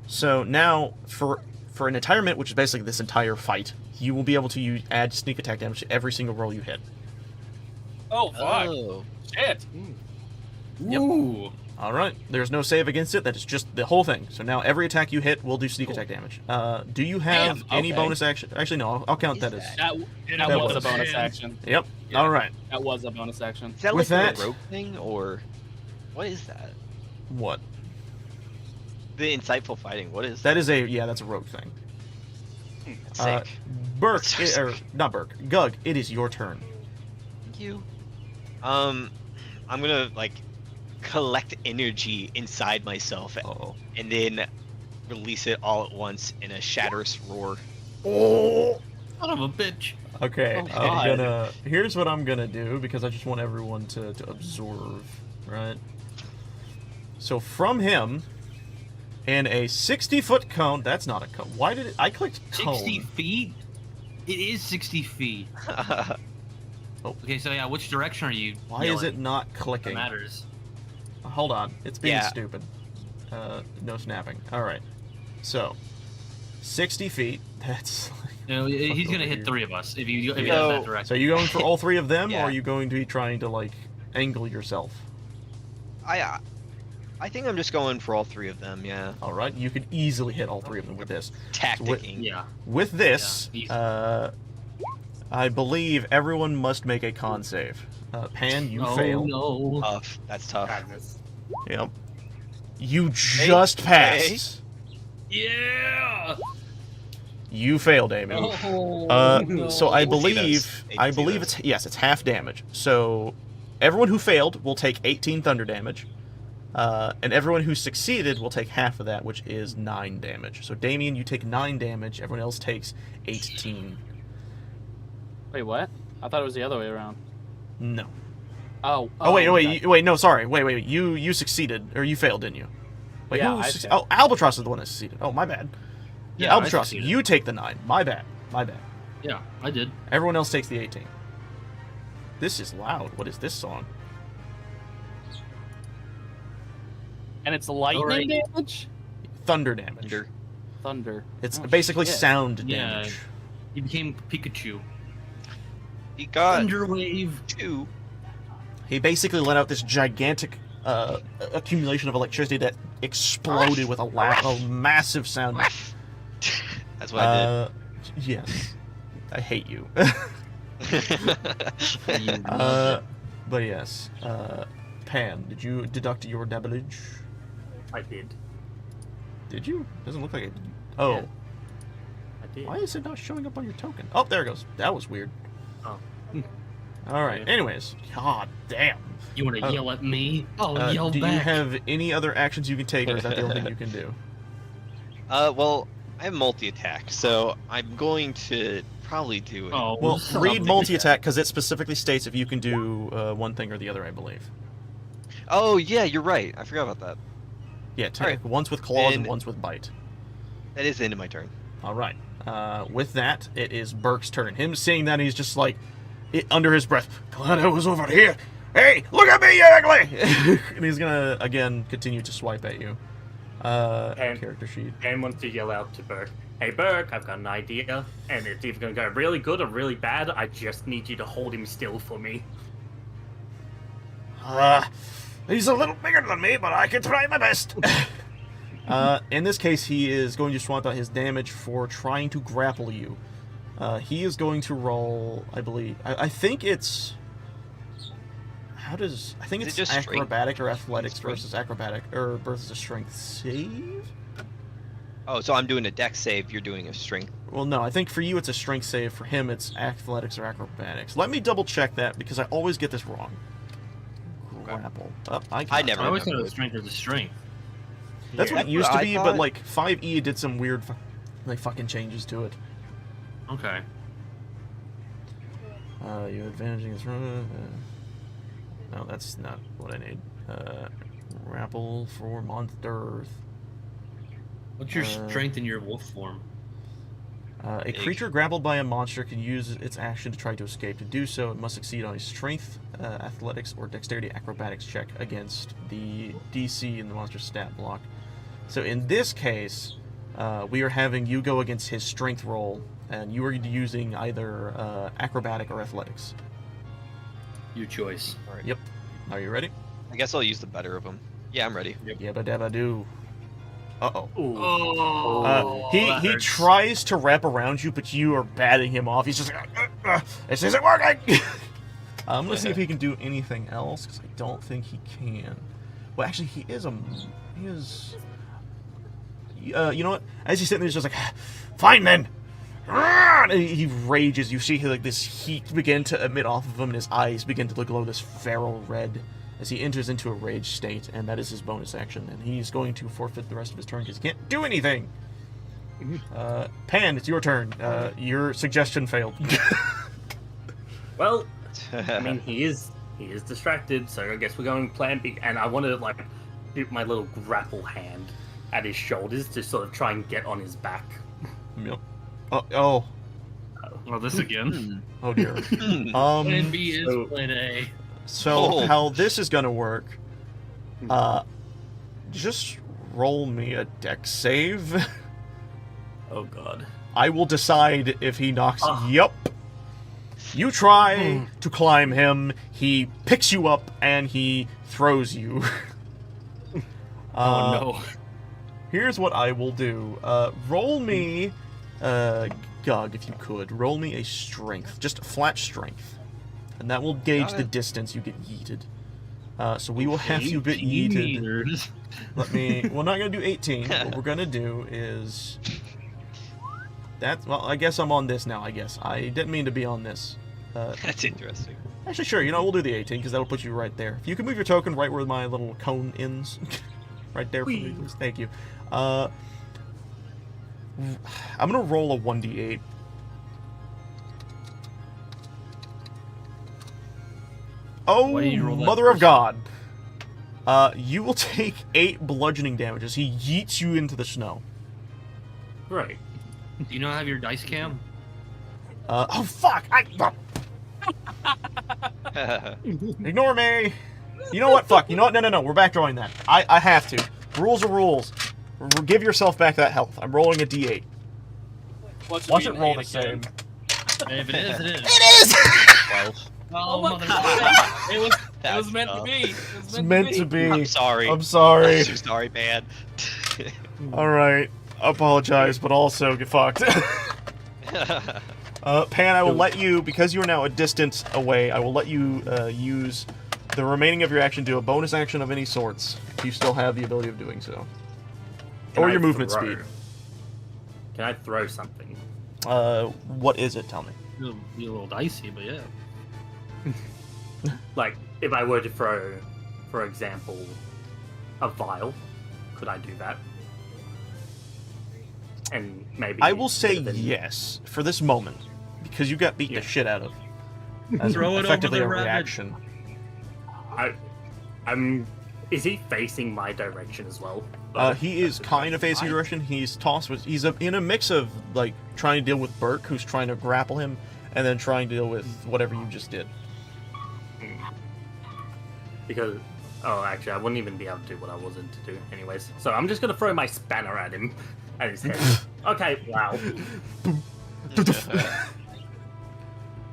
So now for an entire minute, which is basically this entire fight, you will be able to add sneak attack damage to every single roll you hit. Oh, fuck. Oh. Shit. Yep. Ooh. All right. There's no save against it. That is just the whole thing. So now every attack you hit will do sneak attack damage. Do you have Damn, any okay. bonus action? Actually, no. I'll count What that is as. That That was a was. bonus action. Yep. Yeah. All right. That was a bonus action. Is that With like that- a rogue thing, or what is that? What? The insightful fighting. What is That is that's a rogue thing. Sick. Burke, or not Burke, Gug, it is your turn. Thank you. I'm gonna like collect energy inside myself Uh-oh. and then release it all at once in a shatterous roar. Oh! Son of a bitch. Okay, Oh, God. here's what I'm gonna do, because I just want everyone to absorb, right? So from him, in a 60-foot cone, that's not a cone. Why did I clicked cone? 60 feet? It is 60 feet. Okay, so yeah, which direction are you? Why is it not That clicking? matters. Hold on, it's being Yeah. stupid. No snapping. Alright, so, 60 feet, that's... No, he's gonna over hit here. 3 of us if you So- go that direction. So are you going for all 3 of them, or Yeah. are you going to be trying to, like, angle yourself? I think I'm just going for all 3 of them. Yeah. Alright, you could easily hit all 3 of them with this. Tacticking. Yeah. With this, Yeah, I believe everyone must make a con save. Pan, you fail. No. Tough. That's tough. Madness. Yep. You just passed. Yeah. You failed, Amy. Oh, no. So I We'll see believe, those. it's half damage. So everyone who failed will take 18 thunder damage, and everyone who succeeded will take half of that, which is 9 damage. So Damien, you take 9 damage. Everyone else takes 18. Wait, what? I thought it was the other way around. No. Oh. Wait, no, sorry. Wait. You succeeded, or you failed, didn't you? Wait, Yeah, who I suc- failed. Oh, Albatross is the one that succeeded. Oh, my bad. Yeah, I Albatross, succeeded. you take the 9. My bad. Yeah, I did. Everyone else takes the 18. This is loud. What is this song? And it's lightning Alright. damage? Thunder damage. Thunder. Thunder. It's Oh, basically shit. sound Yeah. damage. He became Pikachu. He got Thunderwave. 2. He basically let out this gigantic accumulation of electricity that exploded with a massive sound. That's what I Yes. I hate you. did. But yes. Pan, did you deduct your damage? I did. Did you? Doesn't look like it. Oh. Yeah. I did. Why is it not showing up on your token? Oh, there it goes. That was weird. Oh. All right. Anyways, god damn. You want to yell at me? I'll yell do back. you have any other actions you can take, or is that the only thing you can do? Well, I have multi-attack, so I'm going to probably do it. Oh, Well, son read of a- multi-attack because it specifically states if you can do one thing or the other, I believe. Oh, yeah, you're right. I forgot about that. Yeah, Alright. once with claws and And- once with bite. That is the end of my turn. All right. With that, it is Burke's turn. Him seeing that, he's just like, under his breath, glad I was over here Hey, look at me, you ugly! And he's gonna, again, continue to swipe at you. Character sheet. And wants to yell out to Burke, "Hey Burke, I've got an idea, and it's either gonna go really good or really bad. I just need you to hold him still for me." He's a little bigger than me, but I can try my best. In this case, he is going to swap out his damage for trying to grapple you. He is going to roll, I believe. I think it's. I think it's just acrobatic or athletics strength? versus acrobatic, or versus a strength save? Oh, so I'm doing a dex save, you're doing a strength. Well, no, I think for you it's a strength save. For him, it's athletics or acrobatics. Let me double check that because I always get this wrong. Grapple. I never I always thought it remembered. was strength as a strength. That's what it Yeah, used to I be, but thought- like 5e did some weird, fucking changes to it. Okay. You advantage against. No, that's not what I need. Grapple for monsters. What's your strength in your wolf form? A creature grappled by a monster can use its action to try to escape. To do so, it must succeed on a strength, athletics, or dexterity acrobatics check against the DC in the monster's stat block. So in this case, we are having you go against his strength roll, and you are using either acrobatic or athletics. Your choice. Alright. Yep. Are you ready? I guess I'll use the better of them. Yeah, I'm ready. Yabba dabba doo. Uh-oh. Ooh. Oh, He that hurts. tries to wrap around you, but you are batting him off. He's just like, this isn't working! I'm gonna see if he can do anything else, because I don't think he can. Well, actually, he is... you know what? As he's sitting there, he's just like, fine then! And he rages. You see like this heat begin to emit off of him, and his eyes begin to glow this feral red as he enters into a rage state, and that is his bonus action. And he's going to forfeit the rest of his turn because he can't do anything. Pan, it's your turn. Your suggestion failed. Well, I mean, he is distracted, so I guess we're going Plan B. And I want to like do my little grapple hand at his shoulders to sort of try and get on his back. Yep. Oh this again. oh dear. Plan B is so- Plan A. So Oh. how this is gonna work? Just roll me a dex save. Oh God. I will decide if he knocks. Ah. Yup. You try to climb him. He picks you up and he throws you. Oh no. Here's what I will do. Roll me, Gug, if you could. Roll me a strength, just a flat strength, and that will gauge Got the it. distance you get yeeted. So we will have you get yeeted. Meters. Let me. We're not gonna do 18. What we're gonna do is. Well, I guess I'm on this now. I guess I didn't mean to be on this. That's interesting. Actually, sure. You know, we'll do the 18 because that'll put you right there. If you can move your token right where my little cone ends, right there for me, Whee! please. Thank you. I'm gonna roll a 1d8. Oh, Why did you roll that mother of first? God! You will take 8 bludgeoning damage as he yeets you into the snow. Right. Do you not have your dice cam? Oh fuck! Ignore me. You know what? Fuck. You know what? No. We're backdrawing that. I have to. Rules are rules. Give yourself back that health. I'm rolling a d8. Watch Watch be it an roll eight the same. again. And if it is, it is. It is. 12. Oh, my mother. God. It was That's meant to tough. be. It was It's meant to be. I'm sorry. I'm sorry. I'm so sorry, man. All right. Apologize, but also get fucked. Pan, I will let you, because you are now a distance away, I will let you use the remaining of your action to do a bonus action of any sorts. If you still have the ability of doing so. Can Or I your movement throw? speed. Can I throw something? What is it? Tell me. It'll be a little dicey, but yeah. Like, if I were to throw, for example, a vial, could I do that? And maybe I will say then- yes for this moment, because you got beaten Yeah. the shit out of. As Throw it over effectively the a rabbit. reaction. I'm. Is he facing my direction as well? He is kind of facing your direction. He's tossed with. He's in a mix of like trying to deal with Burke, who's trying to grapple him, and then trying to deal with whatever you just did. Because, oh, actually, I wouldn't even be able to do what I wasn't to do anyways. So I'm just gonna throw my spanner at him, at his head. Okay, wow.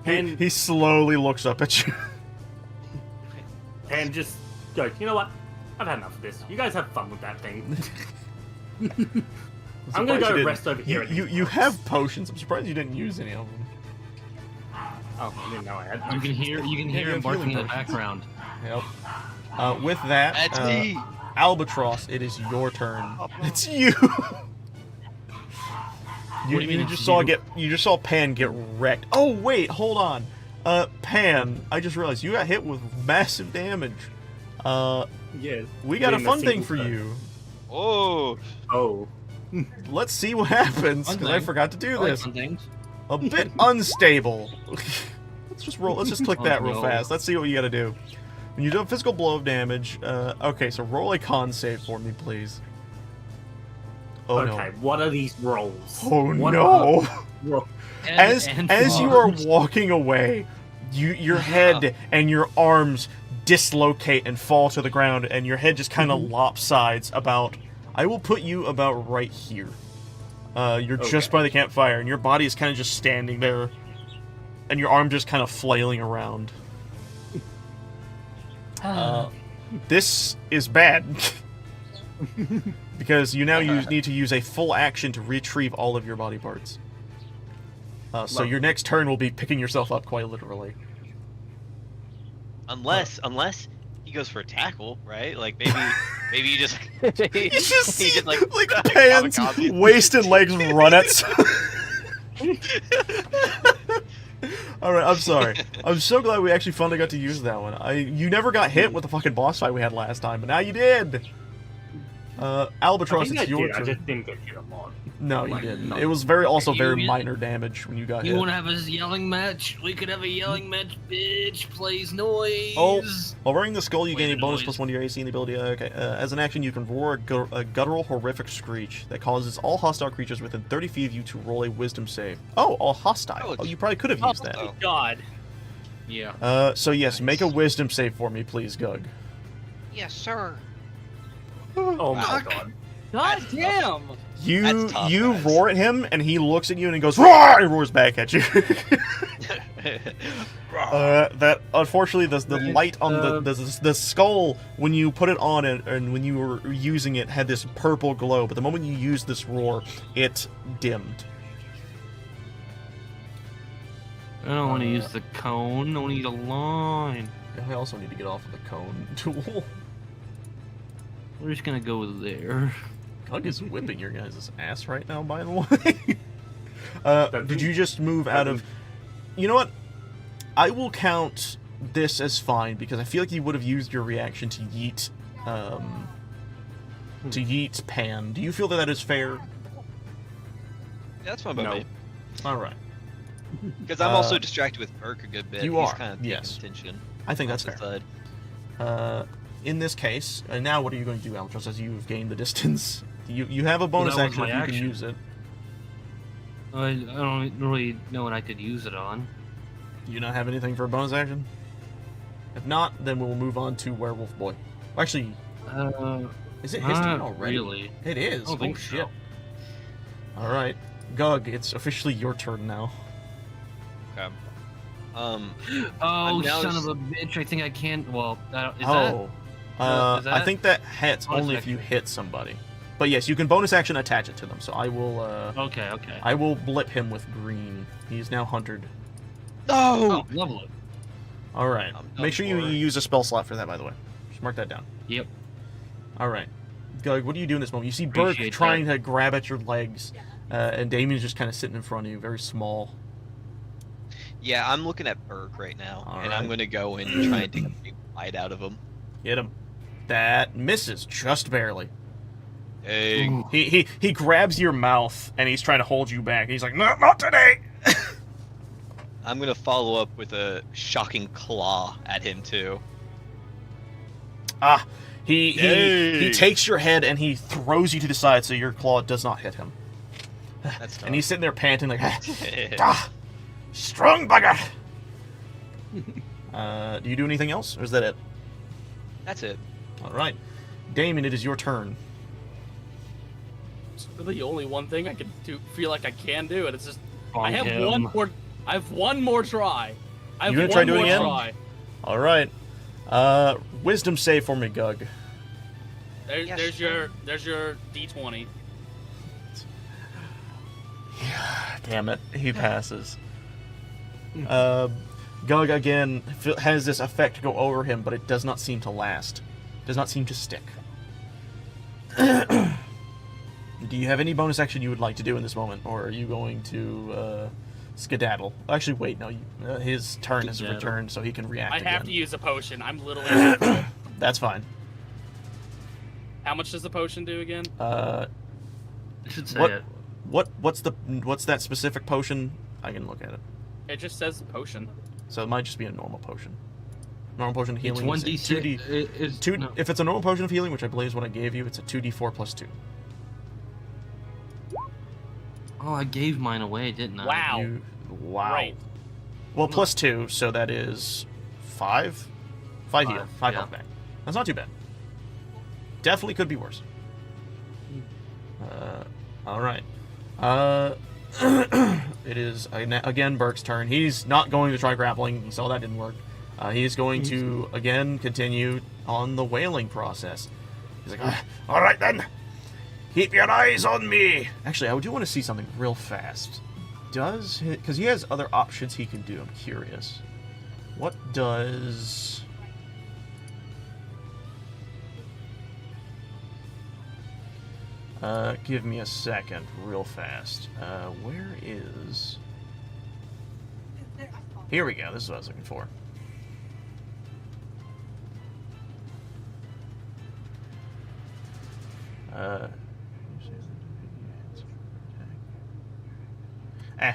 He slowly looks up at you. And just go, you know what? I've had enough of this. You guys have fun with that thing. I'm gonna go rest over here. You have potions. I'm surprised you didn't use any of them. Oh, I didn't know I had. You can hear him barking in the background. Yep. With that, That's me. Albatross, it is your turn. It's you. You just saw Pan get wrecked. Oh wait, hold on. Pan, I just realized you got hit with massive damage. Yes. We got a fun thing for you. Oh. Oh. Let's see what happens, because I forgot to do I like this. fun things. A bit unstable. Let's just roll. Let's just click that real fast. Let's see what you got to do. When you do a physical blow of damage, okay, so roll a con save for me, please. Oh okay, what are these rolls? Oh What no! are- As you are walking away, your head and your arms dislocate and fall to the ground, and your head just kind of lopsides about. I will put you about right here. You're just by the campfire, and your body is kind of just standing there, and your arm just kind of flailing around. This is bad. Because you now need to use a full action to retrieve all of your body parts. So your next turn will be picking yourself up, quite literally. Unless he goes for a tackle, right? Like maybe you just You just see, just, like Pan's wasted legs run at. All right, I'm sorry. I'm so glad we actually finally got to use that one. You never got hit with the fucking boss fight we had last time, but now you did. Albatross, it's your turn. I just didn't get hit a lot. No, you Like, didn't. no. It was very minor damage when you got hit. You want to have a yelling match? We could have a yelling match, bitch. Plays noise. Oh, while wearing the skull, you gain a Wait, bonus noise. +1 to your AC and the ability. Okay, as an action, you can roar a guttural, horrific screech that causes all hostile creatures within 30 feet of you to roll a Wisdom save. Oh, all hostile. Oh, you probably could have used that. Oh God. Yeah. So yes, make a Wisdom save for me, please, Gug. Yes, sir. Oh my god. God damn. That's tough, You guys. roar at him, and he looks at you and he goes roar. He roars back at you. That unfortunately the light on the skull when you put it on it and when you were using it had this purple glow, but the moment you used this roar, it dimmed. I don't want to use the cone. I want to use a line. I also need to get off of the cone tool. We're just gonna go there. Gug is whipping your guys' ass right now, by the way. Did you just move out of... You know what? I will count this as fine, because I feel like you would have used your reaction to yeet... to yeet Pan. Do you feel that that is fair? That's fine by No. me. Alright. Because I'm also distracted with Perk a good bit. You He's are, kind of yes. taking attention. I think that's off fair. the side. In this case, now what are you going to do, Albatross, as you've gained the distance? You have a bonus That was action my if you action. can use it. I don't really know what I could use it on. Do you not have anything for a bonus action? If not, then we'll move on to Werewolf Boy. Actually, is it history Not already? really. It is. I don't Oh think shit. so. Alright. Gug, it's officially your turn now. Okay. Oh, I'm now son just- of a bitch! I think I can't. Well, is Oh. Is I that- think that hits Bonus only if you action. hit somebody. But yes, you can bonus action attach it to them, so I will that? Okay. I will blip him with green. He's now hunted. No! Oh, level it. Alright. I'm Make sure you done for. use a spell slot for that, by the way. Just mark that down. Yep. Alright. Gug, what do you do in this moment? You see Burke Appreciate trying to grab at your legs, and Damien's just kind of sitting in front of you, very small. Yeah, I'm looking at Berg right now, and Alright. I'm gonna go and try and take a big bite out of him. Hit him. That misses, just barely. Hey. Ooh. He grabs your mouth, and he's trying to hold you back. He's like, no, not today! I'm gonna follow up with a shocking claw at him too. Ah, he Yay. takes your head and he throws you to the side so your claw does not hit him. That's tough. And he's sitting there panting like, ah, strong bugger. Do you do anything else, or is that it? That's it. All right, Damien, it is your turn. It's really the only one thing I can do. Feel like I can do, and it's just I Bonk have him. one more. I have one more try. I have You gonna one try doing more it again? try. All right, wisdom save for me, Gug. Yes, There's your D20. Damn it, he passes. Gug again has this effect go over him, but it does not seem to last. Does not seem to stick. Do you have any bonus action you would like to do in this moment, or are you going to skedaddle? Actually, wait, no. His turn has Skedaddle. returned, so he can react I again. have to use a potion. I'm literally half full. That's fine. How much does the potion do again? I should say What- it. What's that specific potion? I can look at it. It just says potion. So it might just be a normal potion. Normal potion of It's healing. is 1d6. 2d. It's Two, no. If it's a normal potion of healing, which I believe is what I gave you, it's a 2d4 plus 2. Oh, I gave mine away, didn't I? Wow. Wow. Right. Well, plus 2, so that is 5? 5 heal. 5 yeah. health back. That's not too bad. Definitely could be worse. Alright. It is, again, Burke's turn. He's not going to try grappling. He saw that didn't work. He's going to, again, continue on the whaling process. He's like, alright then. Keep your eyes on me. Actually, I do want to see something real fast. Because he has other options he can do. I'm curious. What does... give me a second, real fast. Where is... Here we go, this is what I was looking for.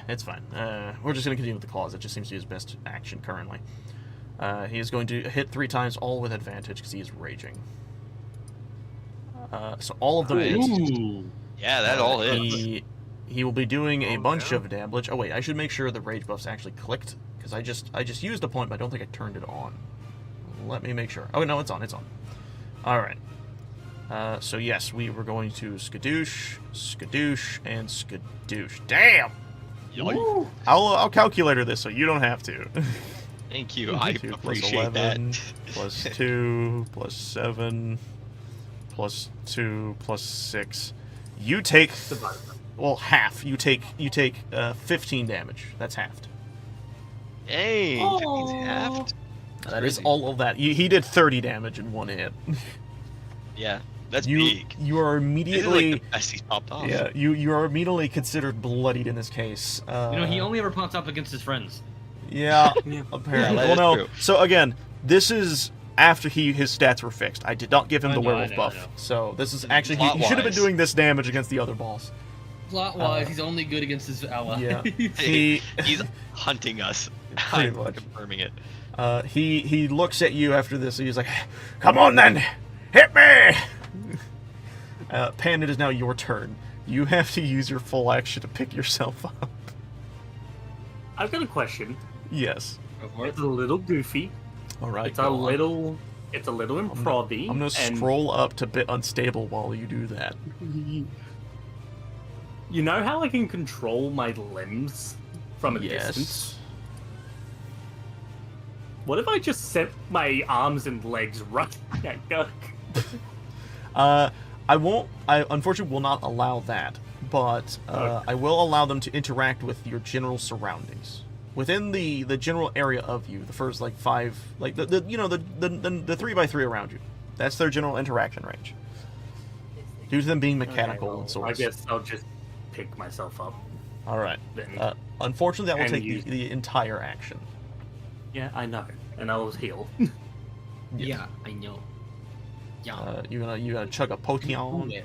It's fine. We're just going to continue with the claws. It just seems to be his best action currently. He is going to hit 3 times, all with advantage, because he is raging. So all of them Nice. hit. Ooh. Yeah, that all hits. He will be doing a Oh, bunch no. of damage. Oh wait, I should make sure the rage buff's actually clicked, because I just used a point, but I don't think I turned it on. Let me make sure. Oh no, it's on. It's on. All right. So yes, we were going to skadoosh, skadoosh, and skadoosh. Damn! Yoink. I'll calculator this so you don't have to. Thank you. I 2 plus appreciate 11, that. plus 2, plus 7, plus 2, plus 6. You take, well, half. You take 15 damage. That's halved. Dang, Oh. 15's halved. That is crazy. all of that. He did 30 damage in one hit. Yeah, that's You big. you are This is immediately like the best he's popped off. yeah you are immediately considered bloodied in this case. You know, he only ever pops up against his friends. Yeah, Yeah. apparently. Yeah, that well, is no. true. So again, this is after his stats were fixed. I did not give him I the know, I werewolf know, I buff. know. So this is actually he should have been Plot-wise. doing this damage against the other boss. Plot-wise, he's only good against his ally. Yeah. Hey, He he's hunting us. Pretty I'm much. confirming it. he looks at you after this. And he's like, "Come on then, hit me!" Pan, it is now your turn. You have to use your full action to pick yourself up. I've got a question. Yes. Go for it. It's a little goofy. All right. It's a go on. little improv-y. I'm gonna and scroll up to bit unstable while you do that. You know how I can control my limbs from a distance? Yes. What if I just set my arms and legs right at Gug? I won't. I unfortunately will not allow that, but Okay. I will allow them to interact with your general surroundings within the general area of you. The first like 5, like the 3x3 around you. That's their general interaction range. Due to them being mechanical Okay, and well, sorts. I guess I'll just pick myself up All right. then. Unfortunately, that will And take use- the entire action. Yeah, I know. And I'll heal. Yeah, I know. Yeah. You gonna chug a potion? Yeah.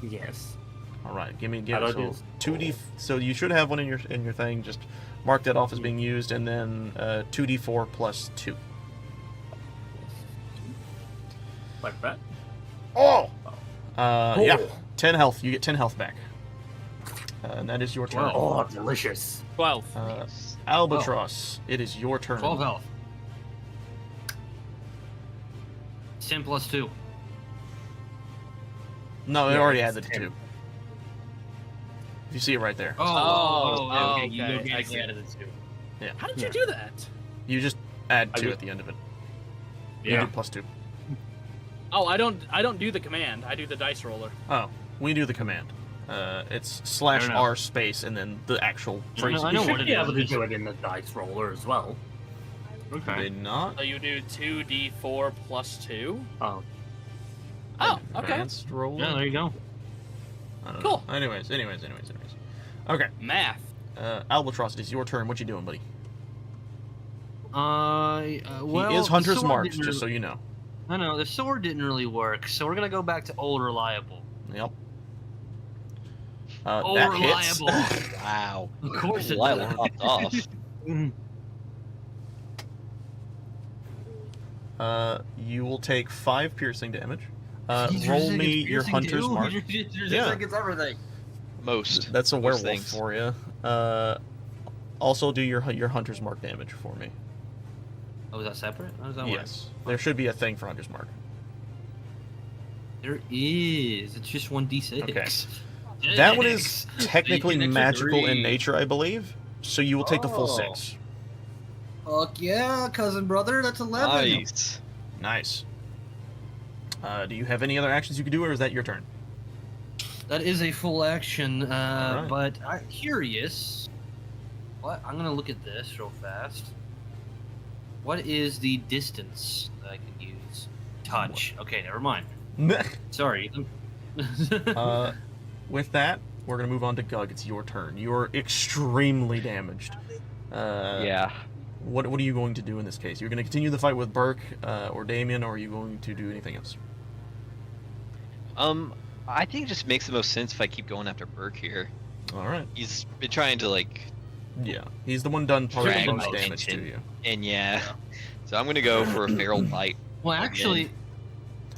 Yes. All right, give How do I so do? 2d. So you should have one in your thing. Just mark that off as being used, and then 2d4 plus 2. Like that? Oh. Yeah, Oh. 10 health. You get 10 health back, and that is your turn. Oh, delicious. 12. Albatross, it is your turn. 12 health. It's 10 plus 2. No, it Yeah, already it's added 10. 2. If you see it right there. Okay. You okay, I organically see. added the 2. Yeah. How did you do that? You just add I 2 just- at the end of it. You Yeah. do plus 2. Oh, I don't do the command. I do the dice roller. Oh, we do the command. It's I don't know. /r space and then the actual phrase. I You know should what it be able to is. do it in the dice roller as well. Do they not? So you do 2d4 plus 2. Oh, Oh, okay. Advanced roll. Yeah, there you go. I don't Cool. know. Anyways. Okay. Math. Albatross, it's your turn. What you doing, buddy? Well, He is the Hunter's sword Mark, didn't just so really- you know. I know the sword didn't really work, so we're gonna go back to old reliable. Yep. Old That hits. reliable. Wow. Of course it Lila does. popped off. You will take 5 piercing damage. He's Roll resistant me against your piercing Hunter's too? Mark. He's resistant Yeah. against everything. Most. That's a Most werewolf things. for you. Also do your Hunter's Mark damage for me. Oh, is that separate? How does that work? Yes. There should be a thing for Hunter's Mark. There is. It's just 1d6. Okay. That one is technically An extra magical in 3. nature, I believe. So you will take the full Oh. 6. Fuck yeah, cousin brother. That's 11. Nice. Nice. Do you have any other actions you can do, or is that your turn? That is a full action, Alright. but I'm curious. What? I'm gonna look at this real fast. What is the distance that I can use? Touch. Okay, never mind. Sorry. With that, we're going to move on to Gug. It's your turn. You're extremely damaged. Yeah. What are you going to do in this case? You're going to continue the fight with Burke or Damien, or are you going to do anything else? I think it just makes the most sense if I keep going after Burke here. All right. He's been trying to Yeah, he's the one done probably the Drag most my damage to attention. you. and yeah. So I'm gonna go for a feral bite. Well, actually,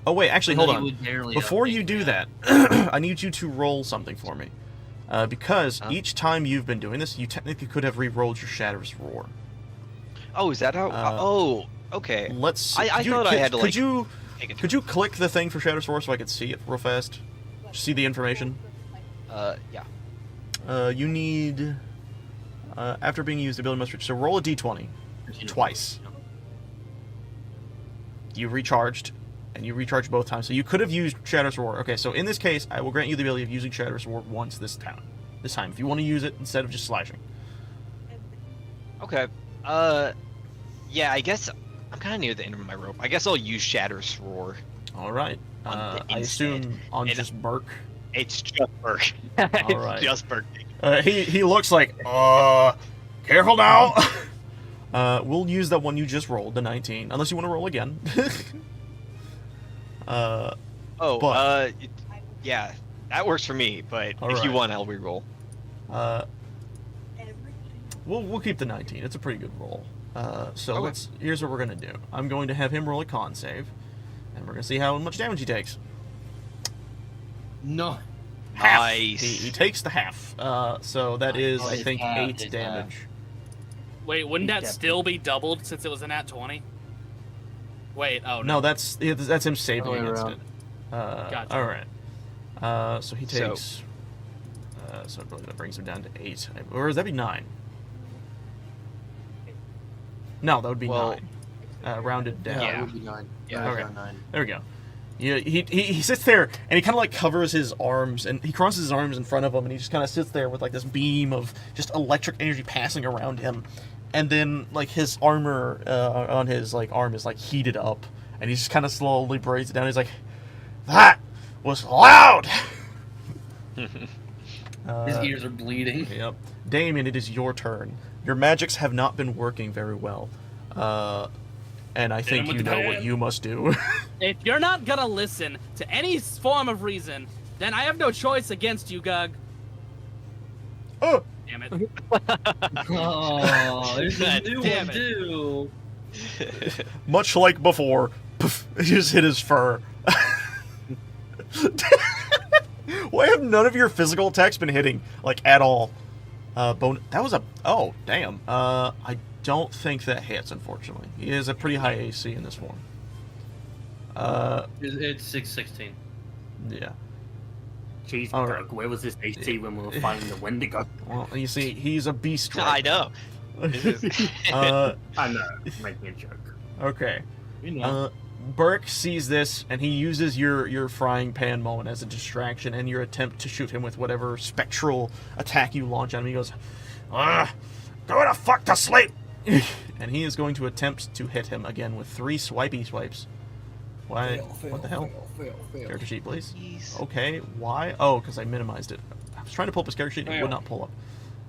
Oh wait, actually, hold he on. would barely Before help you me. do that, I need you to roll something for me. Because Huh? each time you've been doing this, you technically could have re-rolled your Shatter's Roar. Oh, is that how? Oh, okay. Let's. I could you- thought I had to, could like, you Take a could you click the thing for Shatter's Roar so I could see it real fast? See the information. Yeah. You need. After being used, the ability must reach. So roll a d20 twice. You recharged, and you recharged both times. So you could have used Shatter's Roar. Okay, so in this case, I will grant you the ability of using Shatter's Roar once this time. If you want to use it instead of just slashing. Okay. Yeah. I guess I'm kind of near the end of my rope. I guess I'll use Shatter's Roar. All right. On the I assume instead. on And- just Burke. It's just Burke. It's right. just Burke. He looks like, careful now. We'll use that one you just rolled, the 19, unless you want to roll again. Oh, But- yeah, that works for me. But All if you right. want, I'll reroll. We'll keep the 19. It's a pretty good roll. So Okay. here's what we're gonna do. I'm going to have him roll a con save, and we're gonna see how much damage he takes. No. Half. Nice. He takes the half. So that is, I it's think, half, 8 it's damage. Wait, wouldn't that Definitely. still be doubled since it was a nat 20? Wait, oh No, no. that's him saving Other way against around. it. Gotcha. All right. So he So- takes. So really that brings him down to 8, or does that be 9? No, that would be Well, 9. Rounded down. Yeah, it would be 9. Yeah. Yeah, Okay. 9. There we go. Yeah, he sits there and he kind of like covers his arms and he crosses his arms in front of him and he just kind of sits there with like this beam of just electric energy passing around him, and then like his armor on his like arm is like heated up and he just kind of slowly breaks it down. He's like, "That was loud." His ears are bleeding. Yep. Damien, it is your turn. Your magics have not been working very well. And I think with you the know pan. what you must do. If you're not gonna listen to any form of reason, then I have no choice against you, Gug. Oh! Damn it. Oh, there's a God new damn one it. too. Much like before, poof, he just hit his fur. Why have none of your physical attacks been hitting, like, at all? That was a... Oh, damn. I don't think that hits, unfortunately. He is a pretty high AC in this one. It's 616. Yeah. Jeez, All Doug, where was this AC when we were fighting the Wendigo? Well, you see, he's a beast. I Right know. This is... uh, I know, making a joke. okay. You know. Burke sees this, and he uses your frying pan moment as a distraction and your attempt to shoot him with whatever spectral attack you launch at him. He goes, go to fuck to sleep! And he is going to attempt to hit him again with 3 swipey swipes. Why? What the hell? Character sheet, please. Jeez. Okay, why? Oh, because I minimized it. I was trying to pull up his character sheet, and it would not pull up.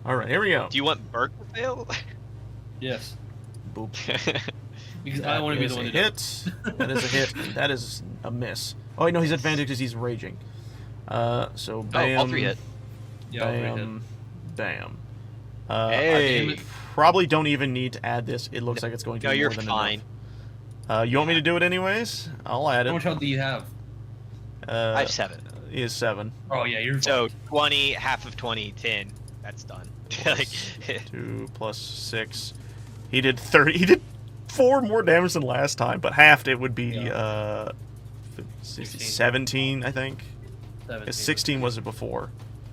Alright, here we go. Do you want Burke to fail? Yes. Boop. Because I want to be the one to do it. hit. That is a hit. That is a miss. Oh, wait, no, he's advantage because he's raging. So, bam. Oh, all 3 hit. Yeah, all 3 hit. Bam. Bam. Hey. I probably don't even need to add this. It looks like it's going to No, be you're more than fine. enough. You want me to do it anyways? I'll add How much it. health do you have? I have 7. He is 7. Oh yeah, you're So 20, half of 20, 10. That's done. Like, 2 plus 6. He did 30. He did 4 more damage than last time, but halved it would be 17, I think. 17. 16 was it before?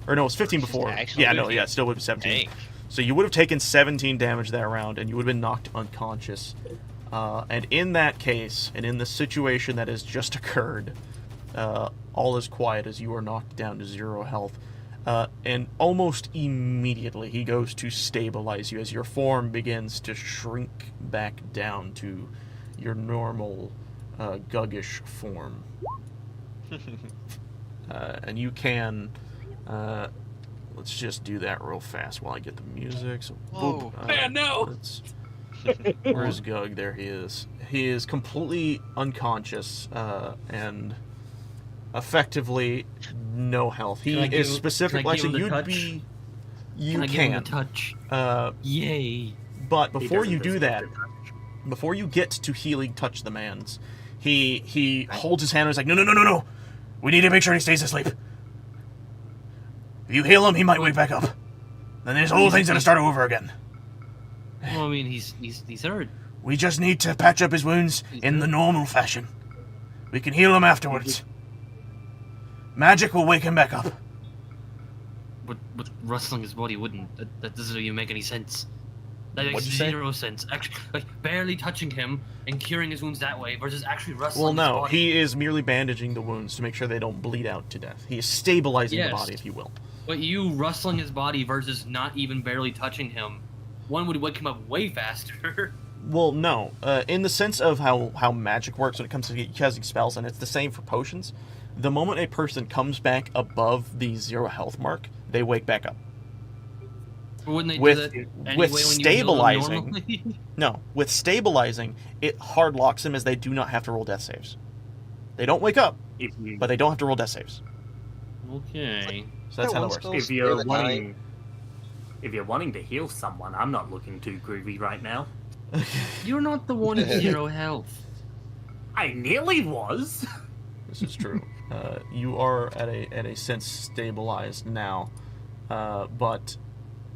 Or no, it was 15 before. actually Yeah, no, good. yeah, it still would be 17. dang. So you would have taken 17 damage that round, and you would have been knocked unconscious. And in that case, and in the situation that has just occurred, all is quiet as you are knocked down to 0 health. And almost immediately he goes to stabilize you as your form begins to shrink back down to your normal guggish form. And you can... let's just do that real fast while I get the music. So, Whoa. boop, Man, no! Where's Gug? There he is. He is completely unconscious and effectively no health. He Can I is give- specific. can I give Actually, him the you'd touch? be. You Can I give him a touch? Yay! But He before doesn't you do deserve that, the touch. before you get to healing touch the man's, he holds his hand and is like, no. We need to make sure he stays asleep. If you heal him, he might wake back up. Then this whole thing's gonna start over again. Well, I mean, he's hurt. We just need to patch up his wounds in the normal fashion. We can heal him afterwards. Magic will wake him back up. But rustling his body wouldn't. That doesn't even make any sense. That makes What'd you say? 0 sense. Actually, like barely touching him and curing his wounds that way versus actually rustling. Well, no, his body. he is merely bandaging the wounds to make sure they don't bleed out to death. He is stabilizing the Yes. body, if you will. But you rustling his body versus not even barely touching him, one would wake him up way faster. Well, no. In the sense of how magic works when it comes to casting spells, and it's the same for potions, the moment a person comes back above the 0 health mark, they wake back up. Or wouldn't they With- do that anyway with when you heal them stabilizing- normally? No, with stabilizing, it hard locks them as they do not have to roll death saves. They don't wake up, If you but they don't have to roll death saves. Okay. So that's how that works. Spell if spare you're the wanting if you're wanting to heal someone, I'm not looking too groovy right now. You're not the one at 0 health. I nearly was. This is true. You are at a sense stabilized now, but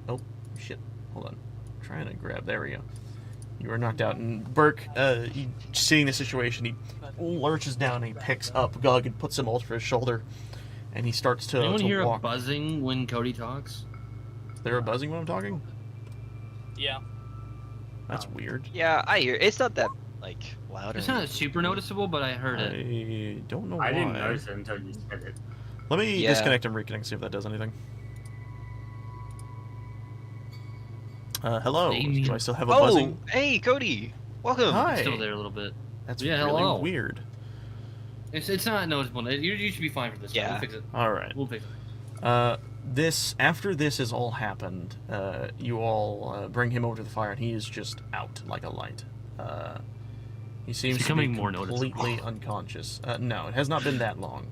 oh shit! Hold on, I'm trying to grab. There we go. You are knocked out, and Burke, seeing the situation, he lurches down and he picks up Gug and puts him over his shoulder, and he starts to, Anyone hear a walk. buzzing when Cody talks? Is there a buzzing when I'm talking? Yeah. That's weird. Yeah, I hear. It's not that like loud. It's or not super noticeable, but I heard it. I don't know why. I didn't notice it until you said it. Let me Yeah. disconnect and reconnect, see if that does anything. Hello. Damien. Do I still have a Oh, buzzing? hey, Cody. Welcome. Hi. It's still there a little bit. That's Yeah, really hello. weird. It's not noticeable. You should be fine for this. Yeah. We'll fix it. All right. We'll fix it. After this has all happened, you all bring him over to the fire, and he is just out like a light. He seems to be becoming more completely unconscious. No, it has not been that long.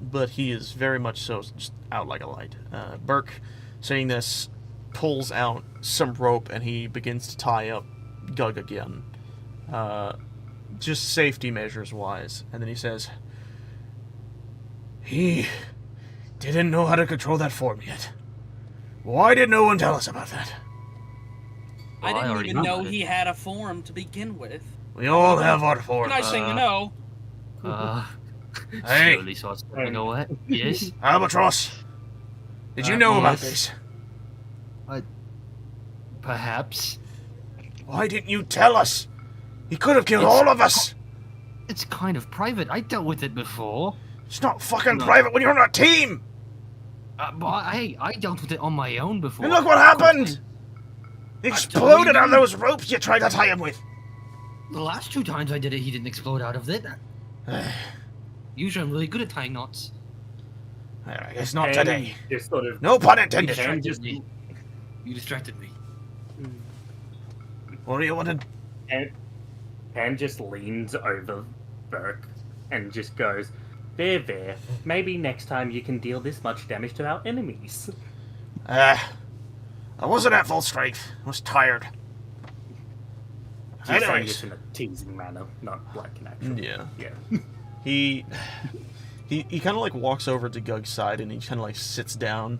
But he is very much so just out like a light. Burke, seeing this, pulls out some rope, and he begins to tie up Gug again. Just safety measures wise. And then he says, he didn't know how to control that form yet. Why did no one tell us about that? I Well, I didn't already even knew know about it. he had a form to begin with. We all have our faults. Nice thing to know. Hey. Slowly starts slipping away. Yes. Albatross, did you know about yes. this? Perhaps. Why didn't you tell us? He could have killed It's- all of us. It's kind of private. I dealt with it before. It's not fucking No. private when you're on a team. But I dealt with it on my own before. And look what happened. He exploded on those ropes you tried to tie him with. The last 2 times I did it, he didn't explode out of it. Usually I'm really good at tying knots. I guess not And today. Just sort of. No pun You intended. Can distracted just- me. You distracted me. What do you want to... Pan just leans over Burke and just goes, there. Maybe next time you can deal this much damage to our enemies. I wasn't at full strength. I was tired. She's saying Anyways. this in a teasing manner, not like an actual. Yeah. Yeah. He kind of like walks over to Gug's side and he kind of like sits down.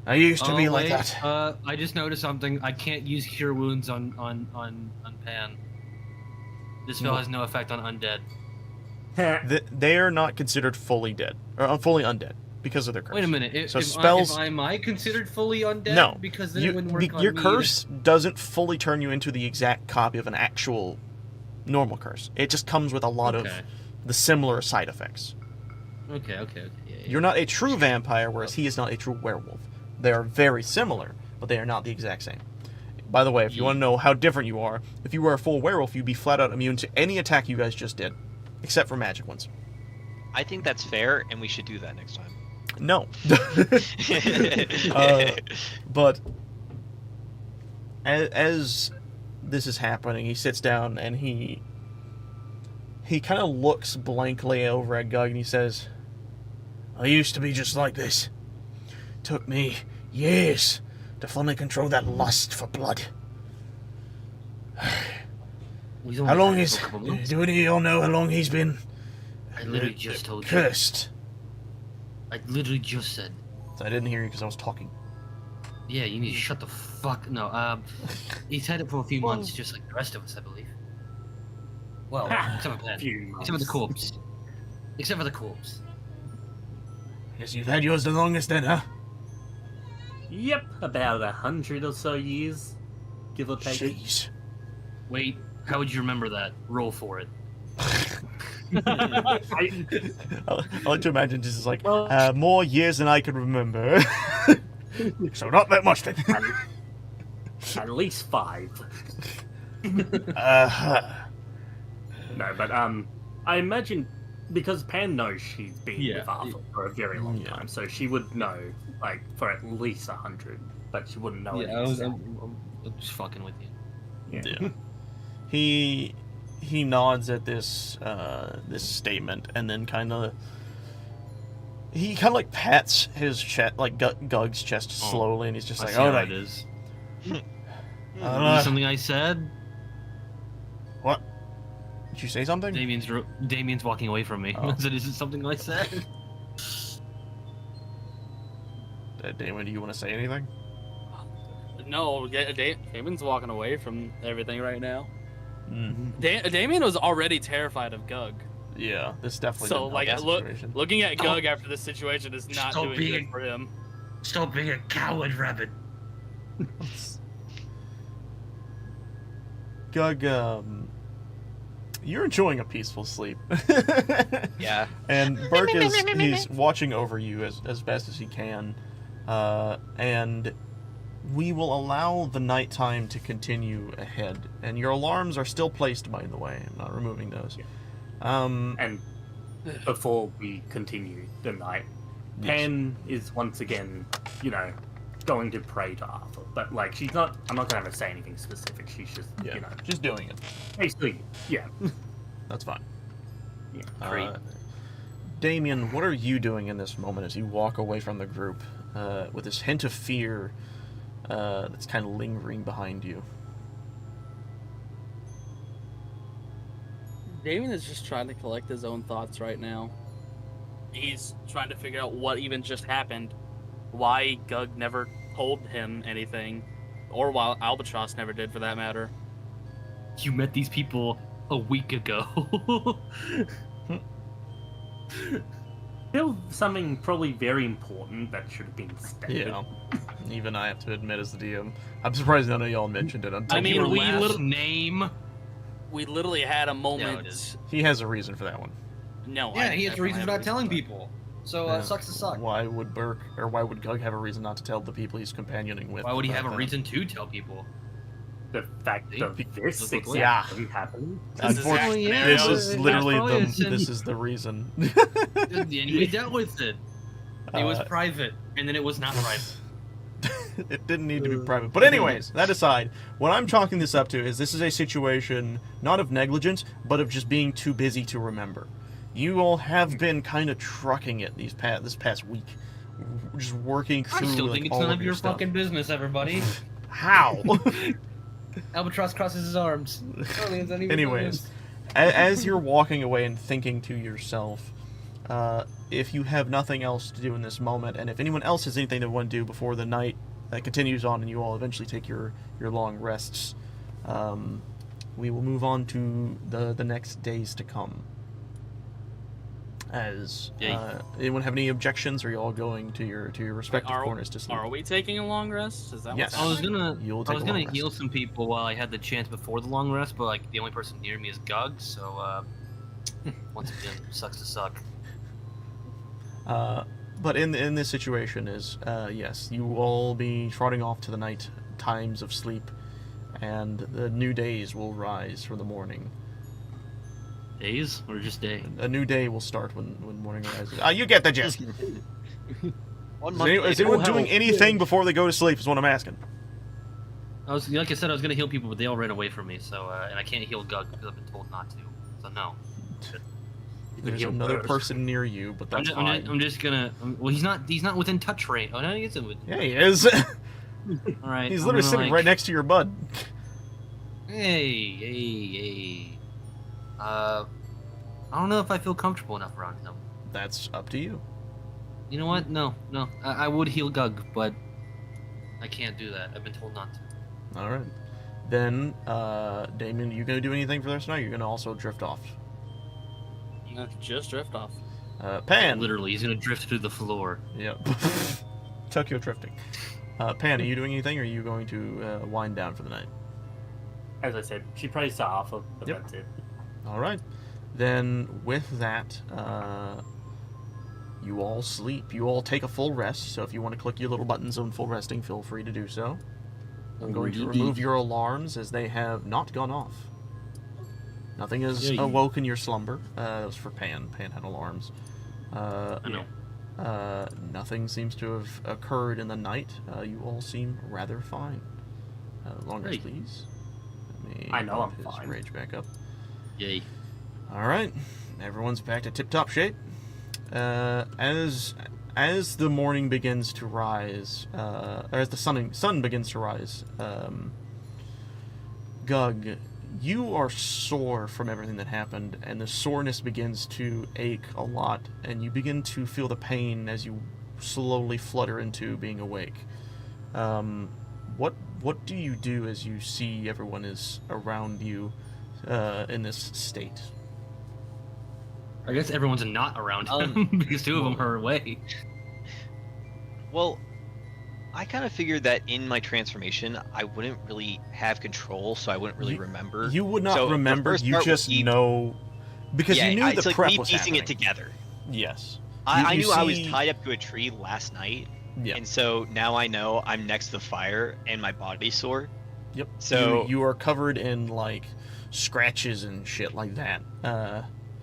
I used to be like that. I just noticed something. I can't use cure wounds on Pan. This spell has no effect on undead. They are not considered fully dead or fully undead because of their curse. Wait a minute. So If spells- am I considered fully undead? No, Because then it wouldn't work on your me. curse doesn't fully turn you into the exact copy of an actual normal curse. It just comes with a lot of Okay. the similar side effects. Okay. Yeah. You're not a true vampire, whereas he is not a true werewolf. They are very similar, but they are not the exact same. By the way, if you want to know how different you are, if you were a full werewolf, you'd be flat out immune to any attack you guys just did, except for magic ones. I think that's fair, and we should do that next time. No. But as this is happening, he sits down and he kind of looks blankly over at Gug and he says, I used to be just like this. Took me years to finally control that lust for blood. He's How only long had it is... for a couple months. Do any of y'all know how long he's been I literally just told you. cursed? I literally just said. So I didn't hear you because I was talking. Yeah, you need to shut the fuck. No. He's had it for a few months, just like the rest of us, I believe. Well, except for Pan. Few Except for the months. corpse. Except for the corpse. Guess you've had yours the longest then, huh? Yep, about 100 or so years, give or take. Jeez. Wait, how would you remember that? Roll for it. I, I like to imagine just like Well- more years than I can remember. So not that much then. at least 5. Uh-huh. No, but I imagine because Pan knows she's been Yeah. with Arthur for a very long Yeah. time, so she would know like for at least 100, but she wouldn't know. Yeah, it I'm just fucking with you. Yeah. He nods at this this statement and then kind of like pats his chest, like Gug's chest slowly, and he's just I like, see "All how right, it is. uh, Something I said. what? Did you say something?" Damien's walking away from me. Oh. I said, is it something I said? Damon, do you want to say anything? No, Damon's walking away from everything right now. Mm-hmm. Damien was already terrified of Gug. Yeah, this definitely. So, didn't help like, the look, situation. looking at Stop. Gug after this situation is not Stop doing being- good for him. Stop being a coward, rabbit. Gug, you're enjoying a peaceful sleep. Yeah. And Burke he's watching over you as best as he can. And we will allow the nighttime to continue ahead. And your alarms are still placed, by the way. I'm not removing those. And before we continue the night, Yes. Pan is once again, going to pray to Arthur. But like, she's not. I'm not gonna have her say anything specific. She's just, Yeah, just doing it. basically, yeah. That's fine. Yeah. Great. Damien, what are you doing in this moment as you walk away from the group with this hint of fear that's kind of lingering behind you? Damien is just trying to collect his own thoughts right now. He's trying to figure out what even just happened, why Gug never told him anything, or why Albatross never did for that matter. You met these people a week ago. Still something probably very important that should have been stated. Yeah. Even I have to admit as the DM. I'm surprised none of y'all mentioned it until I mean, Your we last name. We literally had a it moment. is. he has a reason for that one. No, Yeah, I he has a reason for definitely have not telling for it. people. So, Yeah. sucks to suck. Why would why would Gug have a reason not to tell the people he's companioning with? Why would he have a that? reason to tell people? The fact of this Look, look, exactly happened. This is Unfortunately, yeah, this yeah, is that's literally probably a the sin. this is the reason. And we dealt with it. It was Uh, private, and then it was not private. It didn't need to be private. But anyways, that aside, what I'm chalking this up to is this is a situation not of negligence, but of just being too busy to remember. You all have been kind of trucking it this past week, just working I through still like, think it's all none of of your stuff. fucking business, everybody. How? Albatross crosses his arms. Anyways, as you're walking away and thinking to yourself, if you have nothing else to do in this moment, and if anyone else has anything they want to do before the night continues on and you all eventually take your long rests, we will move on to the next days to come. As Yay. anyone have any objections, or are you all going to your respective Are- corners to sleep? Are we taking a long rest? Is that Yes. I was happening? gonna, You'll I take was a gonna long heal rest. some people while I had the chance before the long rest, but like the only person near me is Gug, so once again, sucks to suck. But in this situation is, yes, you will all be trotting off to the night times of sleep, and the new days will rise from the morning. Days or just day? A new day will start when morning arises. You get the gist. Is, 1 month is later. anyone doing anything before they go to sleep is what I'm asking. I was like I said, I was gonna heal people, but they all ran away from me. So and I can't heal Gug because I've been told not to. So no. There's heal another first. person near you, but that's fine. I'm just gonna. Well, he's not within touch range. Oh no, he isn't with. Yeah, he is. All right. He's I'm literally gonna, sitting like, right next to your bud. Hey. I don't know if I feel comfortable enough around him. That's up to you. You know what? No. I would heal Gug, but I can't do that. I've been told not to. All right. Then, Damien, you gonna do anything for the rest of the night? You're gonna also drift off. Just drift off. Pan. Literally, he's gonna drift through the floor. Yep. Tokyo drifting. Pan, are you doing anything, or are you going to wind down for the night? As I said, she probably saw off of, but Yep. that's it. All right. Then, with that, you all sleep. You all take a full rest. So if you want to click your little buttons on full resting, feel free to do so. I'm going to remove your alarms as they have not gone off. Nothing has Yay. awoken your slumber. That was for Pan. Pan had alarms. I know. Nothing seems to have occurred in the night. You all seem rather fine. Long rest, Great. please. Let me I know pop I'm his fine. rage back up. Yay. All right, everyone's back to tip-top shape. As the morning begins to rise, or as the sun begins to rise, Gug, you are sore from everything that happened, and the soreness begins to ache a lot, and you begin to feel the pain as you slowly flutter into being awake. What do you do as you see everyone is around you in this state? I guess everyone's not around him because two of them are away. Well, I kind of figured that in my transformation, I wouldn't really have control, so I wouldn't really remember. You would not So the remember. first You part just would be- know because yeah, you knew it's the like prep me was piecing happening. it together. Yes. I You knew I was see- tied up to a tree last night, Yeah. and so now I know I'm next to the fire and my body's sore. Yep. So- you are covered in like scratches and shit like that.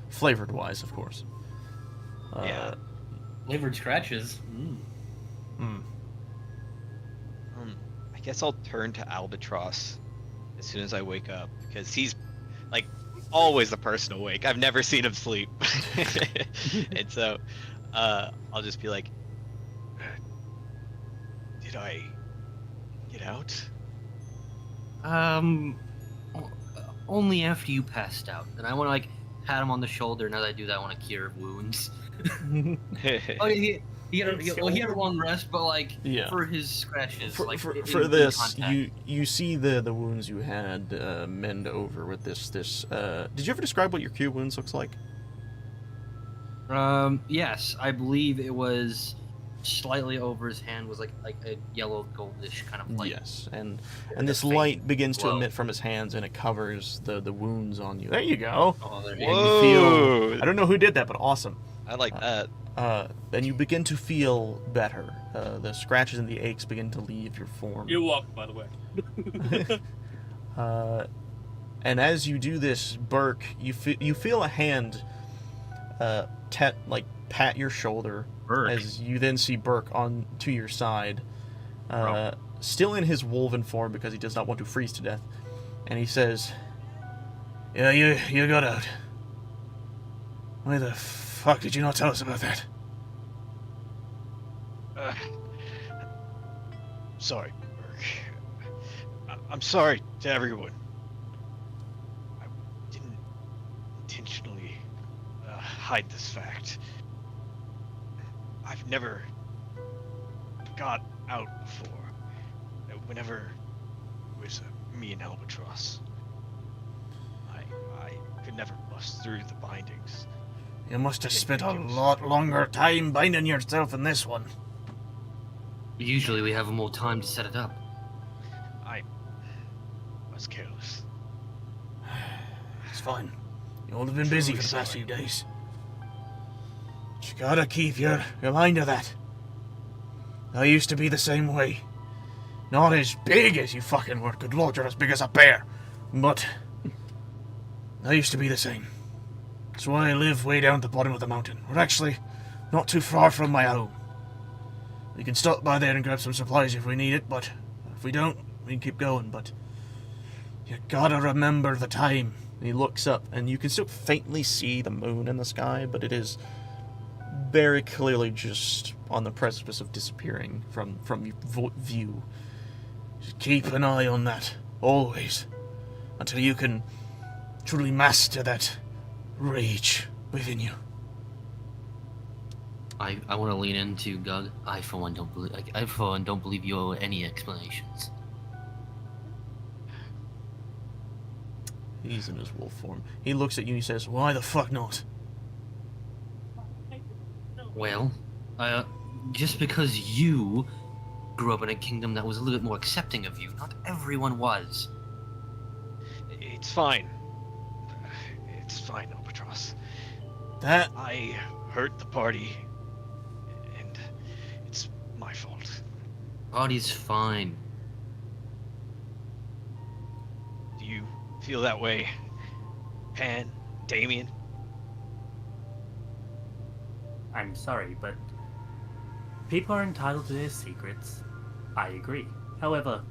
Flavored wise, of course. Yeah. Flavored scratches. I guess I'll turn to Albatross as soon as I wake up because he's like always the person awake. I've never seen him sleep, and so I'll just be like, "Did I get out?" Only after you passed out. And I want to like pat him on the shoulder. Now that I do that, I want to cure wounds. Oh, He had a long rest, but like Yeah. for his scratches, For, like for in this, contact. you see the wounds you had mend over with this. Did you ever describe what your cure wounds looks like? Yes, I believe it was slightly over his hand was like a yellow goldish kind of light. Yes, and this light begins to emit from his hands, and it covers the wounds on you. There you go. Oh, there And you you go. feel. I don't know who did that, but awesome. I like that. And you begin to feel better. The scratches and the aches begin to leave your form. You're welcome, by the way. And as you do this, Burke, you feel a hand pat your shoulder. Burke. As you then see Burke on to your side, still in his wolven form because he does not want to freeze to death. And he says, "Yeah, you got out. Why the fuck did you not tell us about that?" Sorry, Burke. I'm sorry to everyone. I didn't intentionally hide this fact. I've never got out before. Whenever it was me and Albatross, I could never bust through the bindings. You must have spent a lot longer time binding yourself in this one. Usually we have more time to set it up. I was careless. It's fine. You all have been busy for the past few days. But you gotta keep your mind to that. I used to be the same way. Not as big as you fucking were. Good lord, you're as big as a bear. But I used to be the same. That's why I live way down at the bottom of the mountain. We're actually not too far from my home. We can stop by there and grab some supplies if we need it, but if we don't, we can keep going. But you gotta remember the time. And he looks up, and you can still faintly see the moon in the sky, but it is very clearly just on the precipice of disappearing from view. Just keep an eye on that, always, until you can truly master that rage within you. I want to lean into Gug. I for one don't believe you owe any explanations. He's in his wolf form. He looks at you and he says, "Why the fuck not?" Well, just because you grew up in a kingdom that was a little bit more accepting of you, not everyone was. It's fine. It's fine, Albatross. That I hurt the party, and it's my fault. Body's fine. Do you feel that way, Pan, Damien? I'm sorry, but people are entitled to their secrets. I agree. However,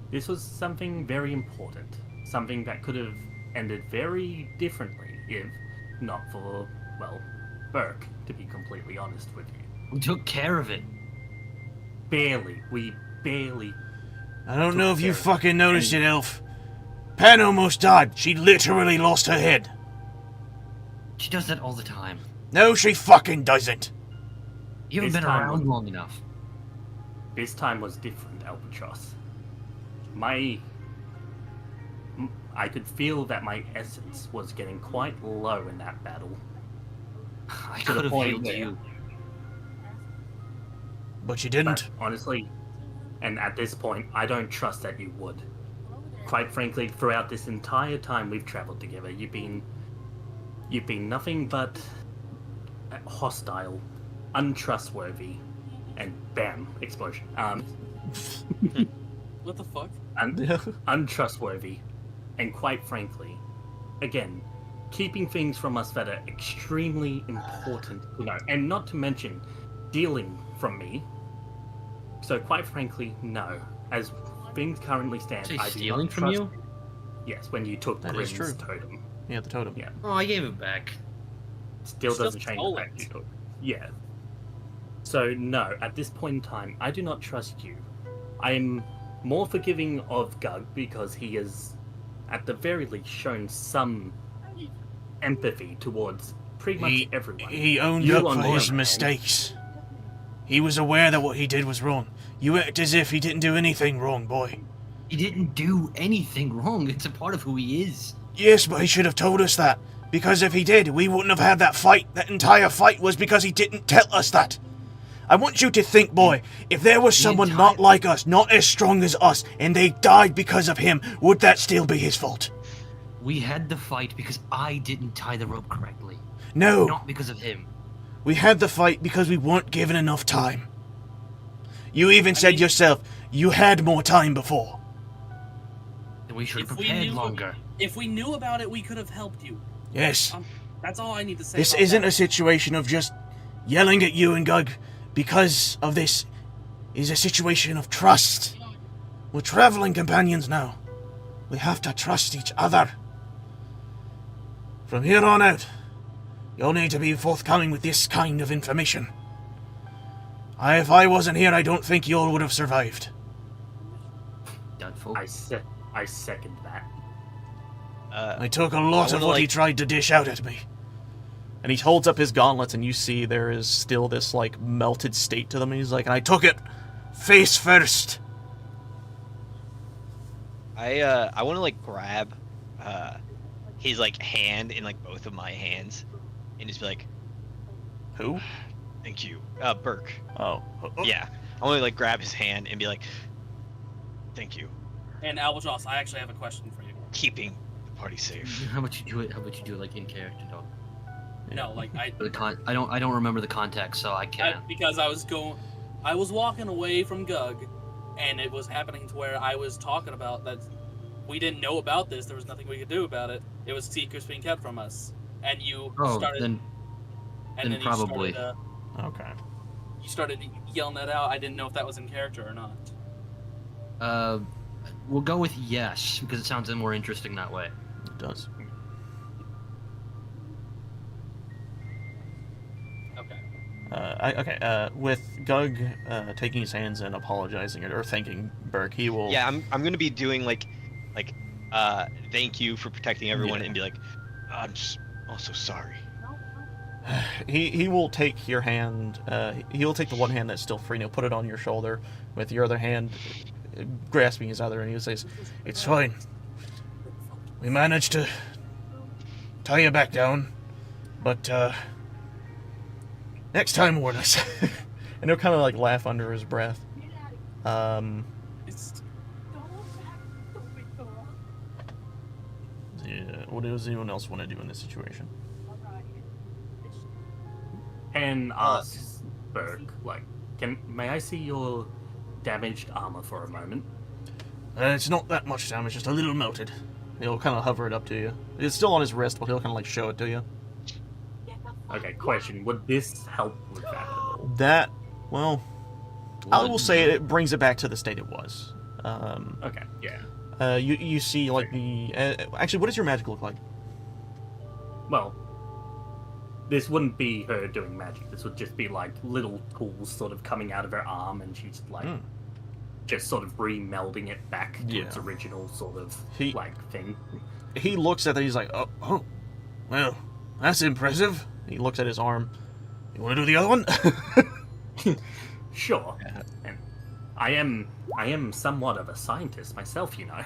this was something very important. Something that could have ended very differently if not for, well, Burke, to be completely honest with you. We took care of it. Barely. We barely. I don't know if you fucking noticed it, Elf. Pan almost died. She literally lost her head. She does that all the time. No, she fucking doesn't. You haven't This been time- around long enough. This time was different, Albatross. I could feel that my essence was getting quite low in that battle. I To the could have point healed where- you. But you didn't. But honestly, and at this point, I don't trust that you would. Quite frankly, throughout this entire time we've traveled together, you've been nothing but hostile, untrustworthy, and bam, explosion. What the fuck? Untrustworthy, and quite frankly, again, keeping things from us that are extremely important, and not to mention stealing from me. So quite frankly, no. As things currently stand, Say I do stealing not from trust you? Yes, when you took That is Grim's true. totem. Yeah, the totem. Yeah. Oh, I gave it back. Still Still doesn't change the stole fact it. you took. Yeah. So no, at this point in time, I do not trust you. I'm more forgiving of Gug because he has, at the very least, shown some empathy towards pretty much everyone. He owned You up on for one his hand- mistakes. He was aware that what he did was wrong. You act as if he didn't do anything wrong, boy. He didn't do anything wrong. It's a part of who he is. Yes, but he should have told us that. Because if he did, we wouldn't have had that fight. That entire fight was because he didn't tell us that. I want you to think, boy, if there was someone not like us, not as strong as us, and they died because of him, would that still be his fault? We had the fight because I didn't tie the rope correctly. No. Not because of him. We had the fight because we weren't given enough time. You even said yourself, you had more time before. Then we should have If we prepared knew- longer. If we knew about it, we could have helped you. Yes. That's all I need to say. This about isn't that. a situation of just yelling at you and Gug because of this. Is a situation of trust. We're traveling companions now. We have to trust each other. From here on out, you'll need to be forthcoming with this kind of information. If I wasn't here, I don't think you all would have survived. Doubtful. I second that. I took a lot of what he tried to dish out at me. And he holds up his gauntlets, and you see there is still this, like, melted state to them. And he's like, I took it face first. I want to like grab his like hand in like both of my hands and just be like, Who? thank you, Burke. Oh. Yeah, I want to like grab his hand and be like, thank you, And Albatross, I actually have a question for you. keeping the party safe. How about you do it? How about you do it like in character, dog? No, like I I don't remember the context, so I can't. because I was walking away from Gug, and it was happening to where I was talking about that we didn't know about this. There was nothing we could do about it. It was secrets being kept from us, and you Oh, started. then and then then probably. Okay. You started yelling that out. I didn't know if that was in character or not. We'll go with yes because it sounds more interesting that way. It does. Okay. With Gug taking his hands and apologizing or thanking Burke, he will... Yeah, I'm gonna be doing like thank you for protecting everyone and be like, I'm just also sorry. He will take your hand, he will take the one hand that's still free and he'll put it on your shoulder with your other hand grasping his other, and he'll say, it's fine. We managed to tie you back down, but next time, Warnus. And he'll kind of like laugh under his breath. Yeah, what does anyone else want to do in this situation? And ask Burke, like, may I see your damaged armor for a moment? It's not that much damage, just a little melted. He'll kind of hover it up to you. It's still on his wrist, but he'll kind of like show it to you. Okay, question. Would this help with that at all? That, well, I will say it brings it back to the state it was. Okay, yeah. You see like the... actually, what does your magic look like? Well, this wouldn't be her doing magic. This would just be like little tools sort of coming out of her arm, and she's like just sort of re-melding it back to its original sort of like thing. He looks at it, he's like, oh, well, that's impressive. He looks at his arm. You want to do the other one? Sure. And I am somewhat of a scientist myself, you know.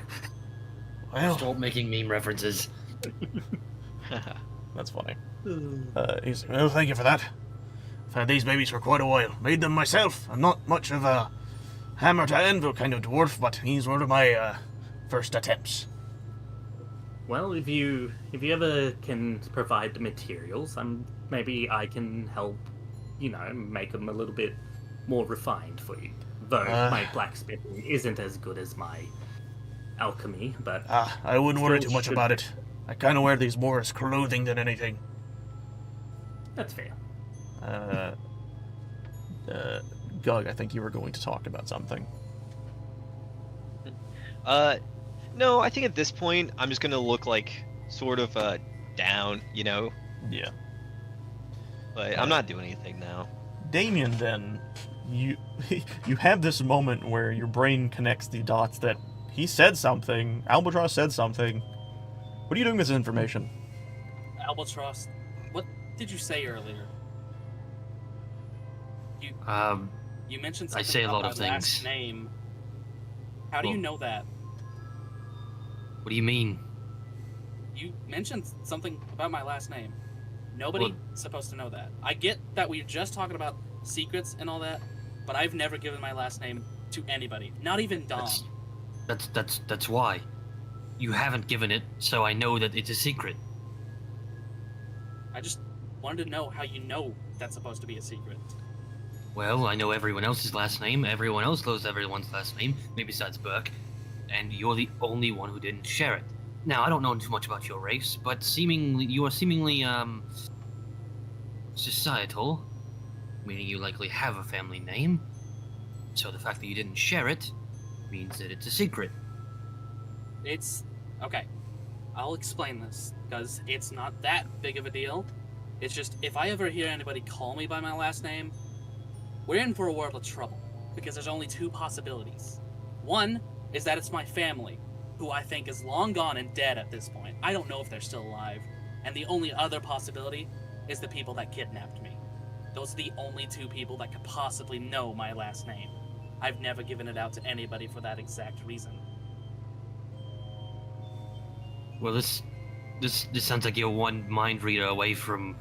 Well, Stop making meme references. that's funny. Well, thank you for that. I've had these babies for quite a while. Made them myself. I'm not much of a hammer to anvil kind of dwarf, but he's one of my first attempts. Well, if you ever can provide the materials, maybe I can help, you know, make them a little bit more refined for you. Though my blacksmithing isn't as good as my alchemy, but I wouldn't worry still too much should- about it. I kind of wear these more as clothing than anything. That's fair. Gug, I think you were going to talk about something. No, I think at this point I'm just gonna look like sort of down, you know. Yeah. But I'm not doing anything now. Damien, then, you have this moment where your brain connects the dots that he said something, Albatross said something. What are you doing with this information? Albatross, what did you say earlier? You mentioned I something say a about lot of my last things. name. How do you Well- know that? What do you mean? You mentioned something about my last name. Nobody's supposed to know that. I get that we're just talking about secrets and all that, but I've never given my last name to anybody. Not even Dom. That's why. You haven't given it, so I know that it's a secret. I just wanted to know how you know that's supposed to be a secret. Well, I know everyone else's last name. Everyone else knows everyone's last name, maybe besides Burke. And you're the only one who didn't share it. Now, I don't know too much about your race, but you are seemingly, societal, meaning you likely have a family name. So the fact that you didn't share it means that it's a secret. It's okay. I'll explain this because it's not that big of a deal. It's just if I ever hear anybody call me by my last name, we're in for a world of trouble because there's only two possibilities. One is that it's my family, who I think is long gone and dead at this point. I don't know if they're still alive. And the only other possibility is the people that kidnapped me. Those are the only two people that could possibly know my last name. I've never given it out to anybody for that exact reason. Well, this sounds like you're one mind reader away from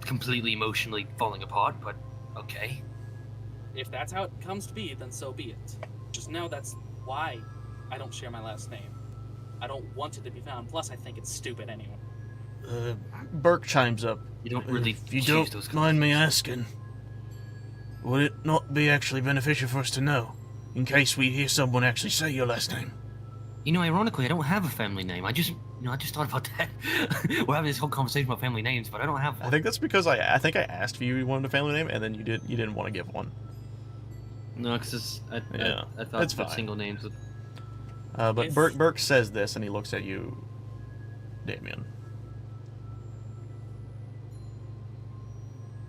completely emotionally falling apart, but okay. If that's how it comes to be, then so be it. Just know that's why I don't share my last name. I don't want it to be found. Plus, I think it's stupid anyway. Burke chimes up. You don't really If you choose don't those mind me conversations. asking, would it not be actually beneficial for us to know, in case we hear someone actually say your last name? You know, ironically, I don't have a family name. I just thought about that. We're having this whole conversation about family names, but I don't have I one. think that's because I think I asked if you wanted a family name, and then you didn't want to give one. No, because I thought that's that fine. single names would... But If- Burke says this, and he looks at you, Damien.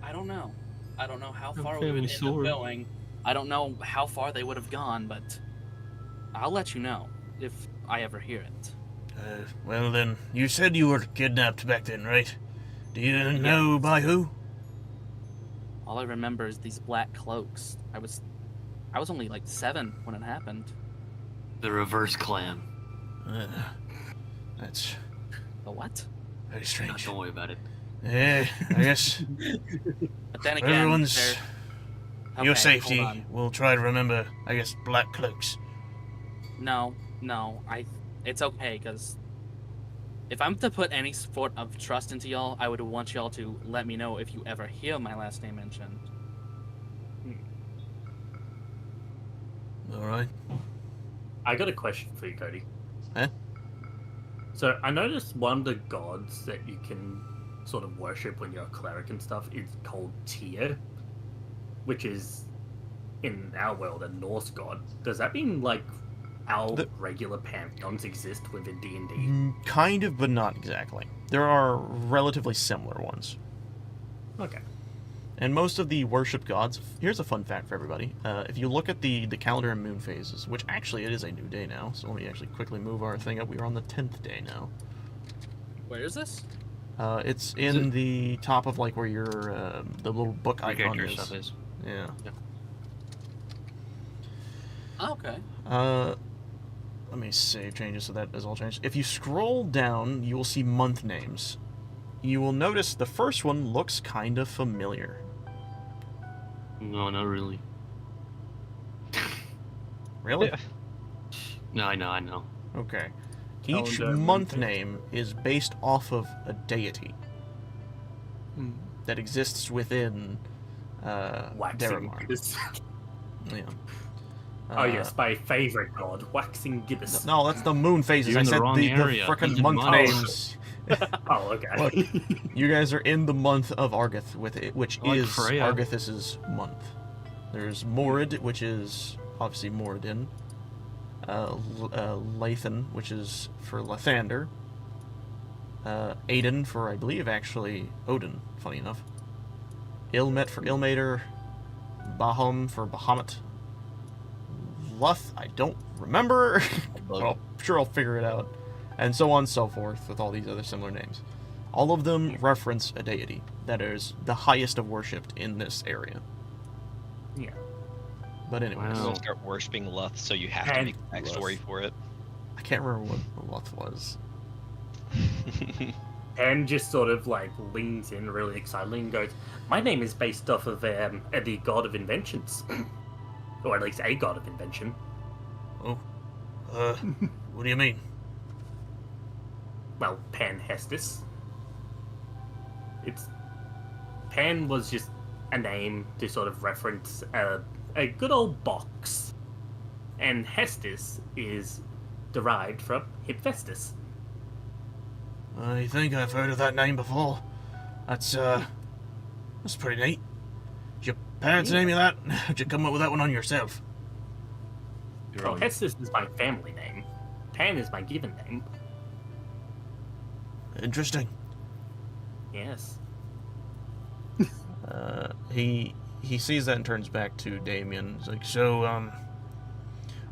I don't know. I don't know how I'm far we feeling would end sore. up going. I don't know how far they would have gone, but I'll let you know if I ever hear it. Well then, you said you were kidnapped back then, right? Do you know by who? All I remember is these black cloaks. I was only like 7 when it happened. The Reverse Clan. That's The what? very No, strange. don't worry about it. Yeah, I guess But then for again, everyone's they're- your Okay, safety, hold on. we'll try to remember, I guess, black cloaks. No, it's okay, because if I'm to put any sort of trust into y'all, I would want y'all to let me know if you ever hear my last name mentioned. Alright. I got a question for you, Cody. Huh? So I noticed one of the gods that you can sort of worship when you're a cleric and stuff is called Tyr, which is in our world a Norse god. Does that mean like our regular pantheons exist within D&D? Kind of, but not exactly. There are relatively similar ones. Okay. And most of the worship gods, here's a fun fact for everybody. If you look at the calendar and moon phases, which actually it is a new day now, so let me actually quickly move our thing up. We are on the 10th day now. Where is this? It's in the top of like where your the little book Your icon character is. stuff is. Yeah. Oh, okay. Let me save changes so that is all changed. If you scroll down, you will see month names. You will notice the first one looks kind of familiar. No, not really. Really? No, I know. Okay. Oh, Each and, month name is based off of a deity that exists within Waxing. Daramar. Yeah. Oh yes, my favorite god, Waxing Gibbous. No, that's the moon phases. You're I in the said wrong the area. frickin' He's in month month. names. Oh, okay. Look, you guys are in the month of Argith, with it, which I like is Freya. Argith's month. There's Morid, which is obviously Moradin. Lathan, which is for Lathander. Aiden for, I believe, actually Odin, funny enough. Ilmet for Ilmater. Bahom for Bahamut. Luth, I don't remember. But I'm sure I'll figure it out. And so on and so forth with all these other similar names. All of them reference a deity that is the highest of worshipped in this area. Yeah. But anyways, You won't start worshipping Luth, so you have to And make a backstory for it. I can't remember what Luth was. And just sort of like leans in really excitedly and goes, "My name is based off of the god of inventions, or at least a god of invention." Oh, what do you mean? Well, Pan Hestus. Pan was just a name to sort of reference a good old box, and Hestus is derived from Hephaestus. I think I've heard of that name before. That's pretty neat. Did your parents name you that? Did you come up with that one on yourself? Well, Hestus is my family name. Pan is my given name. Interesting. Yes. He sees that and turns back to Damien. He's like, so,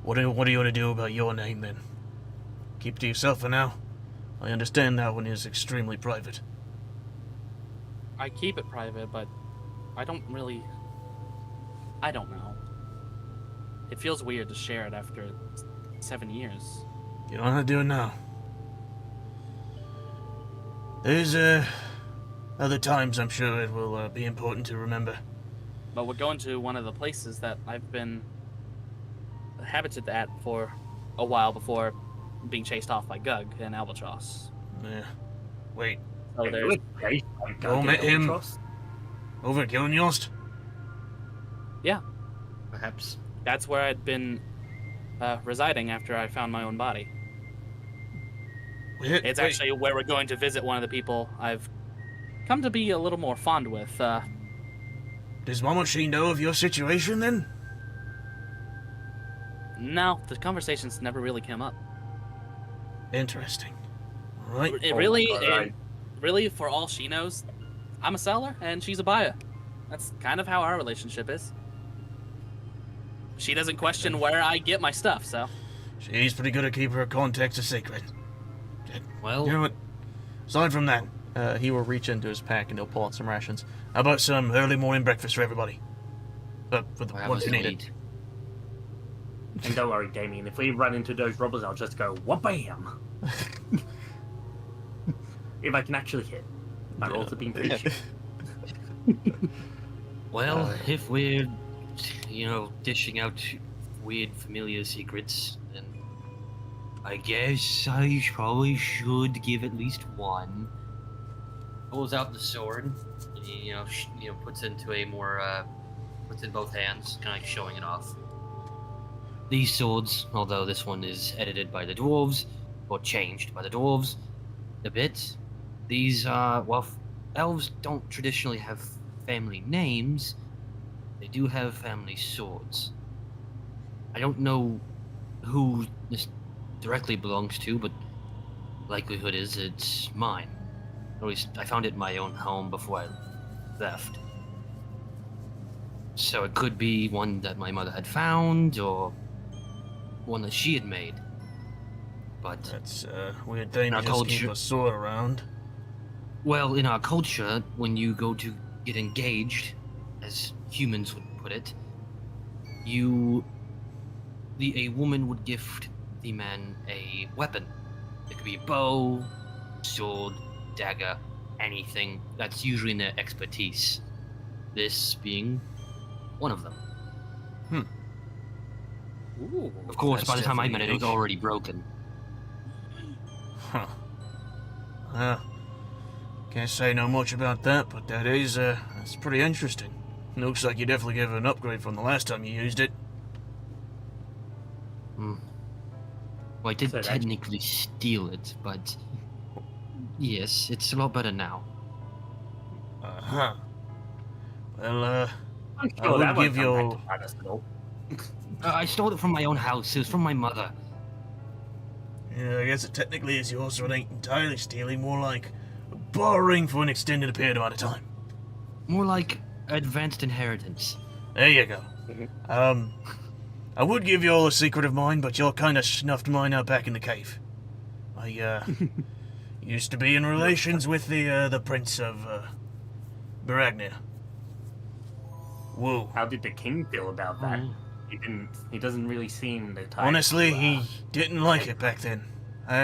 what do you want to do about your name then? Keep it to yourself for now. I understand that one is extremely private. I keep it private, but I don't know. It feels weird to share it after 7 years. You don't have to do it now. There's, other times I'm sure it will be important to remember. But we're going to one of the places that I've been habited at for a while before being chased off by Gug and Albatross. Yeah. Wait, So there's, Go met him over at Gillenyost? Perhaps. that's where I'd been residing after I found my own body. It's actually where we're going to visit one of the people I've come to be a little more fond with. Does Mama she know of your situation then? No, the conversations never really came up. Interesting. Alright. It really, for all she knows, I'm a seller and she's a buyer. That's kind of how our relationship is. She doesn't question where I get my stuff, so. She's pretty good at keeping her contacts a secret. Well, You know what? Aside from that, he will reach into his pack and he'll pull out some rations. How about some early morning breakfast for everybody? For the I ones who was need it. late. And don't worry, Damien, if we run into those robbers, I'll just go, wha-bam! If I can actually hit. My rolls have been pretty shit. Well, if we're, dishing out weird familiar secrets, then I guess I probably should give at least one. Pulls out the sword, and he, puts it into a more, puts it in both hands, kind of showing it off. These swords, although this one is edited by the dwarves, or changed by the dwarves a bit, these, elves don't traditionally have family names, they do have family swords. I don't know who this directly belongs to, but likelihood is it's mine. At least I found it in my own home before I left. So it could be one that my mother had found, or one that she had made. But That's weird thing to Our just keep culture- a sword around. well, in our culture, when you go to get engaged, as humans would put it, a woman would gift the man a weapon. It could be a bow, sword, dagger, anything. That's usually in their expertise. This being one of them. Ooh. Of course, That's by the time I met it, it was definitely already broken. Huh. Can't say no much about that, but that's pretty interesting. Looks like you definitely gave it an upgrade from the last time you used it. Well, I did So that's- technically steal it, but yes, it's a lot better now. Uh-huh. Well, I'm I sure would that won't give come back you- to bite us at all. I stole it from my own house. It was from my mother. yeah, I guess it technically is yours, so it ain't entirely stealing, more like borrowing for an extended period amount of time. More like advanced inheritance. There you go. Mhm. I would give you all a secret of mine, but you're kind of snuffed mine out back in the cave. I, used to be in relations with the Prince of, Baragnia. Whoa. How did the king feel about that? Mm. He doesn't really seem the type. Honestly, to, he didn't like it back then.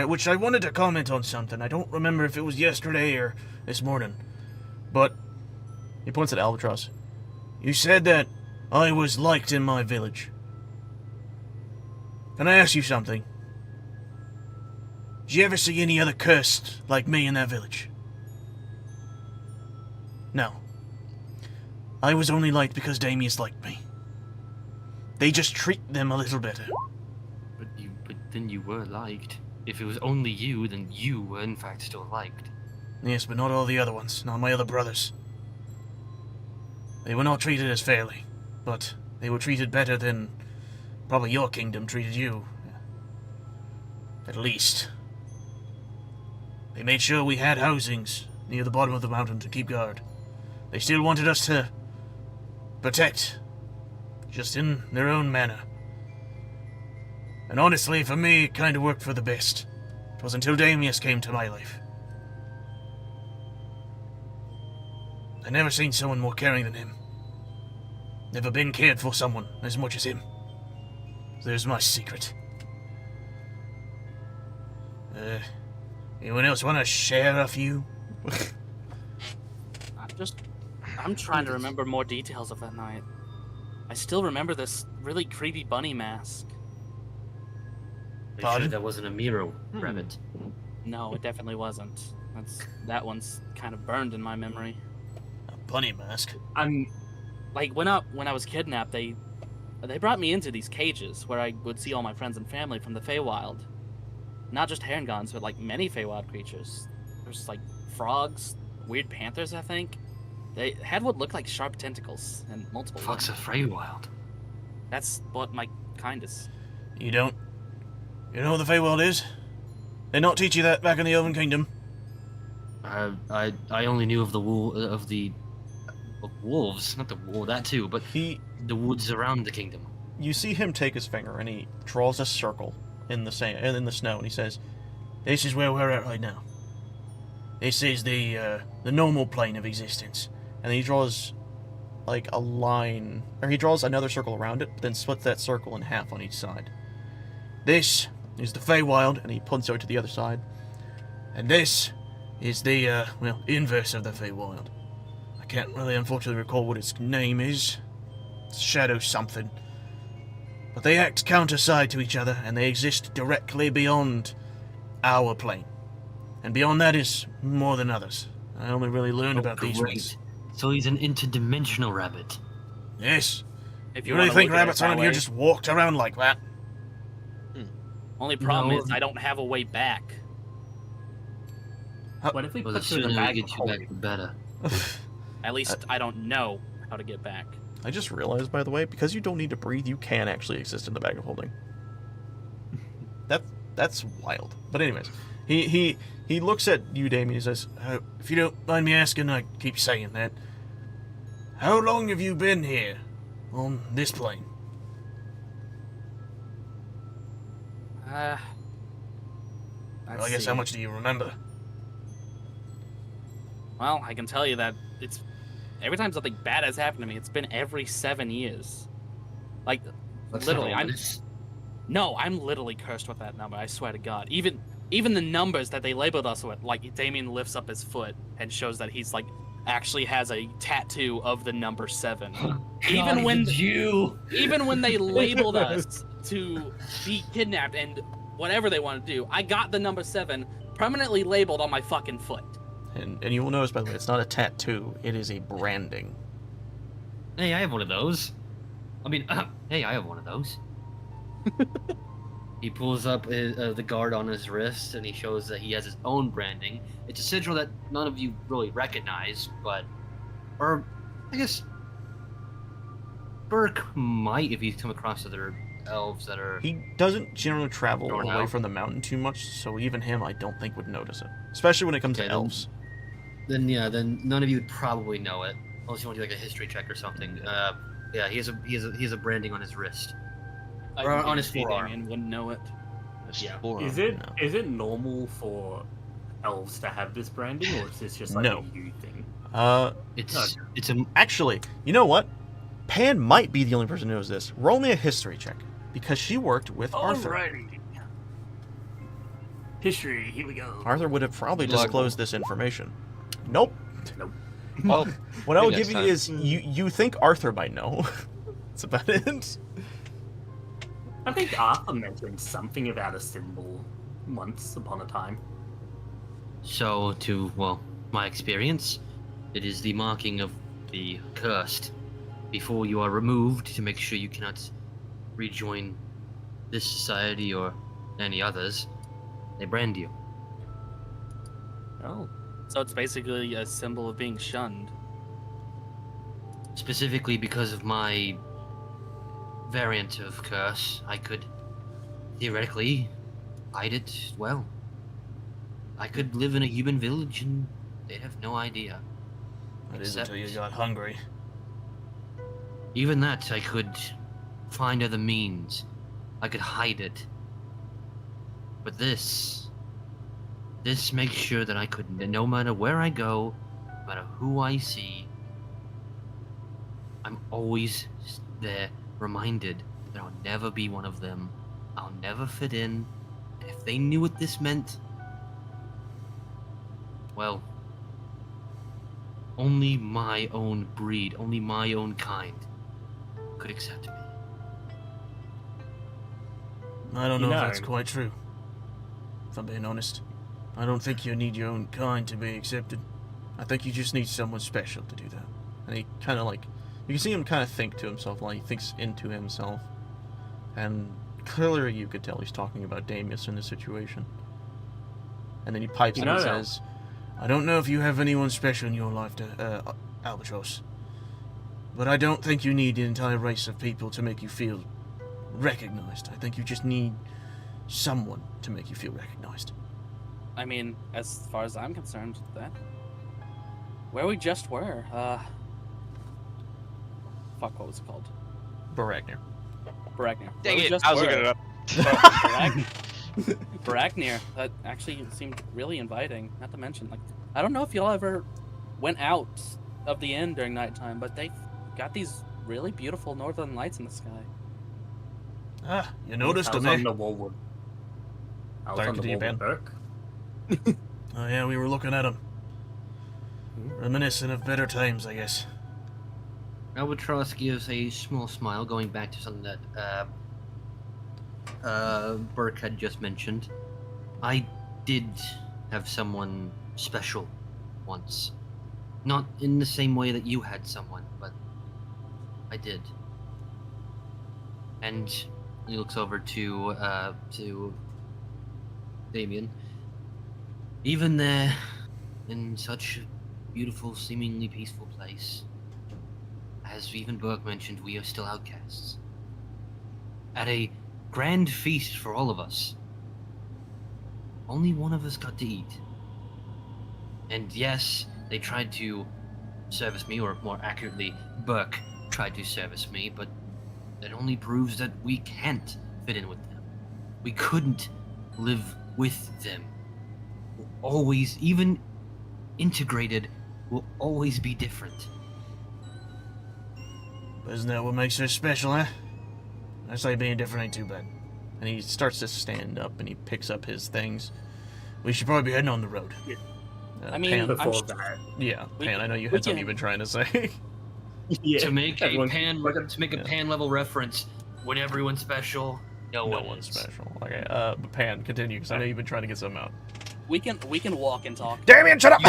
Which I wanted to comment on something. I don't remember if it was yesterday or this morning. But he points at Albatross. You said that I was liked in my village. Can I ask you something? Did you ever see any other cursed like me in that village? No. I was only liked because Damius liked me. They just treat them a little better. But then you were liked. If it was only you, then you were in fact still liked. Yes, but not all the other ones, not my other brothers. They were not treated as fairly, but they were treated better than probably your kingdom treated you. At least. They made sure we had housings near the bottom of the mountain to keep guard. They still wanted us to protect, just in their own manner. And honestly, for me, it kind of worked for the best. It was until Damius came to my life. I never seen someone more caring than him. Never been cared for someone as much as him. There's my secret. Anyone else want to share a few? I'm trying to remember more details of that night. I still remember this really creepy bunny mask. Are you Pardon? sure that wasn't a Miro rabbit? No, it definitely wasn't. That one's kind of burned in my memory. A bunny mask? I'm Like when I was kidnapped, they brought me into these cages where I would see all my friends and family from the Feywild. Not just Herngons, but like many Feywild creatures. There's like frogs, weird panthers, I think. They had what looked like sharp tentacles and multiple. Fuck's a limbs. Feywild. That's what my kind is. You don't? You know what the Feywild is? They not teach you that back in the Elven Kingdom? I only knew of the wolves, not the wool, that too, but the woods around the kingdom. You see him take his finger and he draws a circle in the sand and in the snow, and he says, "This is where we're at right now. This is the normal plane of existence." And he draws like a line, or he draws another circle around it, but then splits that circle in half on each side. This is the Feywild, and he points out to the other side. And this is the inverse of the Feywild. I can't really, unfortunately, recall what its name is. It's Shadow something. But they act counter-side to each other, and they exist directly beyond our plane. And beyond that is more than others. I only really learned about these ones. So he's an interdimensional rabbit. Yes. If You really wanna think look at it rabbits that around here way. just walked around like that? Only problem No. is I don't have a way back. what if we Well, the put you in sooner a we bag get of you holding? back, the better. At least I don't know how to get back. I just realized, by the way, because you don't need to breathe, you can actually exist in the bag of holding. That's wild. But anyways, he looks at you, Damien, and says, "If you don't mind me asking, I keep saying that. How long have you been here on this plane?" Let's Well, I guess see. how much do you remember? Well, I can tell you that it's every time something bad has happened to me, it's been every 7 years. Like, literally, I'm literally cursed with that number. I swear to God. Even the numbers that they labeled us with, like Damien lifts up his foot and shows that he's like actually has a tattoo of the number 7. even when they labeled us to be kidnapped and whatever they want to do, I got the number 7 permanently labeled on my fucking foot. And you will notice, by the way, it's not a tattoo, it is a branding. Hey, I have one of those. I mean, hey, I have one of those. He pulls up the guard on his wrist, and he shows that he has his own branding. It's a sigil that none of you really recognize, or I guess Burke might if he's come across other elves that are. He doesn't generally travel Don't away know. from the mountain too much, so even him I don't think would notice it. Especially when it comes Okay, to then- elves. Then none of you would probably know it, unless you want to do like a history check or something. Yeah, he has a branding on his wrist. I Or on guarantee his forearm. Damien wouldn't know it. Yeah. Is No. it normal for elves to have this branding, or is this just like No. a you thing? It's a Actually, you know what? Pan might be the only person who knows this. Roll me a history check, because she worked with Arthur. Alrighty. History, here we go. Arthur would have probably Good luck. disclosed this information. Nope. Nope. Well, What I would maybe give you next is you think Arthur might know. That's about it. I think Arthur mentioned something about a symbol once upon a time. So, my experience, it is the marking of the cursed. Before you are removed, to make sure you cannot rejoin this society or any others, they brand you. Oh. So it's basically a symbol of being shunned. Specifically because of my variant of curse, I could theoretically hide it well. I could live in a human village and they'd have no idea. That is Except- until you got hungry. Even that, I could find other means. I could hide it. But this makes sure that I could, no matter where I go, no matter who I see, I'm always there, reminded that I'll never be one of them. I'll never fit in. And if they knew what this meant, well, only my own breed, only my own kind could accept me. I don't You know if know- that's quite true. If I'm being honest. I don't think you need your own kind to be accepted. I think you just need someone special to do that. And he kind of like... You can see him kind of think to himself while he thinks into himself. And clearly you could tell he's talking about Damius in this situation. And then he pipes in and says, I don't know if you have anyone special in your life, Albatross. But I don't think you need an entire race of people to make you feel recognized. I think you just need someone to make you feel recognized. I mean, as far as I'm concerned, that where we just were, fuck, what was it called? Baragnir. Baragnir. dang Where we it, just I was were. looking it up. Baragnir. That actually seemed really inviting. Not to mention, like, I don't know if y'all ever went out of the inn during nighttime, but they got these really beautiful northern lights in the sky. Ah, you noticed I was them, on eh? the wall with... I was Sorry, on the continue, wall with Ben. Burke. Oh yeah, we were looking at them. Reminiscent of better times, I guess. Albatross gives a small smile, going back to something that Burke had just mentioned. I did have someone special once. Not in the same way that you had someone, but I did. And he looks over to Damien. Even there, in such a beautiful, seemingly peaceful place, as even Burke mentioned, we are still outcasts. At a grand feast for all of us, only one of us got to eat. And yes, they tried to service me, or more accurately, Burke tried to service me, but that only proves that we can't fit in with them. We couldn't live with them. We'll always, even integrated, will always be different. Isn't that what makes her special, eh? I say being different ain't too bad. And he starts to stand up and he picks up his things. We should probably be heading on the road. Yeah. I mean, Pan, Before I'm that. yeah, we- Pan, I know you we had something can- you've been trying to say. Yeah, To make a everyone- pan level reference, when everyone's special, no No one one's is. special. Okay, but Pan, continue, because I know you've been trying to get something out. we can walk and talk. Damien, shut up!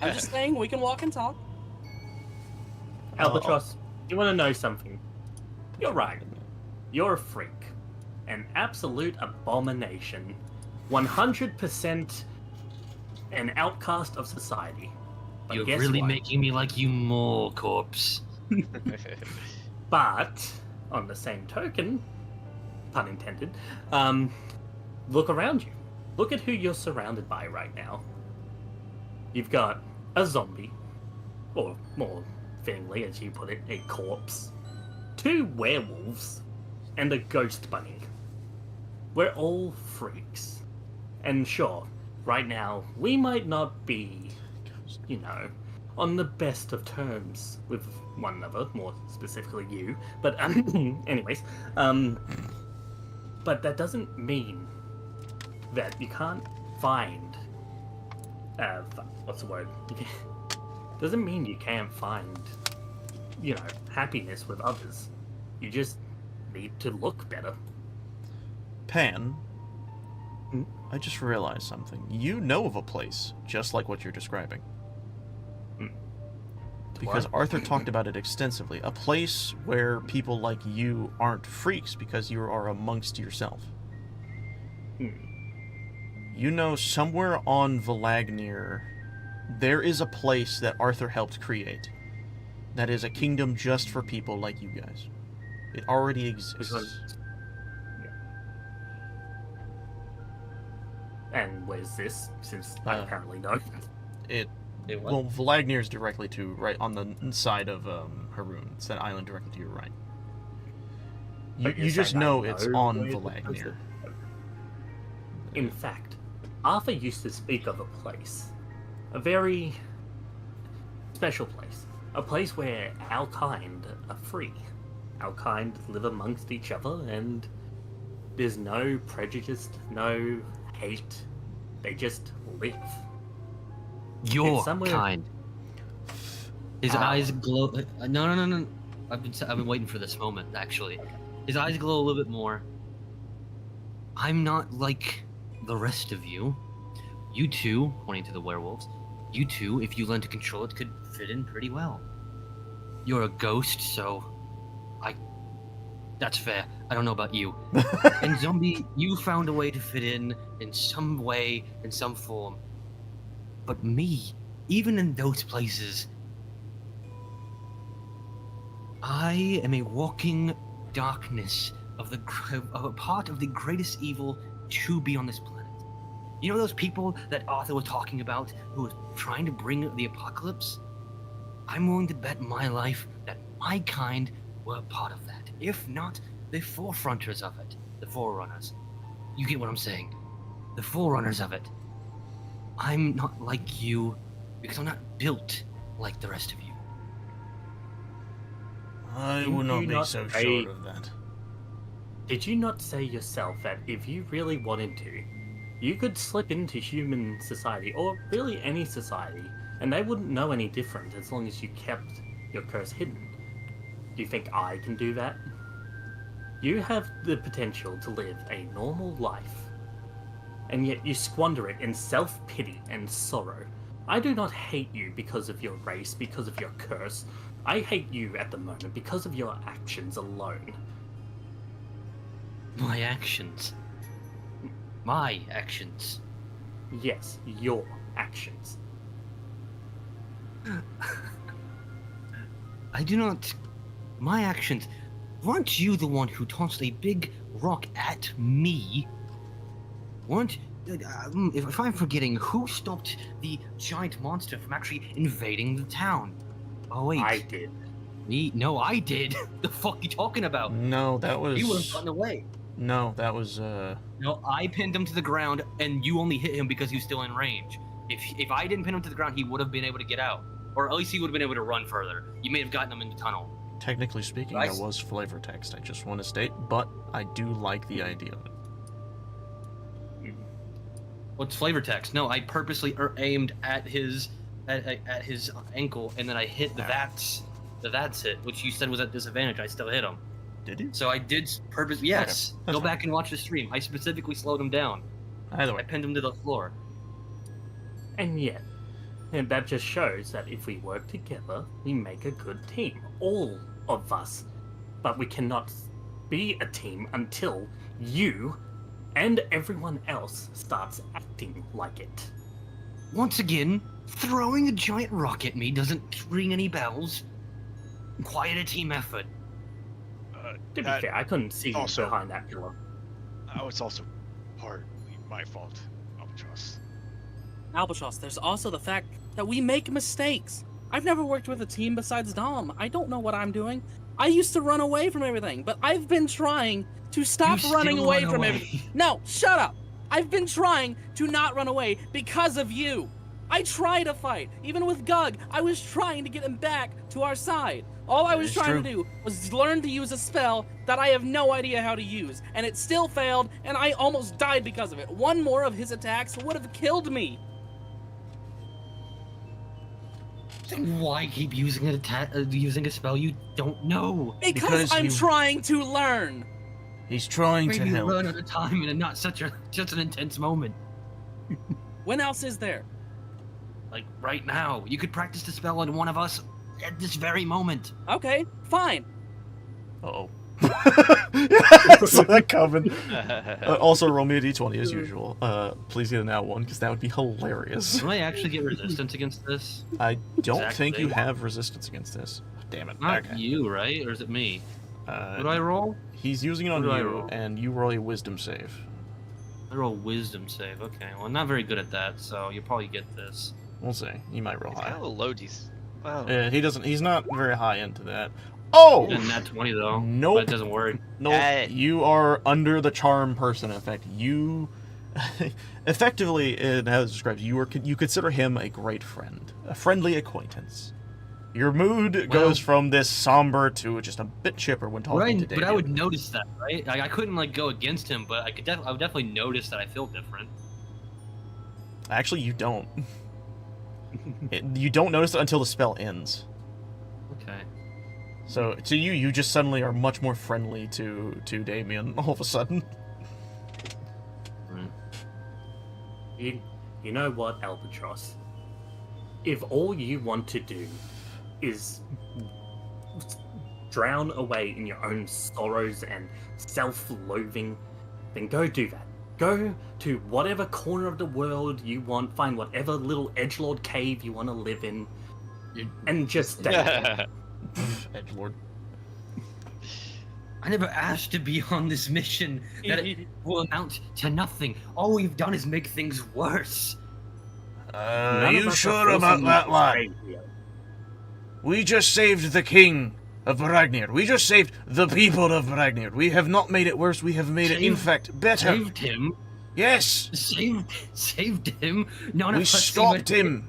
I'm just saying, we can walk and talk. Albatross, you want to know something? You're right. You're a freak. An absolute abomination. 100% an outcast of society. But You're guess really what? making me like you more, corpse. But, on the same token, pun intended, look around you. Look at who you're surrounded by right now. You've got a zombie, or more fittingly, as you put it, a corpse, 2 werewolves, and a ghost bunny. We're all freaks. And sure, right now, we might not be, on the best of terms with one another, more specifically you. But anyways, but that doesn't mean that you can't find. What's the word? Doesn't mean you can't find, happiness with others. You just need to look better. Pan, I just realized something. You know of a place just like what you're describing. Because What? Arthur talked about it extensively. A place where people like you aren't freaks because you are amongst yourself. You know, somewhere on Valagnir, there is a place that Arthur helped create. That is a kingdom just for people like you guys. It already exists. And where's this? Since I apparently know. Well, Valagnir is directly to right on the side of Haroon. It's that island directly to your right. You just know it's on Valagnir. In fact, Arthur used to speak of a place. A very special place. A place where our kind are free. Our kind live amongst each other and there's no prejudice, no hate. They just live. Your somewhere- kind. His eyes glow. No. I've been waiting for this moment. Actually, his eyes glow a little bit more. I'm not like the rest of you. You two, pointing to the werewolves. You two, if you learn to control it, could fit in pretty well. You're a ghost, so that's fair. I don't know about you. And zombie, you found a way to fit in some way, in some form. But me, even in those places, I am a walking darkness of a part of the greatest evil to be on this planet. You know those people that Arthur was talking about who was trying to bring the apocalypse? I'm willing to bet my life that my kind were a part of that. If not, the forefronters of it. The forerunners. You get what I'm saying? The forerunners of it. I'm not like you because I'm not built like the rest of you. I Did would not you be not so say- sure of that. Did you not say yourself that if you really wanted to, you could slip into human society, or really any society, and they wouldn't know any different as long as you kept your curse hidden? Do you think I can do that? You have the potential to live a normal life, and yet you squander it in self-pity and sorrow. I do not hate you because of your race, because of your curse. I hate you at the moment because of your actions alone. My actions. My actions. Yes, your actions. I do not. My actions. Weren't you the one who tossed a big rock at me? Weren't. If I'm forgetting, who stopped the giant monster from actually invading the town? Oh, wait. I did. Me? No, I did. The fuck you talking about? No, that was... You would have gotten away. No, that was, No, I pinned him to the ground, and you only hit him because he was still in range. If I didn't pin him to the ground, he would have been able to get out. Or at least he would have been able to run further. You may have gotten him in the tunnel. Technically speaking, I that was flavor text, I just want to state, but I do like the idea of it. What's flavor text? No, I purposely aimed at his ankle, and then I hit the that's hit, which you said was at disadvantage. I still hit him. Did you? So I did purpose. Yes. Okay, Go that's back and watch the stream. I specifically slowed him down. Either I way. pinned him to the floor. And yet, and that just shows that if we work together, we make a good team. All of us. But we cannot be a team until you and everyone else starts acting like it. Once again, throwing a giant rock at me doesn't ring any bells. Quite a team effort. To be fair, I couldn't see also- behind that pillar. Oh, it's also partly my fault, Albatross. Albatross, there's also the fact that we make mistakes. I've never worked with a team besides Dom. I don't know what I'm doing. I used to run away from everything, but I've been trying to stop You running still away run from away. everything. No, shut up. I've been trying to not run away because of you. I try to fight. Even with Gug, I was trying to get him back to our side. All I was is trying true. to do was learn to use a spell that I have no idea how to use, and it still failed, and I almost died because of it. One more of his attacks would have killed me. Then why keep using using a spell you don't know? Because I'm trying to learn. He's trying to Maybe you help. learn at a time and not such an intense moment. When else is there? Like right now, you could practice the spell on one of us at this very moment. Okay, fine. Uh-oh. So that coming. Also, roll me a d20 as usual. Please get an out one, because that would be hilarious. Do I actually get resistance against this? I don't Exactly. think you have resistance against this. Damn it. Not Okay. you, right? Or is it me? Uh, What do I roll? He's using it on What do I you, roll? and you roll a wisdom save. I roll wisdom save. Okay, well, I'm not very good at that, so you'll probably get this. We'll see. You might roll It's kind high. of a low DC. Wow. He's not very high into that. Oh! And that 20 though. Nope. But it doesn't work. Nope. You are under the charm person effect. You, effectively, in how it's described, you consider him a great friend, a friendly acquaintance. Your mood goes from this somber to just a bit chipper when talking to David. But I would notice that, right? I couldn't like go against him, but I would definitely notice that I feel different. Actually, you don't. You don't notice it until the spell ends. Okay. So to you, you just suddenly are much more friendly to Damien all of a sudden. You know what, Albatross? If all you want to do is drown away in your own sorrows and self-loathing, then go do that. Go to whatever corner of the world you want, find whatever little edgelord cave you want to live in, and just stay there. Edgelord. I never asked to be on this mission that it will amount to nothing. All we've done is make things worse. None of You us are sure forcing about you that, to lad? stay here. We just saved the king of Bragnir. We just saved the people of Bragnir. We have not made it worse. We have made it, in fact, better. Saved him? Yes. Saved him? None We of us stopped even- him.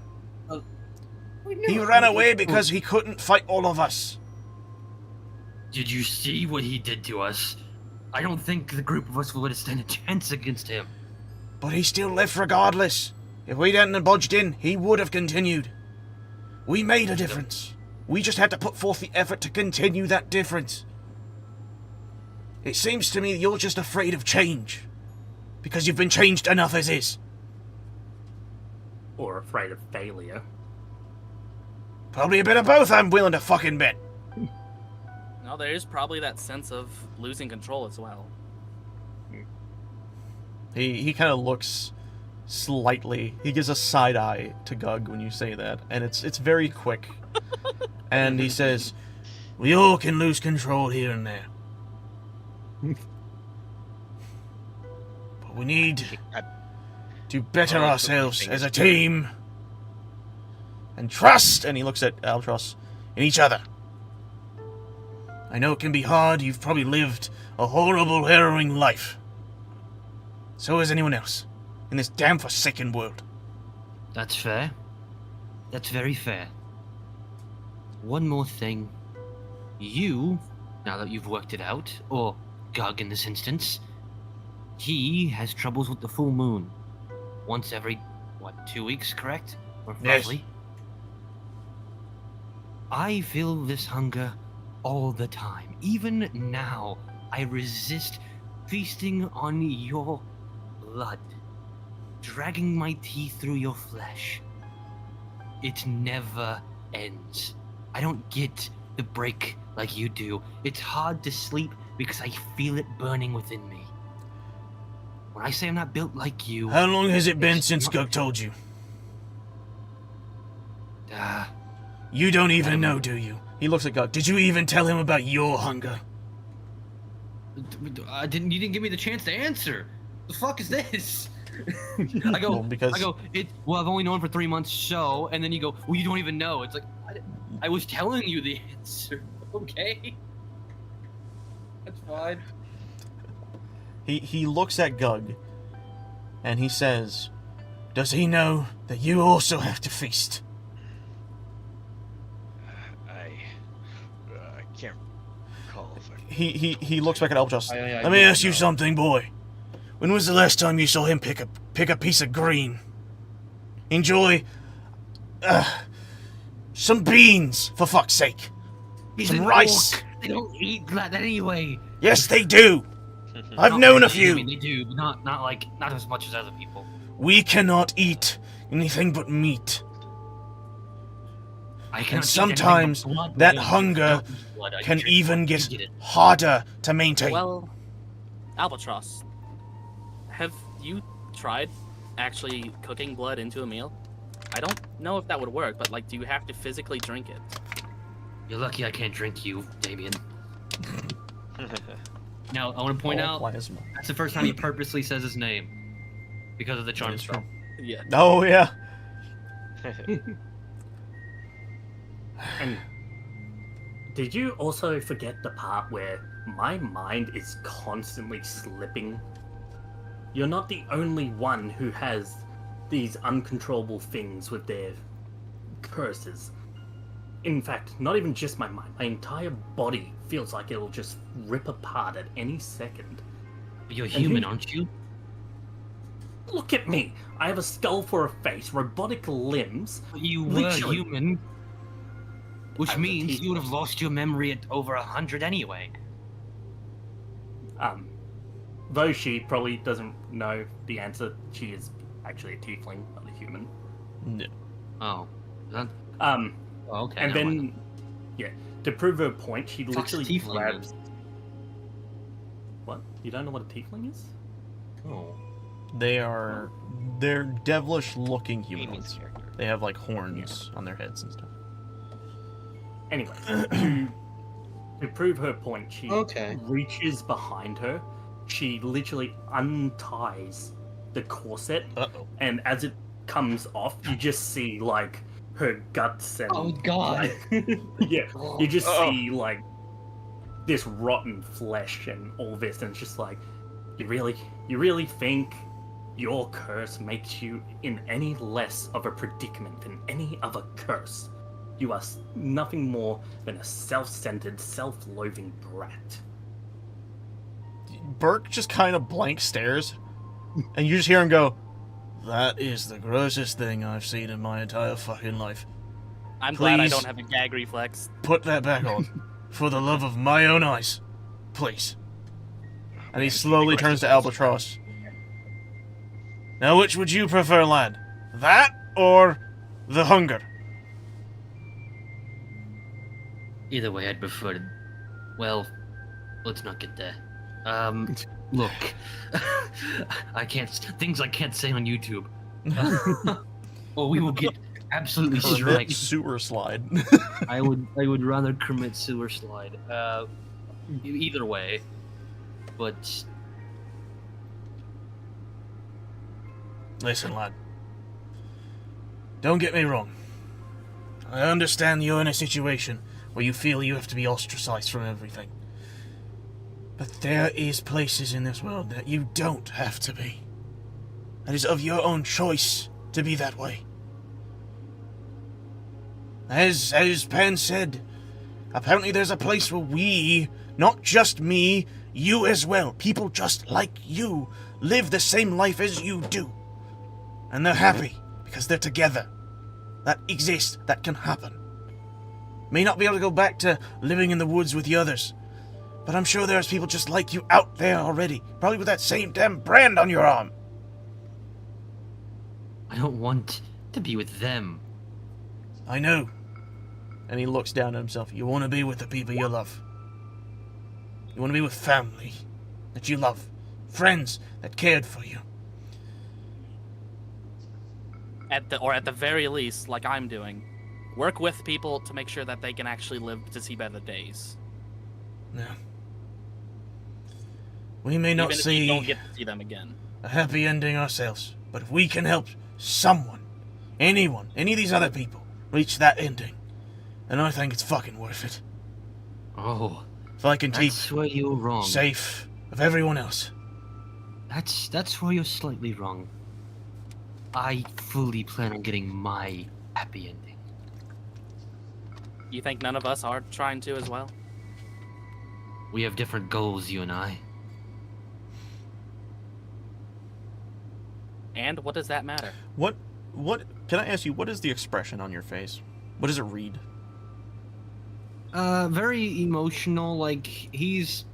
He ran away because he couldn't fight all of us. Did you see what he did to us? I don't think the group of us would have stand a chance against him. But he still left regardless. If we hadn't budged in, he would have continued. We made a difference. We just had to put forth the effort to continue that difference. It seems to me you're just afraid of change. Because you've been changed enough as is. Or afraid of failure. Probably a bit of both, I'm willing to fucking bet. No, there is probably that sense of losing control as well. He kind of looks slightly. He gives a side eye to Gug when you say that, and it's very quick. And he says, "We all can lose control here and there, but we need to better Oh, ourselves thing as is a team and trust." And he looks at Albatross, "in each other. I know it can be hard. You've probably lived a horrible, harrowing life. So has anyone else in this damn forsaken world." That's fair. That's very fair. One more thing. You, now that you've worked it out, or Gug in this instance, he has troubles with the full moon. Once every, 2 weeks, correct? Or Yes. roughly? I feel this hunger all the time. Even now, I resist feasting on your blood, dragging my teeth through your flesh. It never ends. I don't get the break like you do. It's hard to sleep because I feel it burning within me. When I say I'm not built like you... How long has it been it's since not- Gug told you? You don't even know, do you? He looks at Gug. Did you even tell him about your hunger? You didn't give me the chance to answer. The fuck is this? I go, Well, because- I've only known for 3 months, so, and then you go, well, you don't even know. It's like, I was telling you the answer, okay? That's fine. He looks at Gug, and he says, Does he know that you also have to feast? I can't recall if I... He looks back at Albatross. I Let me don't ask you know. something, boy. When was the last time you saw him pick a piece of green? Enjoy some beans, for fuck's sake. He's Some an rice. orc. They don't eat that anyway. Yes, they do. I've Not known a really. I mean, few. they do, but not as much as other people. We cannot eat anything but meat. I And cannot eat sometimes anything but blood, that but hunger I don't eat blood, I can drink even blood. get You it. harder to maintain. Well, Albatross, have you tried actually cooking blood into a meal? I don't know if that would work, but like, do you have to physically drink it? You're lucky I can't drink you, Damien. Now, I want to point out, Plasma. that's the first time he purposely says his name. Because of the charm That's spell. true. Yeah. Oh, yeah. And did you also forget the part where my mind is constantly slipping? You're not the only one who has these uncontrollable things with their curses. In fact, not even just my mind, my entire body feels like it'll just rip apart at any second. But you're And human, who- aren't you? Look at me! I have a skull for a face, robotic limbs. But you were Literally. human. Which I was a means teeth you would have lost your memory at over 100 anyway. Though she probably doesn't know the answer, she is actually a tiefling, not a human. No. Oh. Is that... Um, Oh, okay. and never then, mind. yeah, to prove her point, she Fuck's a literally tiefling grabs... What? You don't know what a tiefling is? Oh. They're devilish-looking Damien's humanoids. character. They have like horns on their heads and stuff. Anyway, to prove her point, she reaches behind her, she literally unties the corset, Uh-oh. and as it comes off, you just see, like, her guts and... Oh, God. yeah, you just Uh-oh. see, like, this rotten flesh and all this, and it's just like, you really think your curse makes you in any less of a predicament than any other curse? You are nothing more than a self-centered, self-loathing brat. Burke just kind of blank stares, and you just hear him go, "That is the grossest thing I've seen in my entire fucking life. I'm glad I Please. don't have a gag reflex. Put that back on, for the love of my own eyes, please." And he slowly turns to Albatross. Now, which would you prefer, lad? That or the hunger? Either way, I'd prefer to... Well, let's not get there. Look. I can't... Things I can't say on YouTube. Or we will get absolutely Commit striked. sewer slide. I would rather commit sewer slide. Either way. But... Listen, lad. Don't get me wrong. I understand you're in a situation where you feel you have to be ostracized from everything. But there is places in this world that you don't have to be. That is of your own choice to be that way. As Pan said, apparently there's a place where we, not just me, you as well, people just like you, live the same life as you do. And they're happy because they're together. That exists, that can happen. May not be able to go back to living in the woods with the others, but I'm sure there's people just like you out there already, probably with that same damn brand on your arm. I don't want to be with them. I know. And he looks down at himself. You want to be with the people you love. You want to be with family that you love. Friends that cared for you. At the very least, like I'm doing, work with people to make sure that they can actually live to see better days. Yeah. We may not Even if you see don't get to see them again. a happy ending ourselves, but if we can help someone, anyone, any of these other people, reach that ending, then I think it's fucking worth it. Oh, If I can keep that's where you're wrong. safe of everyone else. That's where you're slightly wrong. I fully plan on getting my happy ending. You think none of us are trying to as well? We have different goals, you and I. And what does that matter? What can I ask you, what is the expression on your face? What does it read? Very emotional. Like he's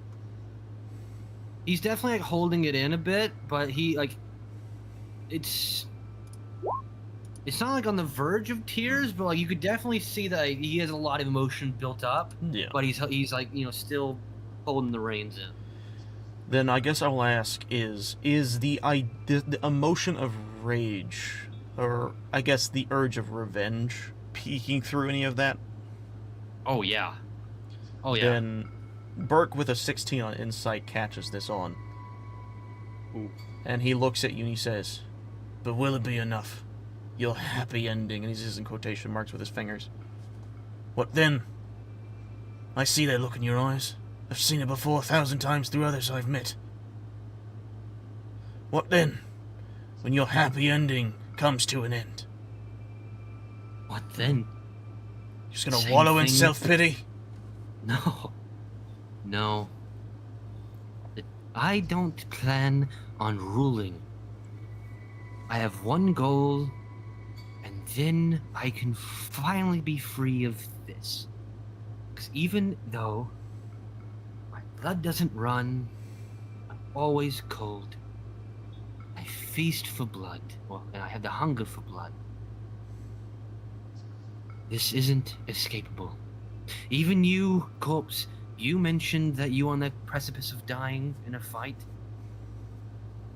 definitely like holding it in a bit, but he like it's not like on the verge of tears, but like you could definitely see that he has a lot of emotion built up. Yeah. But he's like, you know, still holding the reins in. Then I guess I will ask, is the emotion of rage, or I guess the urge of revenge, peeking through any of that? Oh yeah. Oh yeah. Then Burke with a 16 on insight catches this on. Ooh. And he looks at you and he says, "But will it be enough? Your happy ending," and he's using quotation marks with his fingers. "What then? I see that look in your eyes. I've seen it before 1,000 times through others I've met. What then? When your happy ending comes to an end? What then? Just gonna Same wallow in thing. self-pity?" No. No. I don't plan on ruling. I have one goal, and then I can finally be free of this. Because even though my blood doesn't run, I'm always cold. I feast for blood, and I have the hunger for blood. This isn't escapable. Even you, Corpse, you mentioned that you were on the precipice of dying in a fight.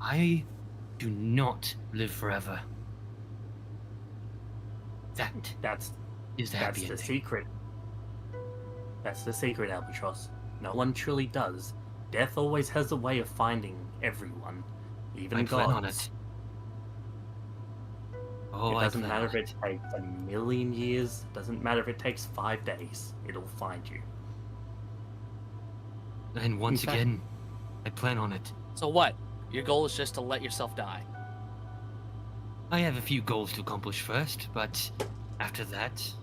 I do not live forever. That That's is the happy the ending. secret. That's the secret, Albatross. No one truly does. Death always has a way of finding everyone, even I plan gods. on it. Oh, It I doesn't plan matter on if it takes 1,000,000 years. It doesn't matter if it takes 5 days. It'll find you. And once In fact- again, I plan on it. So what? Your goal is just to let yourself die. I have a few goals to accomplish first, but after that,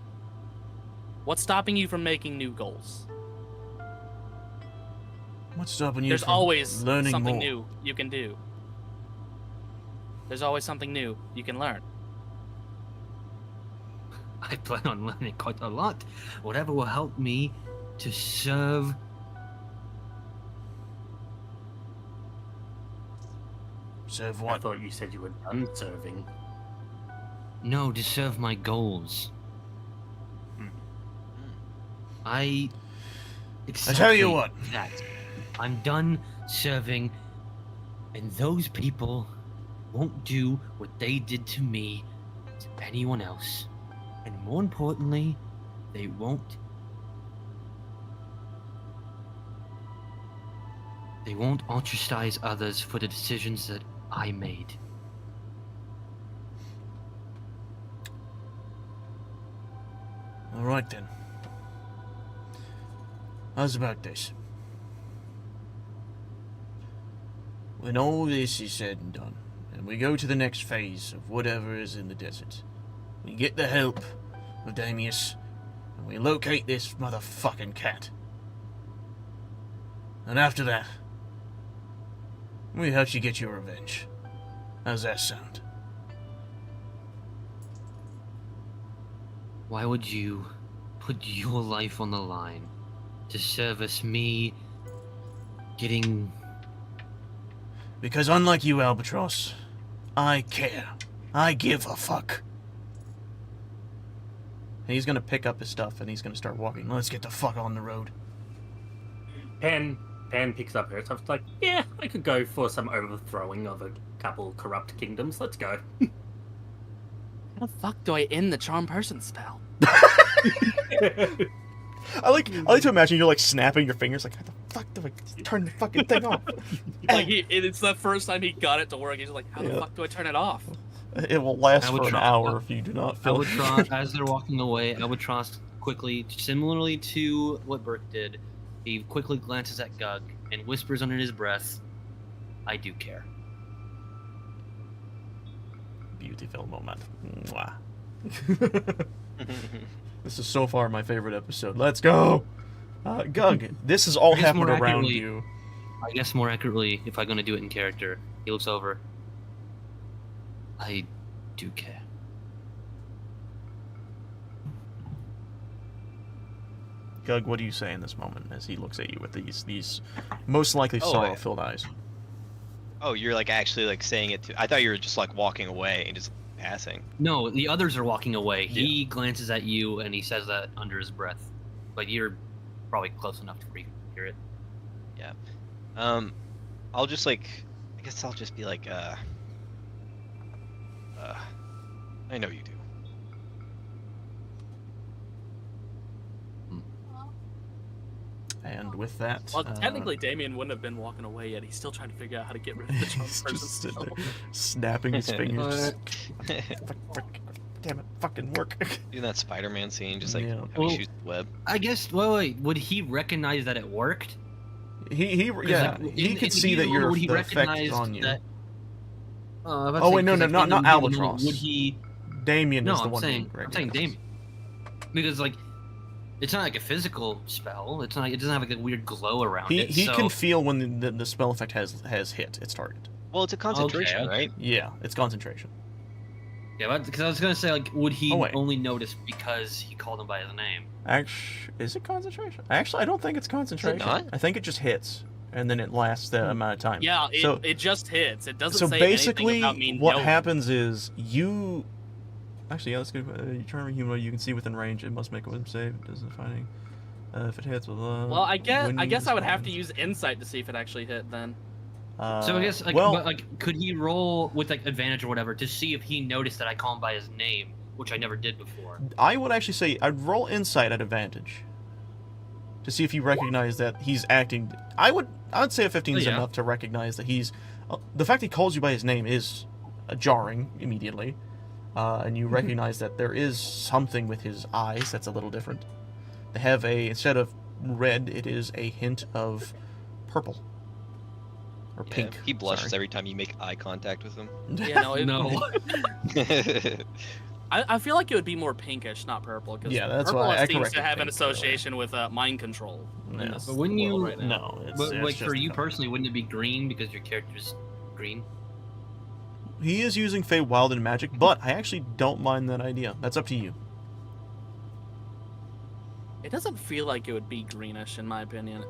What's stopping you from making new goals? What's stopping you There's from always learning something more? new you can do. There's always something new you can learn. I plan on learning quite a lot. Whatever will help me to serve. Serve I what? thought you said you were done serving. No, to serve my goals. I tell you exactly what. that. I'm done serving, and those people won't do what they did to me to anyone else. And more importantly, they won't ostracize others for the decisions that I made. All right then. How's about this? When all this is said and done, and we go to the next phase of whatever is in the desert, we get the help of Damius, and we locate this motherfucking cat. And after that, we help you get your revenge. How's that sound? Why would you put your life on the line to service me getting... Because unlike you, Albatross, I care. I give a fuck. And he's gonna pick up his stuff and he's gonna start walking. Let's get the fuck on the road. Pan picks up her stuff. It's like, yeah, I could go for some overthrowing of a couple corrupt kingdoms. Let's go. How the fuck do I end the charm person spell? I like to imagine you're like snapping your fingers like, how the fuck do I turn the fucking thing off? Like it's the first time he got it to work. He's like, how the Yeah. fuck do I turn it off? It will last I would for an try- hour if you do not feel Albatross, as they're walking away, Albatross quickly, similarly to what Burke did, he quickly glances at Gug and whispers under his breath, I do care. beautiful moment. Mwah. This is so far my favorite episode. Let's go! Gug, this is all I guess happened more around accurately- you. I guess more accurately, if I'm gonna do it in character, he looks over. I do care. Gug, what do you say in this moment as he looks at you with these most likely Oh, sorrow-filled eyes? Oh, you're like actually like saying it to. I thought you were just like walking away and just passing. No, the others are walking away. He glances at you and he says that under his breath, but you're probably close enough to hear it. Yeah. I'll just like. I guess I'll just be like. I know you do. And with that, Well, technically, Damien wouldn't have been walking away yet. He's still trying to figure out how to get rid of the charm he's person. just sitting still. there, snapping his fingers. Fuck, damn it, fucking work. Doing that Spider-Man scene, just like Yeah. how Well- he shoots the web. I guess. Wait. Would he recognize that it worked? He 'Cause, yeah, like, he in- could in see that Hero, your would he the effect is recognize on you. that- Oh, wait, no, not Albatross. Would he? Damien No, is the I'm one saying being I'm saying recognized. Damien, because like, it's not like a physical spell. It's not. It doesn't have like a weird glow around He it. he so... can feel when the spell effect has hit its target. Well, it's a concentration, okay. right? Yeah, it's concentration. Yeah, because I was gonna say like, would he Oh, wait. only notice because he called him by his name? Actually, is it concentration? Actually, I don't think it's concentration. not? I think it just hits, and then it lasts that amount of time. Yeah, So- it just hits. It doesn't So say basically, anything about me what knowing. happens is you. Actually, yeah, that's good. You turn a human you can see within range. It must make a wisdom save. It doesn't fighting. If it hits, Well, I guess I would have to use. use insight to see if it actually hit then. So I guess like, well, but, like, could he roll with like advantage or whatever to see if he noticed that I call him by his name, which I never did before? I would actually say I'd roll insight at advantage to see if you recognize that he's acting. I'd say a 15 is Yeah. enough to recognize that he's. The fact he calls you by his name is jarring immediately, and you recognize that there is something with his eyes that's a little different. They have instead of red, it is a hint of purple or Yeah, pink. he blushes sorry. every time you make eye contact with him. Yeah, no, No. I feel like it would be more pinkish, not purple. Because Yeah, that's purple why I seems to corrected have an pink, by the way. association with mind control. in Yeah. this But wouldn't world you- Right now. No, it's But like just for you a color. personally, wouldn't it be green because your character's green? He is using Feywild and magic, but I actually don't mind that idea. That's up to you. It doesn't feel like it would be greenish, in my opinion.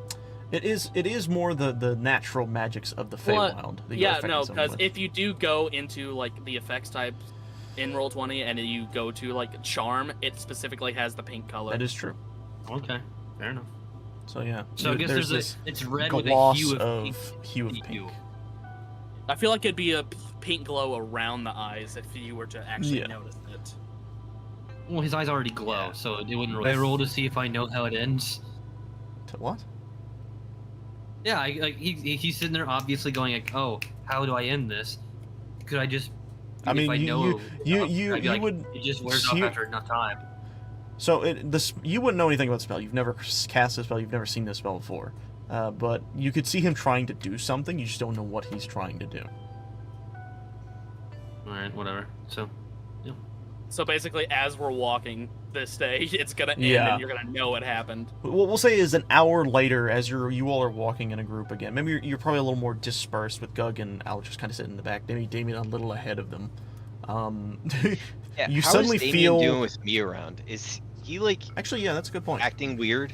It is more the natural magics of the Well, Feywild. that you're Yeah, affecting no, someone because with. if you do go into like the effects type in Roll20 and you go to like charm, it specifically has the pink color. That is true. Okay, fair enough. So yeah. So I guess there's there's this it's red with a gloss hue of of pink. hue of hue. pink. I feel like it'd be a pink glow around the eyes if you were to actually Yeah. notice it. Well, his eyes already glow, Yeah. so it wouldn't. I roll to see if I know how it ends. To what? Yeah, he's sitting there obviously going like, "Oh, how do I end this? Could I just?" I mean, if I you- know, you I'd be like, would- It just wears off you- after enough time. So you wouldn't know anything about the spell. You've never cast this spell. You've never seen this spell before. But you could see him trying to do something. You just don't know what he's trying to do. All right, whatever. So, So basically, as we're walking this day, it's gonna end Yeah. and you're gonna know what happened. What we'll say is an hour later, as you all are walking in a group again. Maybe you're probably a little more dispersed with Gug and Al just kind of sitting in the back. Maybe Damien a little ahead of them. Yeah, You how suddenly is Damien feel- doing with me around? Is he like Actually, yeah, that's a good point. acting weird?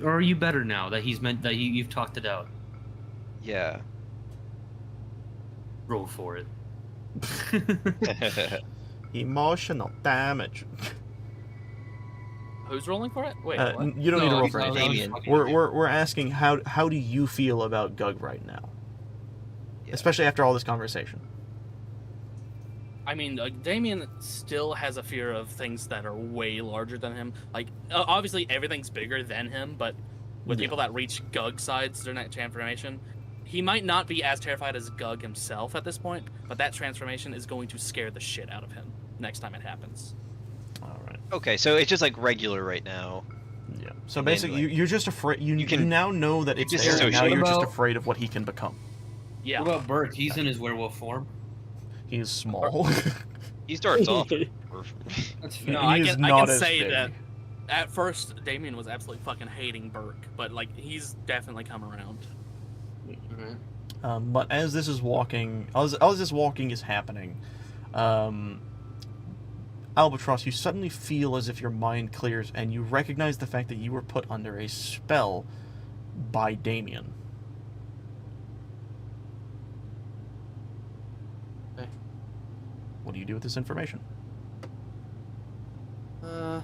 or are you better now that you've talked it out? Yeah. Roll for it. Emotional damage. Who's rolling for it? Wait, what? You don't need to roll he's for not- anything. Damien. We're asking how do you feel about Gug right now, Yeah. especially after all this conversation. I mean, Damien still has a fear of things that are way larger than him. Like, obviously, everything's bigger than him, but with Yeah. people that reach Gug sides during that transformation, he might not be as terrified as Gug himself at this point, but that transformation is going to scare the shit out of him next time it happens. All right. Okay, so it's just like regular right now. Yeah. So And then, basically, like, you're just afraid. You can now know that it's there. And now disassociate. you're just What about- afraid of what he can become. Yeah. What about Bert? He's in his werewolf form. He is small. He starts off. That's No, He I is can not as say big. that at first Damien was absolutely fucking hating Burke, but like he's definitely come around. But as this is walking, as this walking is happening, Albatross, you suddenly feel as if your mind clears, and you recognize the fact that you were put under a spell by Damien. Okay. What do you do with this information? Well,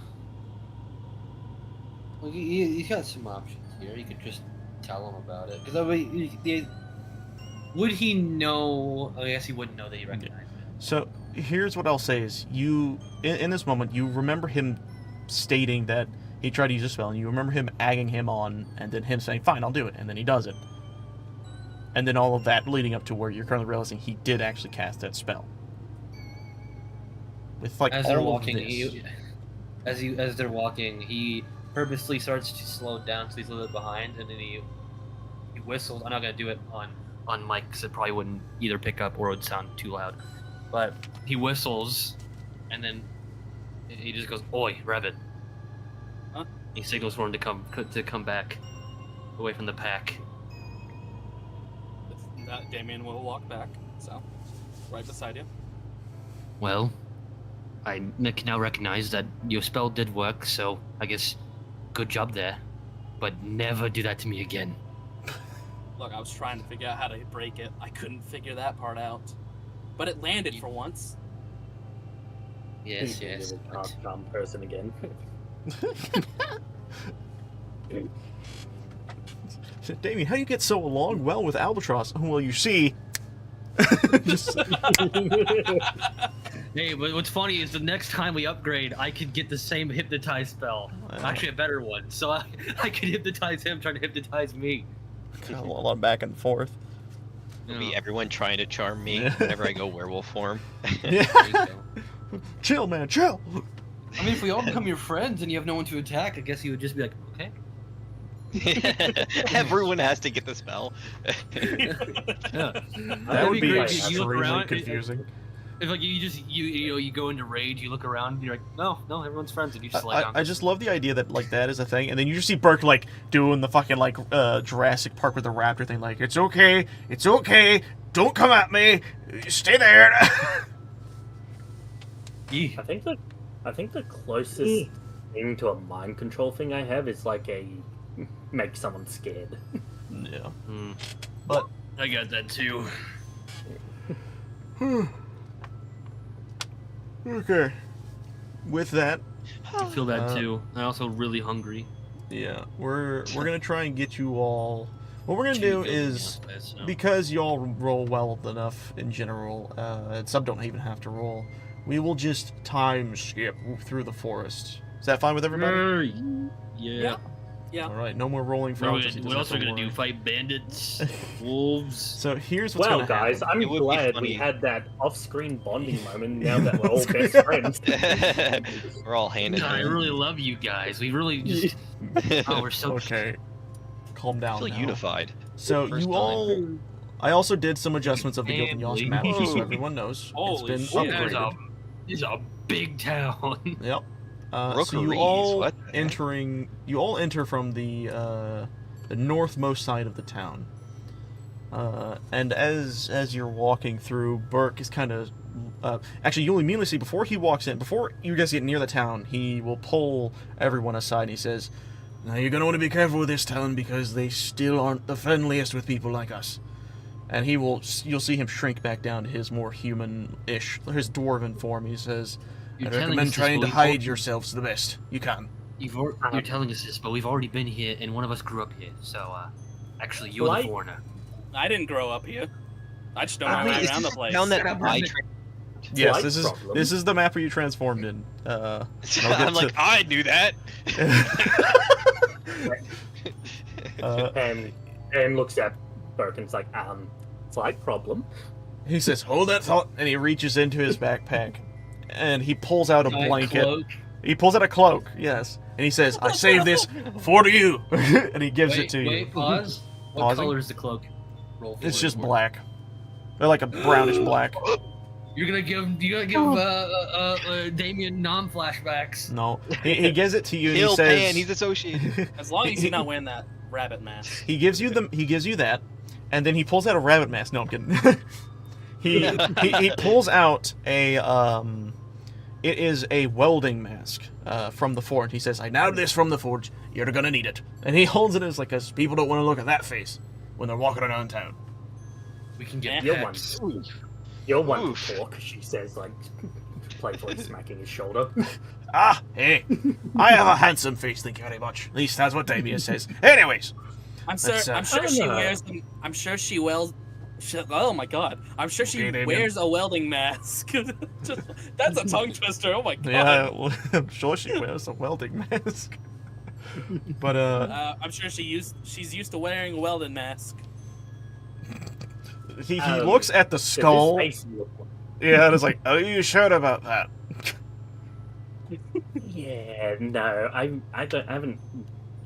he's got some options here. You could just tell him about it. Because would he know? I guess he wouldn't know that he recognized it. So here's what I'll say: is you in this moment you remember him stating that he tried to use a spell, and you remember him egging him on, and then him saying, "Fine, I'll do it," and then he does it, and then all of that leading up to where you're currently realizing he did actually cast that spell. With like As they're all walking, of this. as they're walking, he purposely starts to slow down so he's a little bit behind, and then he whistles. I'm not gonna do it on mic because it probably wouldn't either pick up or it would sound too loud. But he whistles, and then he just goes, "Oi, Rabbit!" Huh? He signals for him to come back away from the pack. Damien will walk back, so right beside you. Well, I can now recognize that your spell did work, so I guess good job there. But never do that to me again. Look, I was trying to figure out how to break it. I couldn't figure that part out. But it landed for once. Yes, You're yes. a calm person again. Damien, how do you get so along well with Albatross? Well, you see... Just... Hey, but what's funny is the next time we upgrade, I could get the same hypnotize spell. Actually, a better one. So I could hypnotize him trying to hypnotize me. a lot of back and forth. It'll be everyone trying to charm me whenever I go werewolf form. Yeah. Chill, man, chill. I mean, if we all become your friends and you have no one to attack, I guess you would just be like, okay. Everyone has to get the spell. Yeah. That would be great. like You look extremely around, confusing. If like you go into rage, you look around, and you're like, no, everyone's friends, and you just lay down. I just love the idea that like that is a thing, and then you just see Burke like doing the fucking like Jurassic Park with the raptor thing, like it's okay, don't come at me, stay there. Yeah. I think the closest thing to a mind control thing I have is like a make someone scared. Yeah. But I got that too. Okay. With that, I feel that too. I'm also really hungry. yeah, we're gonna try and get you all. What we're gonna do is, because you all roll well enough in general, and some don't even have to roll, we will just time skip through the forest. Is that fine with everybody? Yeah. Yeah. All right, no more rolling for Altus, he What doesn't else are we have to gonna do? worry. Fight bandits, wolves. So here's what's Well, gonna guys, happen. I'm It would be glad funny. we had that off-screen bonding moment now that we're all best friends. We're all hand in God, I hand. really love you guys. We really just. Oh, we're so. Okay, calm I down feel now. unified. So First you time. all, I also did some adjustments of the Guild and Yoss Family. map, just so everyone knows. Holy It's shit. been upgraded. It's a big town. Yep. So you Rookeries, all what the heck? you all enter from the northmost side of the town. And as you're walking through, Burke is kind of actually you'll immediately see before he walks in, before you guys get near the town, he will pull everyone aside and he says, "Now you're gonna want to be careful with this town because they still aren't the friendliest with people like us." And you'll see him shrink back down to his more human-ish, his dwarven form. He says, You're "I telling recommend us this, trying but to we've hide yourselves the best you can." You're telling us this, but we've already been here, and one of us grew up here. So, actually, you're Like- the foreigner. I didn't grow up here. I just know I my mean, way Is around the this place. town that I Yes, Slight this is problem. this is the map where you transformed in. I'll get I'm like, I knew that. And looks at Burke and it's like, slight problem. He says, "Hold that thought," and he reaches into his backpack, and he pulls out a Giant blanket. cloak. He pulls out a cloak, yes, and he says, "I saved this for you," and he gives it to you. Wait, pause. What Pausing? color is the cloak? Roll It's for just it. black. They're like a brownish black. You're gonna give Damien non-flashbacks. No, he gives it to you and he Kill says Pan, he's associated. As long as he's not wearing that rabbit mask. he gives you that, and then he pulls out a rabbit mask. No, I'm kidding. he pulls out a it is a welding mask from the forge. He says, "I now this from the forge. You're gonna need it." And he holds it as like, "Cause people don't want to look at that face when they're walking around town." We can get You're one. packs. You're one Oof. to talk, she says, like, playfully smacking his shoulder. Ah, hey, I have a handsome face, thank you very much. At least that's what Damien says. Anyways, I'm sure. That's, I'm sure I she don't know. wears them. I'm sure she welds. Oh my god! I'm sure she Okay, Damien. wears a welding mask. That's a tongue twister. Oh my god! yeah, well, I'm sure she wears a welding mask. But I'm sure she's used to wearing a welding mask. he looks at the skull. Does his face look- Yeah, and it's like, "Are you sure about that?" Yeah, no, I haven't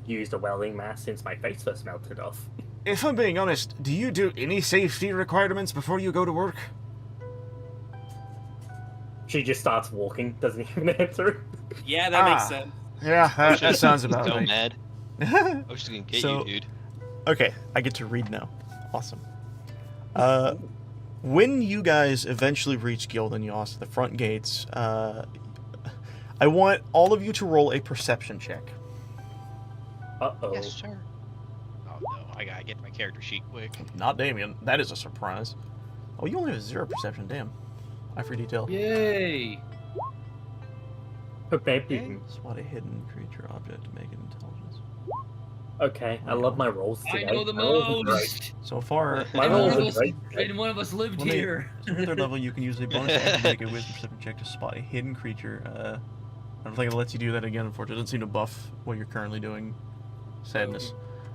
used a welding mask since my face first melted off. If I'm being honest, do you do any safety requirements before you go to work? She just starts walking, doesn't even answer. Yeah, that makes sense. Yeah, that sounds about So right. mad. I was just gonna get So- you, dude. Okay, I get to read now. Awesome. When you guys eventually reach Gildan Yos, the front gates, I want all of you to roll a perception check. Uh-oh. Yes, sir. Oh no, I gotta get my character sheet quick. Not Damien. That is a surprise. Oh, you only have 0 perception. Damn. Eye for detail. Yay! But maybe. Spot a hidden creature object to make it intelligence. Okay, I love my rolls I today. know the My rolls are great. most. So far, My And rolls one are of us- great. and one of us lived Let me- here. so at 3rd level, you can use a bonus action to make a wisdom perception check to spot a hidden creature. I don't think it lets you do that again, unfortunately. It doesn't seem to buff what you're currently doing. Sadness.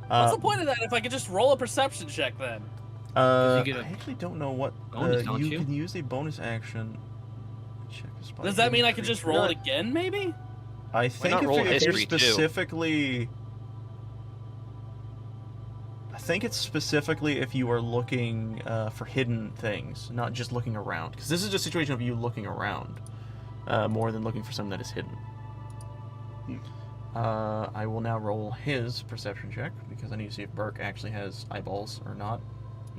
What's the point of that if I could just roll a perception check then? I you get a actually don't know what. bonus, don't you you? can use a bonus action. Check a spot. Does that mean I could hidden just roll it creature. again, maybe? I think not if, roll if you're history, too? specifically. I think it's specifically if you are looking for hidden things, not just looking around. Because this is a situation of you looking around more than looking for something that is hidden. I will now roll his perception check because I need to see if Burke actually has eyeballs or not.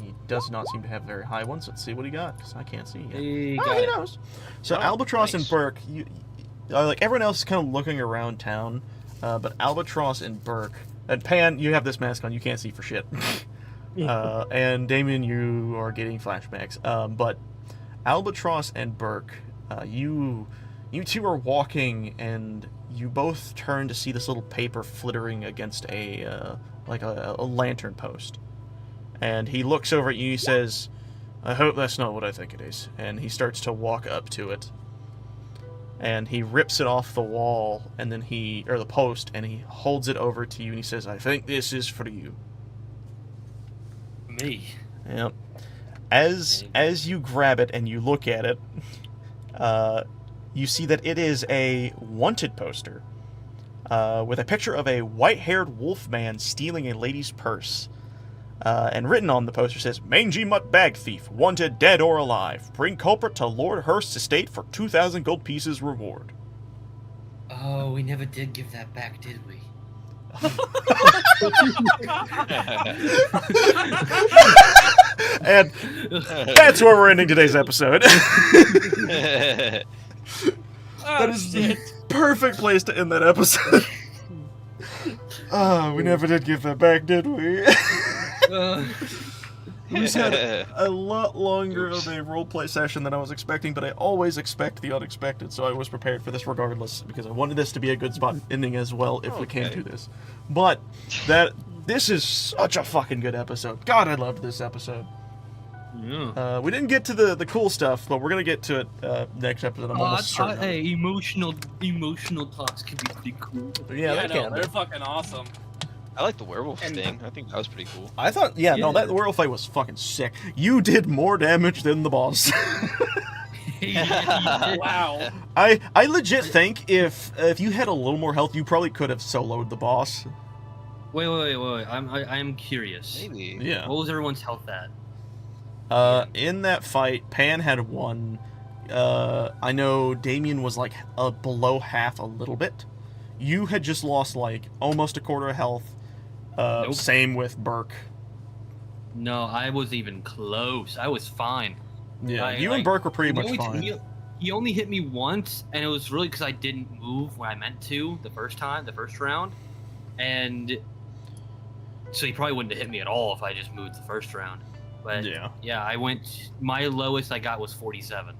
He does not seem to have very high ones. Let's see what he got because I can't see yet. Hey, Oh, got he it. knows. So Oh, Albatross and nice. Burke, like everyone else is kind of looking around town, but Albatross and Burke, and Pan, you have this mask on, you can't see for shit. And Damien, you are getting flashbacks. But Albatross and Burke, you two are walking, and you both turn to see this little paper flittering against a lantern post. And he looks over at you. He says, "I hope that's not what I think it is." And he starts to walk up to it. And he rips it off the wall, and then or the post, and he holds it over to you, and he says, "I think this is for you." Me. Yep. As you grab it and you look at it, you see that it is a wanted poster with a picture of a white-haired wolf man stealing a lady's purse. And written on the poster says, "Mangy mutt bag thief, wanted dead or alive. Bring culprit to Lord Hurst's estate for 2,000 gold pieces reward." Oh, we never did give that back, did we? And that's where we're ending today's episode. That is the perfect place to end that episode. We never did give that back, did we? We just had a lot longer of a roleplay session than I was expecting, but I always expect the unexpected, so I was prepared for this regardless, because I wanted this to be a good spot ending as well if we can Okay. do this. But this is such a fucking good episode. God, I loved this episode. Yeah. We didn't get to the cool stuff, but we're gonna get to it next episode. I'm almost certain. of it. Hey, emotional talks can be pretty cool. Yeah, I they know, can. they're fucking awesome. I like the werewolf And- thing. I think that was pretty cool. I thought, no, Yeah. that werewolf fight was fucking sick. You did more damage than the boss. Wow. I legit think if you had a little more health, you probably could have soloed the boss. Wait. I'm curious. Yeah. What was everyone's health at? In that fight, Pan had 1, I know Damien was like below half a little bit. You had just lost like almost a quarter of health. Nope. Same with Burke. No, I was even close. I was fine. Yeah, you and Burke were pretty much fine. He only hit me once, and it was really because I didn't move when I meant to the first round. And so he probably wouldn't have hit me at all if I just moved the first round. But yeah, I went. My lowest I got was 47.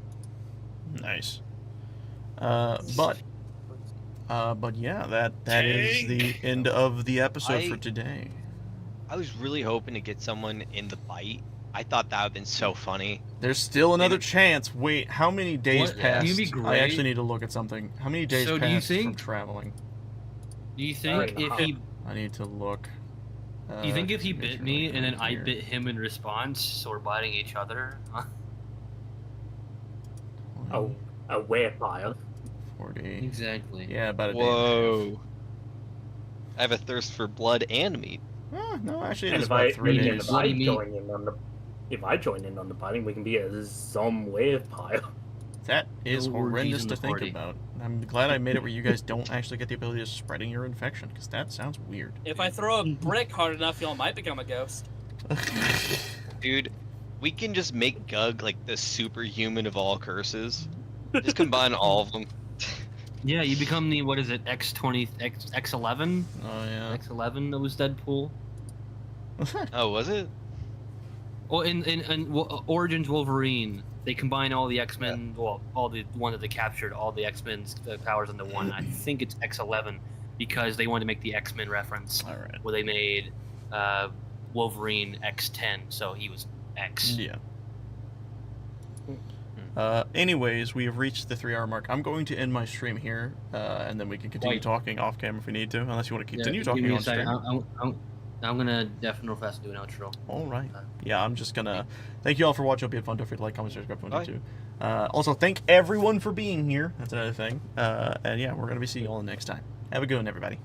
Nice. But yeah, that is the end of the episode for today. I was really hoping to get someone in the bite. I thought that would have been so funny. There's still another chance. Wait, how many days passed? You'd be great. I actually need to look at something. How many days passed from traveling? Do you think if he? I need to look. Do you think if he bit me and then I bit him in response, so we're biting each other? Oh, a werepile. 40. Exactly. Yeah, about a day. Whoa. I have a thirst for blood and meat. No, actually, And it's if about I 3 days. if I join in on the biting, we can be a zom werepile. That is No orgies horrendous in to the think party. about. I'm glad I made it where you guys don't actually get the ability of spreading your infection, because that sounds weird. If I throw a brick hard enough, y'all might become a ghost. Dude, we can just make Gug like the superhuman of all curses. Just combine all of them. Yeah, you become the what is it? X20, X11. Oh yeah. X11 that was Deadpool. Oh, was it? Well, in Origins Wolverine, they combine all the X-Men, well, all the one that they captured, all the X-Men's powers into one. I think it's X11 because they wanted to make the X-Men reference. All right. Where they made Wolverine X10, so he was X. Yeah. Anyways, we have reached the 3-hour mark. I'm going to end my stream here, and then we can continue talking off camera if we need to, unless you want to continue talking on stream. I'm gonna definitely fast do an outro. All right. Yeah, I'm just gonna thank you all for watching. Hope you had fun. Don't forget to like, comment, subscribe if you want to. Also, thank everyone for being here. That's another thing. And yeah, we're gonna be seeing you all next time. Have a good one, everybody.